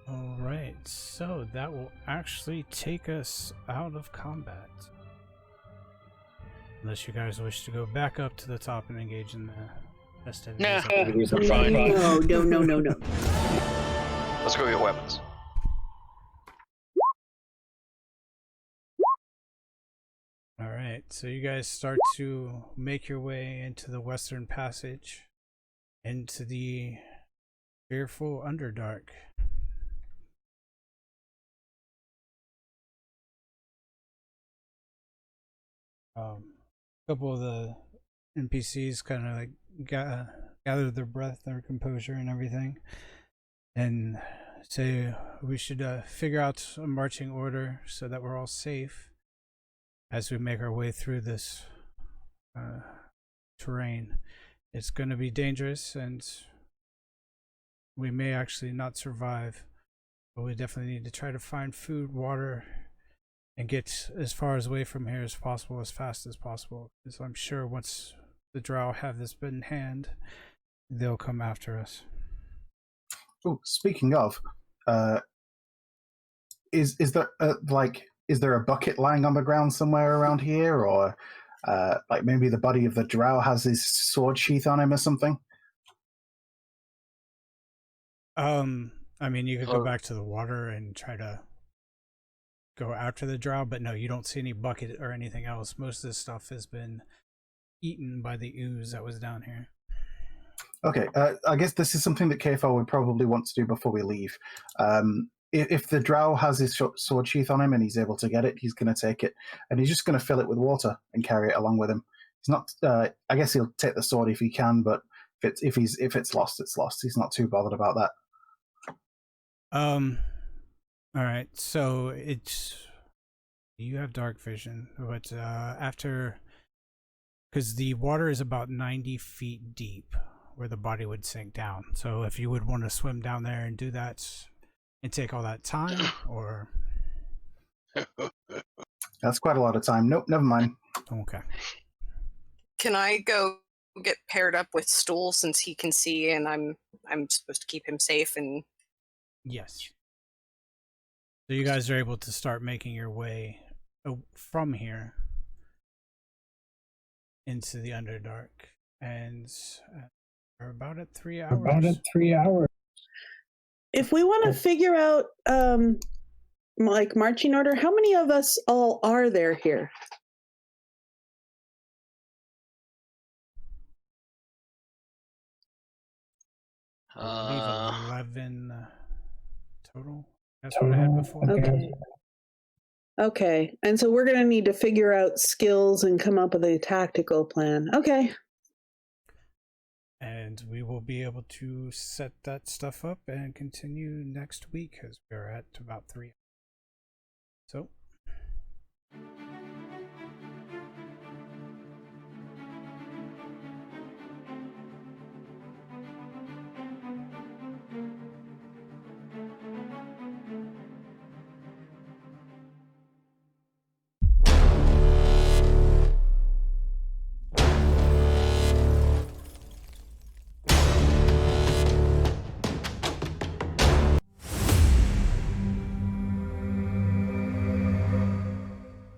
All right. So that will actually take us out of combat. Unless you guys wish to go back up to the top and engage in the festivities. Nah, we're fine. No. Let's go get weapons. All right, so you guys start to make your way into the Western Passage, into the fearful Underdark. A couple of the NPCs kind of like gather their breath, their composure, and everything, and say we should figure out a marching order so that we're all safe as we make our way through this terrain. It's going to be dangerous, and we may actually not survive, but we definitely need to try to find food, water, and get as far away from here as possible, as fast as possible, because I'm sure once the Drow have this in hand, they'll come after us. Oh, speaking of, is there is there a bucket lying on the ground somewhere around here, or like maybe the body of the Drow has his sword sheath on him or something? I mean, you could go back to the water and try to go after the Drow, but no, you don't see any bucket or anything else. Most of this stuff has been eaten by the ooze that was down here. Okay, I guess this is something that Kfar would probably want to do before we leave. If the Drow has his sword sheath on him and he's able to get it, he's going to take it, and he's just going to fill it with water and carry it along with him. He's not. I guess he'll take the sword if he can, but if it's lost, it's lost. He's not too bothered about that. All right, so you have dark vision, but after, because the water is about 90 feet deep where the body would sink down. So if you would want to swim down there and do that and take all that time, or That's quite a lot of time. Nope, never mind. okay. Can I go get paired up with Stool since he can see and I'm supposed to keep him safe? And Yes. So you guys are able to start making your way from here into the Underdark, and we're about at 3 hours. If we want to figure out like marching order, how many of us all are there here? I believe 11 total. That's what I had before. Okay. And so we're going to need to figure out skills and come up with a tactical plan. Okay. And we will be able to set that stuff up and continue next week, as we're at about 3. So